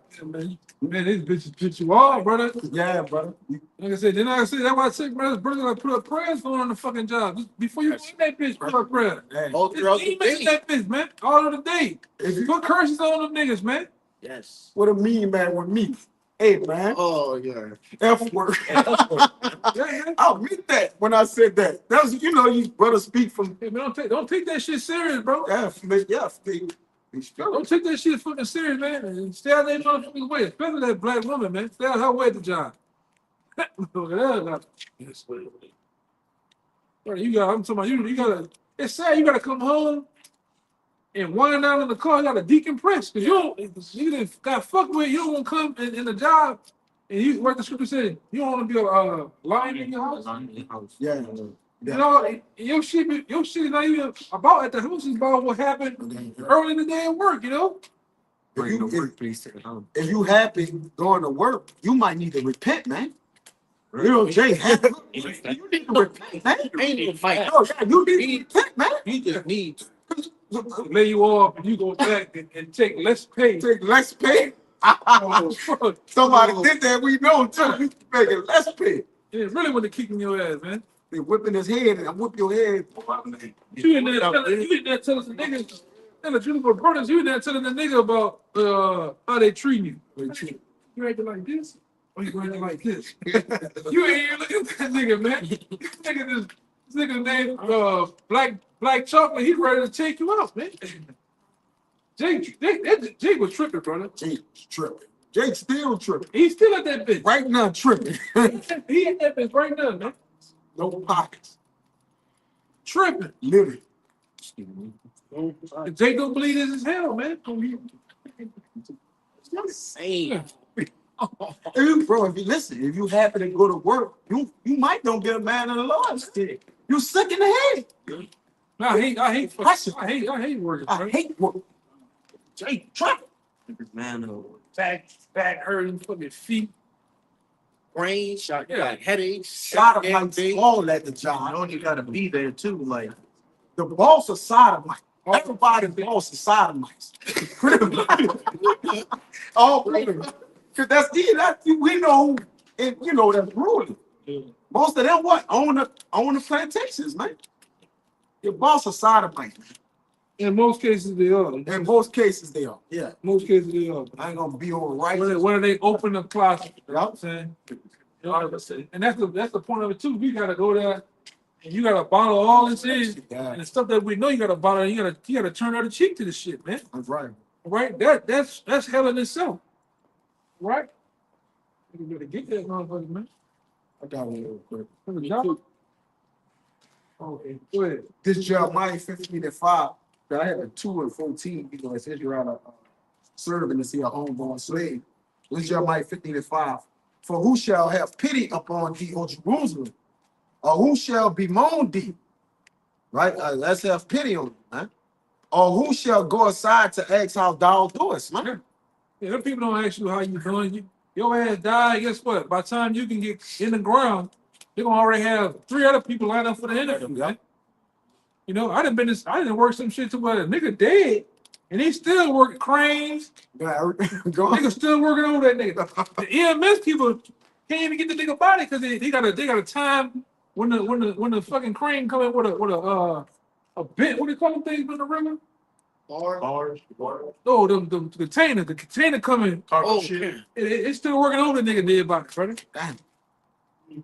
Man, these bitches pitch you off, brother. Yeah, brother. Like I said, that's why I said, brother, like put up prayers going on the fucking job. Just before you see that bitch, put up prayer. all throughout the day. That bitch, man, all of the day. If you put curses on them niggas, man. Yes. What a mean man with me. Hey, man. Oh, yeah. F word. I'll admit that when I said that. That was, you know, you brother speak from. Hey, man, don't take that shit serious, bro. Yeah, don't take that shit fucking serious, man. And stay out that motherfucking way, especially that black woman, man. Stay out her way at the job. I'm talking about you gotta. It's sad you gotta come home and wind down in the car. You gotta decompress because you didn't got fucked with. You don't want to come in the job and you work the scripture said you don't want to be a lion in your house. Yeah. You know, your shit is not even about at the house. It's about what happened early in the day at work, you know? If you happy going to work, you might need to repent, man. You know, Jay, you need to repent, man. Ain't even fight. Oh, yeah, you need to repent, man. You just need lay you off and you go back and take less pay. Take less pay? Somebody did that, we know too. You making less pay. Yeah, really want to kick in your ass, man. They whipping his head and I whip your head. You in there telling the niggas, and the Juniper brothers, you in there telling the nigga about how they treat you. You acting like this? Or you acting like this? You ain't here looking at that nigga, man. This nigga named Black Chocolate, he ready to take you out, man. Jake was tripping, brother. Jake's tripping. Jake's still tripping. He's still at that bitch. Right now tripping. He at that bitch right now, man. No pockets. Tripping. Literally. Jake don't believe this is hell, man. insane. Bro, if you listen, if you happen to go to work, you might don't get a man in the Lord stick. You sick in the head. I hate working. I hate work. Jake, try. Man, Back hurting, fucking feet. brain shot, you got headaches. Sodomites all at the You job. know you gotta be there too, like The boss of sodomite. Everybody's boss is sodomites. All because that's we know, and you know that's ruling. Most of them what own the plantations, man. Your boss is sodomite. In most cases, they are. In most cases, they are. Yeah. Most cases, they are. I ain't gonna be all right. When they open the closet, you know what I'm saying? You know, and that's the point of it too. We gotta go there and you gotta bottle all this in and the stuff that we know you gotta bottle. You gotta turn out the cheek to this shit, man. That's right. Right? That's hell in itself. Right? You better get that motherfucker, man. I got one real quick. For the job. Okay, go ahead. This Jeremiah 15:5, that I had the 2 and 14, you know, it says you're out of serving to see a homeborn slave. This Jeremiah 15:5. For who shall have pity upon thee, O Jerusalem? Or who shall bemoan thee? Right? Let's have pity on you, man. Or who shall go aside to ask how thou doest, man? Yeah, them people don't ask you how you doing. Your ass died, guess what? By the time you can get in the ground, they're gonna already have 3 other people lined up for the interview, right? You know, I didn't work some shit to where a nigga dead, and he still working cranes. Nigga still working on that nigga. The EMS people can't even get the nigga body because they got a time when the fucking crane come in with a bit. What do you call them things in the river? Bars. No, the container coming. Oh shit. It's still working on the nigga dead body, brother. Damn.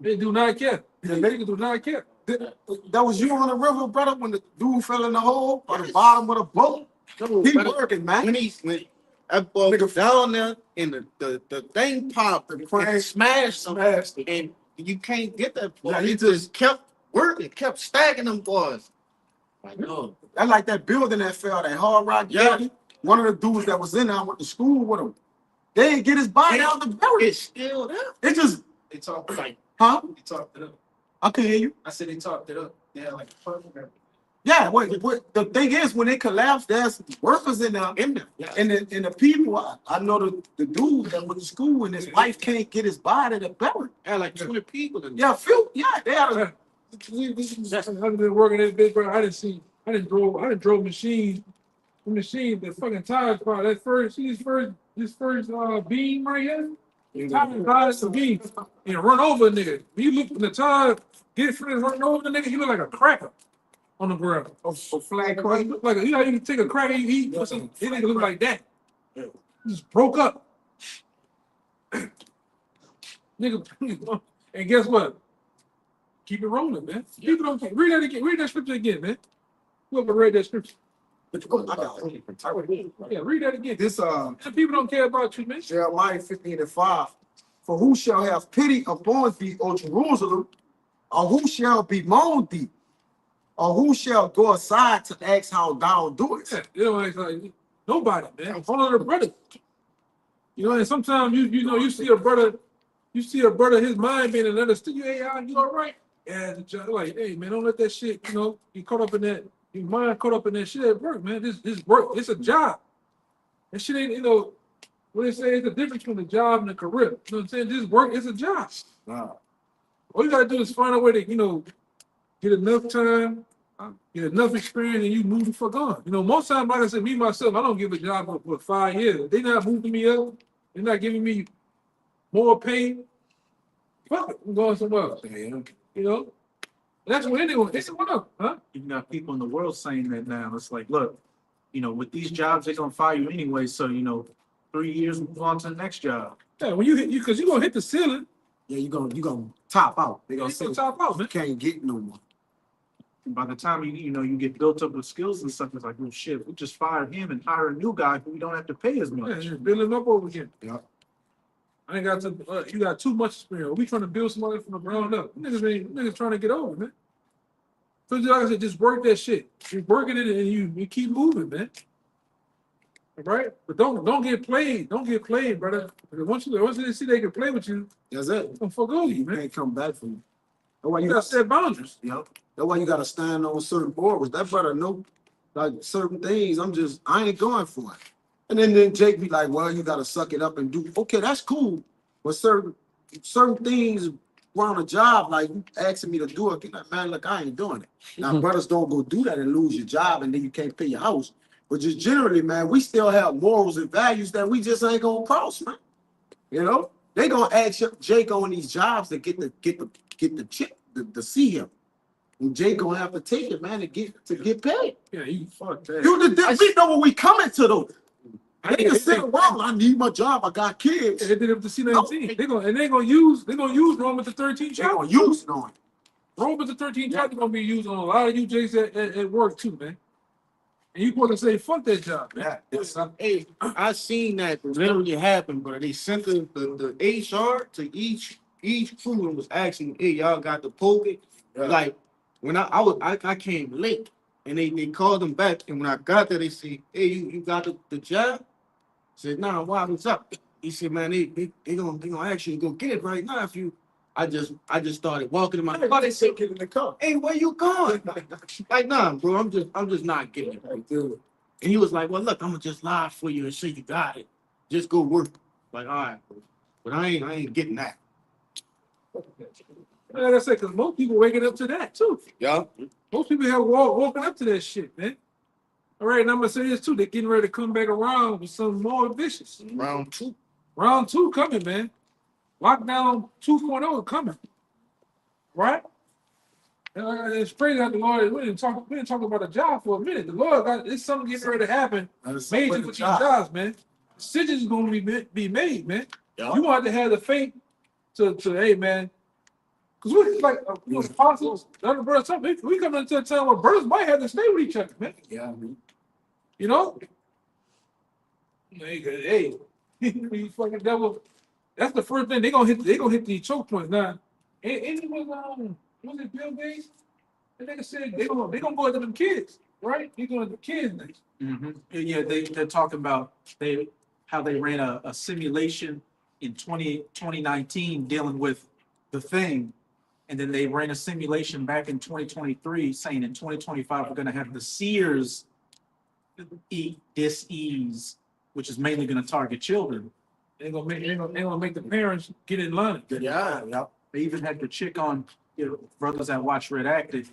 They do not care. The niggas do not care. That was you on the river, brother, when the dude fell in the hole or the bottom of the boat? He working, man. When that boy was down there and the thing popped, the crane smashed him, and you can't get that boy. Yeah, He just kept working, kept stacking them boys. I know. That's like that building that fell, that Hard Rock building. One of the dudes that was in there went to school with him. They didn't get his body out the building. It's still there. It just, They talked like, huh? they talked it up. I couldn't hear you. I said they talked it up. They had like a purple. Yeah, what the thing is, when it collapsed, there's workers in there. Yeah. And the people, I know the dude that went to school and his wife can't get his body to bury. Had like 20 people in there. Yeah, few, yeah, they had a, I've been working this bitch, bro. I didn't drove machine, the fucking tires part. That first, see this first beam right here. Tires the beam and run over a nigga. When you look in the tire, get finished running over the nigga, he look like a cracker on the ground. a flag He crane. look like you know, you can take a cracker, you eat, or something. It nigga look like that. He just broke up. Nigga, and guess what? Keep it rolling, man. People don't care. Read that again. Read that scripture again, man. Whoever read that scripture. Yeah, read that again. This The people don't care about you, man. Jeremiah 15:5. For who shall have pity upon thee, O Jerusalem, or who shall bemoan thee, or who shall go aside to ask how thou doest? Yeah, you know, it's like nobody, man. Follow the brother. You know, and sometimes you see a brother, his mind being another still. Hey, you all right? Yeah, like, hey, man, don't let that shit, you caught up in that, your mind caught up in that shit at work, man. This work, it's a job. That shit ain't, what they say is the difference between a job and a career. You know what I'm saying? This work is a job. Wow. All you gotta do is find a way to, get enough time, get enough experience, and you move the fuck on. Most times, like I said, me myself, I don't give a job for 5 years. If they not moving me up, they're not giving me more pay. Fuck it, I'm going somewhere else. That's what anyone. They said, what up, huh? You got people in the world saying that now. It's like, look, with these jobs, they're gonna fire you anyway. So 3 years, move on to the next job. Yeah, when you hit, because you're gonna hit the ceiling. Yeah, you gonna top out. They gonna say top out, man. you can't get no more. And by the time you get built up with skills and stuff, it's like, oh shit, we just fired him and hire a new guy who we don't have to pay as Yeah, much. just building up over again. Yeah. I ain't got to. You got too much experience. We trying to build somebody from the ground up. Niggas trying to get over, man. So like I said, just work that shit. You're working it and you keep moving, man. All right, but don't get played. Don't get played, brother. Because once they see they can play with you, That's it. don't fuck over you, You man. can't come back from it. That's why You you gotta set boundaries. Yep. That's why you gotta stand on certain boards. That brother know like certain things. I ain't going for it. And then Jake be like, well, you gotta suck it up and do. Okay, that's cool. But certain things around a job, like you asking me to do it, like, man, look, I ain't doing it. Now, brothers don't go do that and lose your job and then you can't pay your house. But just generally, man, we still have morals and values that we just ain't gonna cross, man. They gonna ask Jake on these jobs to get the chip to see him. And Jake gonna have to take it, man, to get paid. Yeah, you fuck that. We know what we coming to though. I ain't sit around. I need my job. I got kids. They did it with the C-19. They're gonna use Romans the 13th They gonna chapter. use it on. Romans the 13th chapter gonna be used on a lot of UJs at work too, man. And you supposed to say, fuck that job, man. Hey, I seen that literally happen, bro. They sent the HR to each crew and was asking, hey, y'all got the poke? Like when I came late and they called them back, and when I got there, they said, hey, you got the job? I said, nah, why, what's up? He said, man, they gonna ask you to go get it right now if you. I just started walking in my car. They said, Get in the car. hey, where you going? Like, nah, bro, I'm just not getting it. And he was like, well, look, I'm gonna just lie for you and say you got it. Just go work. Like, all right, bro. But I ain't getting that. Like I said, because most people waking up to that too. Yeah. Most people have woken up to that shit, man. All right, and I'm gonna say this too. They're getting ready to come back around with something more vicious. Round two. Round 2 coming, man. Lockdown 2.0 coming. Right? It's crazy that the Lord, we didn't talk about a job for a minute. The Lord got, it's something getting ready to happen major with these jobs, man. Decisions is gonna be made, man. Yeah. You want to have the faith to hey, man. Because we like apostles, the other brothers, we come into a time where brothers might have to stay with each other, man. Yeah. You know? Hey, you fucking devil. That's the first thing they gonna hit the choke points. Now, and it was it Bill Gates? The nigga said they gonna go after them kids, right? They going after the kids next. Mm-hmm. Yeah, they're talking about how they ran a simulation in 2019 dealing with the thing, and then they ran a simulation back in 2023 saying in 2025 we're gonna have the Sears disease, which is mainly gonna target children. They're gonna make the parents get in line. Yeah. They even had the chick on, brothers that watch Red Active,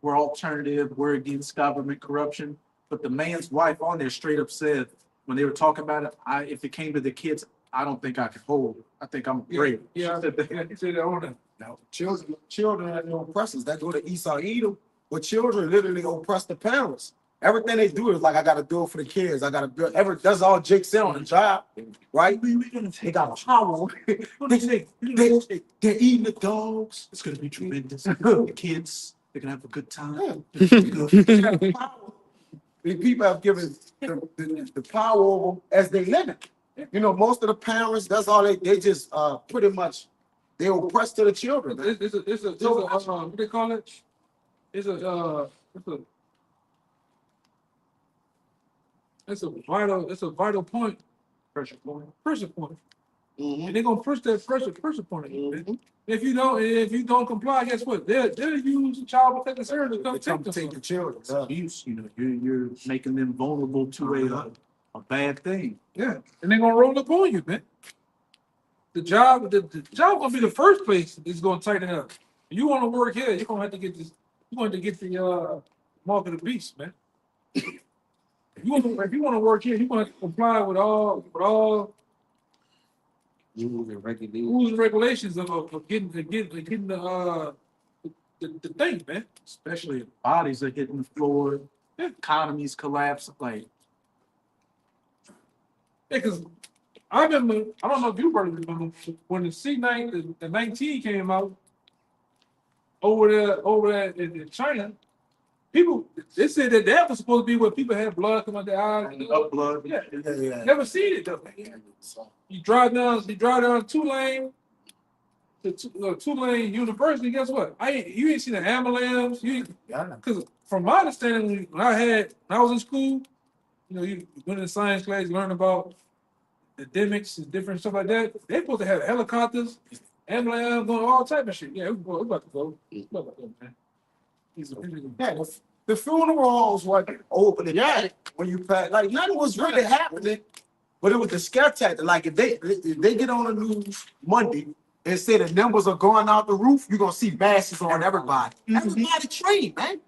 we're alternative, we're against government corruption. But the man's wife on there straight up said, when they were talking about it, if it came to the kids, I don't think I could hold it. I think I'm great. Yeah, I said that on there. Now, children are no oppressors. That go to Esau Edom, but children literally oppress the parents. Everything they do is like, I gotta do it for the kids. I gotta build that's all Jake said on the job, right? They got power. They're eating the dogs. It's gonna be tremendous. The kids, they're gonna have a good time. The people have given the power over them as they live it. Most of the parents, that's all they just pretty much they oppress to the children. It's a what they call it? It's a vital point. Pressure point. And they're gonna push that pressure point on you, man. If you don't comply, guess what? They'll use child protective services to come take the children. Abuse, you're making them vulnerable to a bad thing. Yeah, and they're gonna roll up on you, man. The job gonna be the first place that's gonna tighten up. You want to work here, you're gonna have to get this. You want to get the mark of the beast, man. If you want to work here, you want to comply with all Rules and regulations of getting the thing, man. Especially if bodies are hitting the floor, economies collapse. Like, because I remember, I don't know if you remember when the C9, the 19 came out over there in China. People, they said that was supposed to be where people had blood come out their eyes. Up blood. Yeah. Never seen it though. You drive down 2-lane, the 2-lane university. Guess what? You ain't seen the ambulance. Because from my understanding, when I was in school, you went in science class, you learn about epidemics and different stuff like that. They're supposed to have helicopters, ambulance, going all type of shit. Yeah, we're about to go. Man. The funeral homes were open. Yeah, when you pass, like nothing was really happening, but it was the scare tactic. Like if they get on the news Monday and say the numbers are going out the roof, you're gonna see masses on everybody. Everybody trained, man.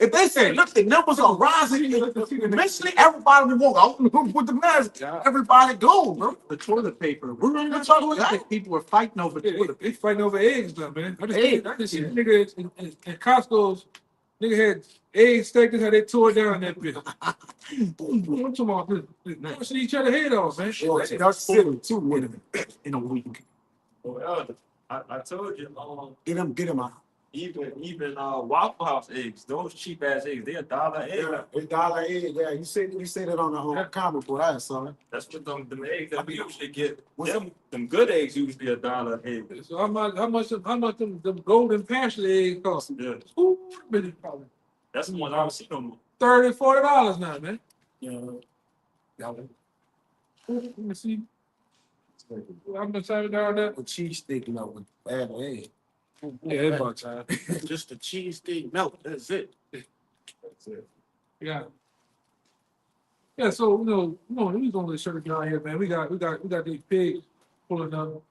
If they say, look, the numbers are rising, eventually everybody will walk out with the mask. Everybody go, bro. The toilet paper. We're running out of toilet paper. People were fighting over toilet paper. They fighting over eggs now, man. I just see a nigga in Costco's Nigga had egg steak, how they tore down that bitch. Boom, boom. I'm talking about this. Pushing each other head off, man. That's silly too, man. In a week. Well, I told you, Get him out. even Waffle House eggs, those cheap ass eggs, they're $1 an egg. Yeah, $1 egg. Yeah, you said it on the comic book. I saw it. That's what them eggs that we usually get. What's Them good eggs usually $1 an egg. So how much them golden pasture eggs cost? Yeah, Ooh, really probably that's the ones I don't see no more. $30, $40 now, man. Yeah. Let me see. How much time down there? A cheese steak melt with bad egg. Yeah, it's about time. Just a cheesesteak melt, that's it. Yeah. Yeah, so we gonna let shirt down here, man. We got these pigs pulling up.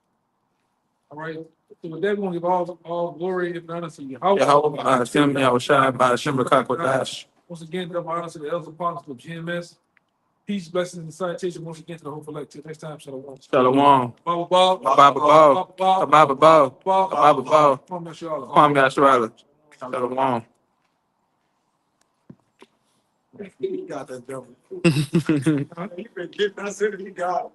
All right. So with that, we want to give all glory and honor to Yahweh. Hashem Yahushua Ba'ashem B'Kakodash. Once again, double honor to the elders and partners of GMS. Peace, blessings, and salutation once again to the whole elect. Till next time, shalom. Shalom. Baba Bob. Baba Bo. Baba Bo. Baba Bo. Kwame Yashala. Kwame Yashala. Shalom. He got that devil. You been getting us in, you got.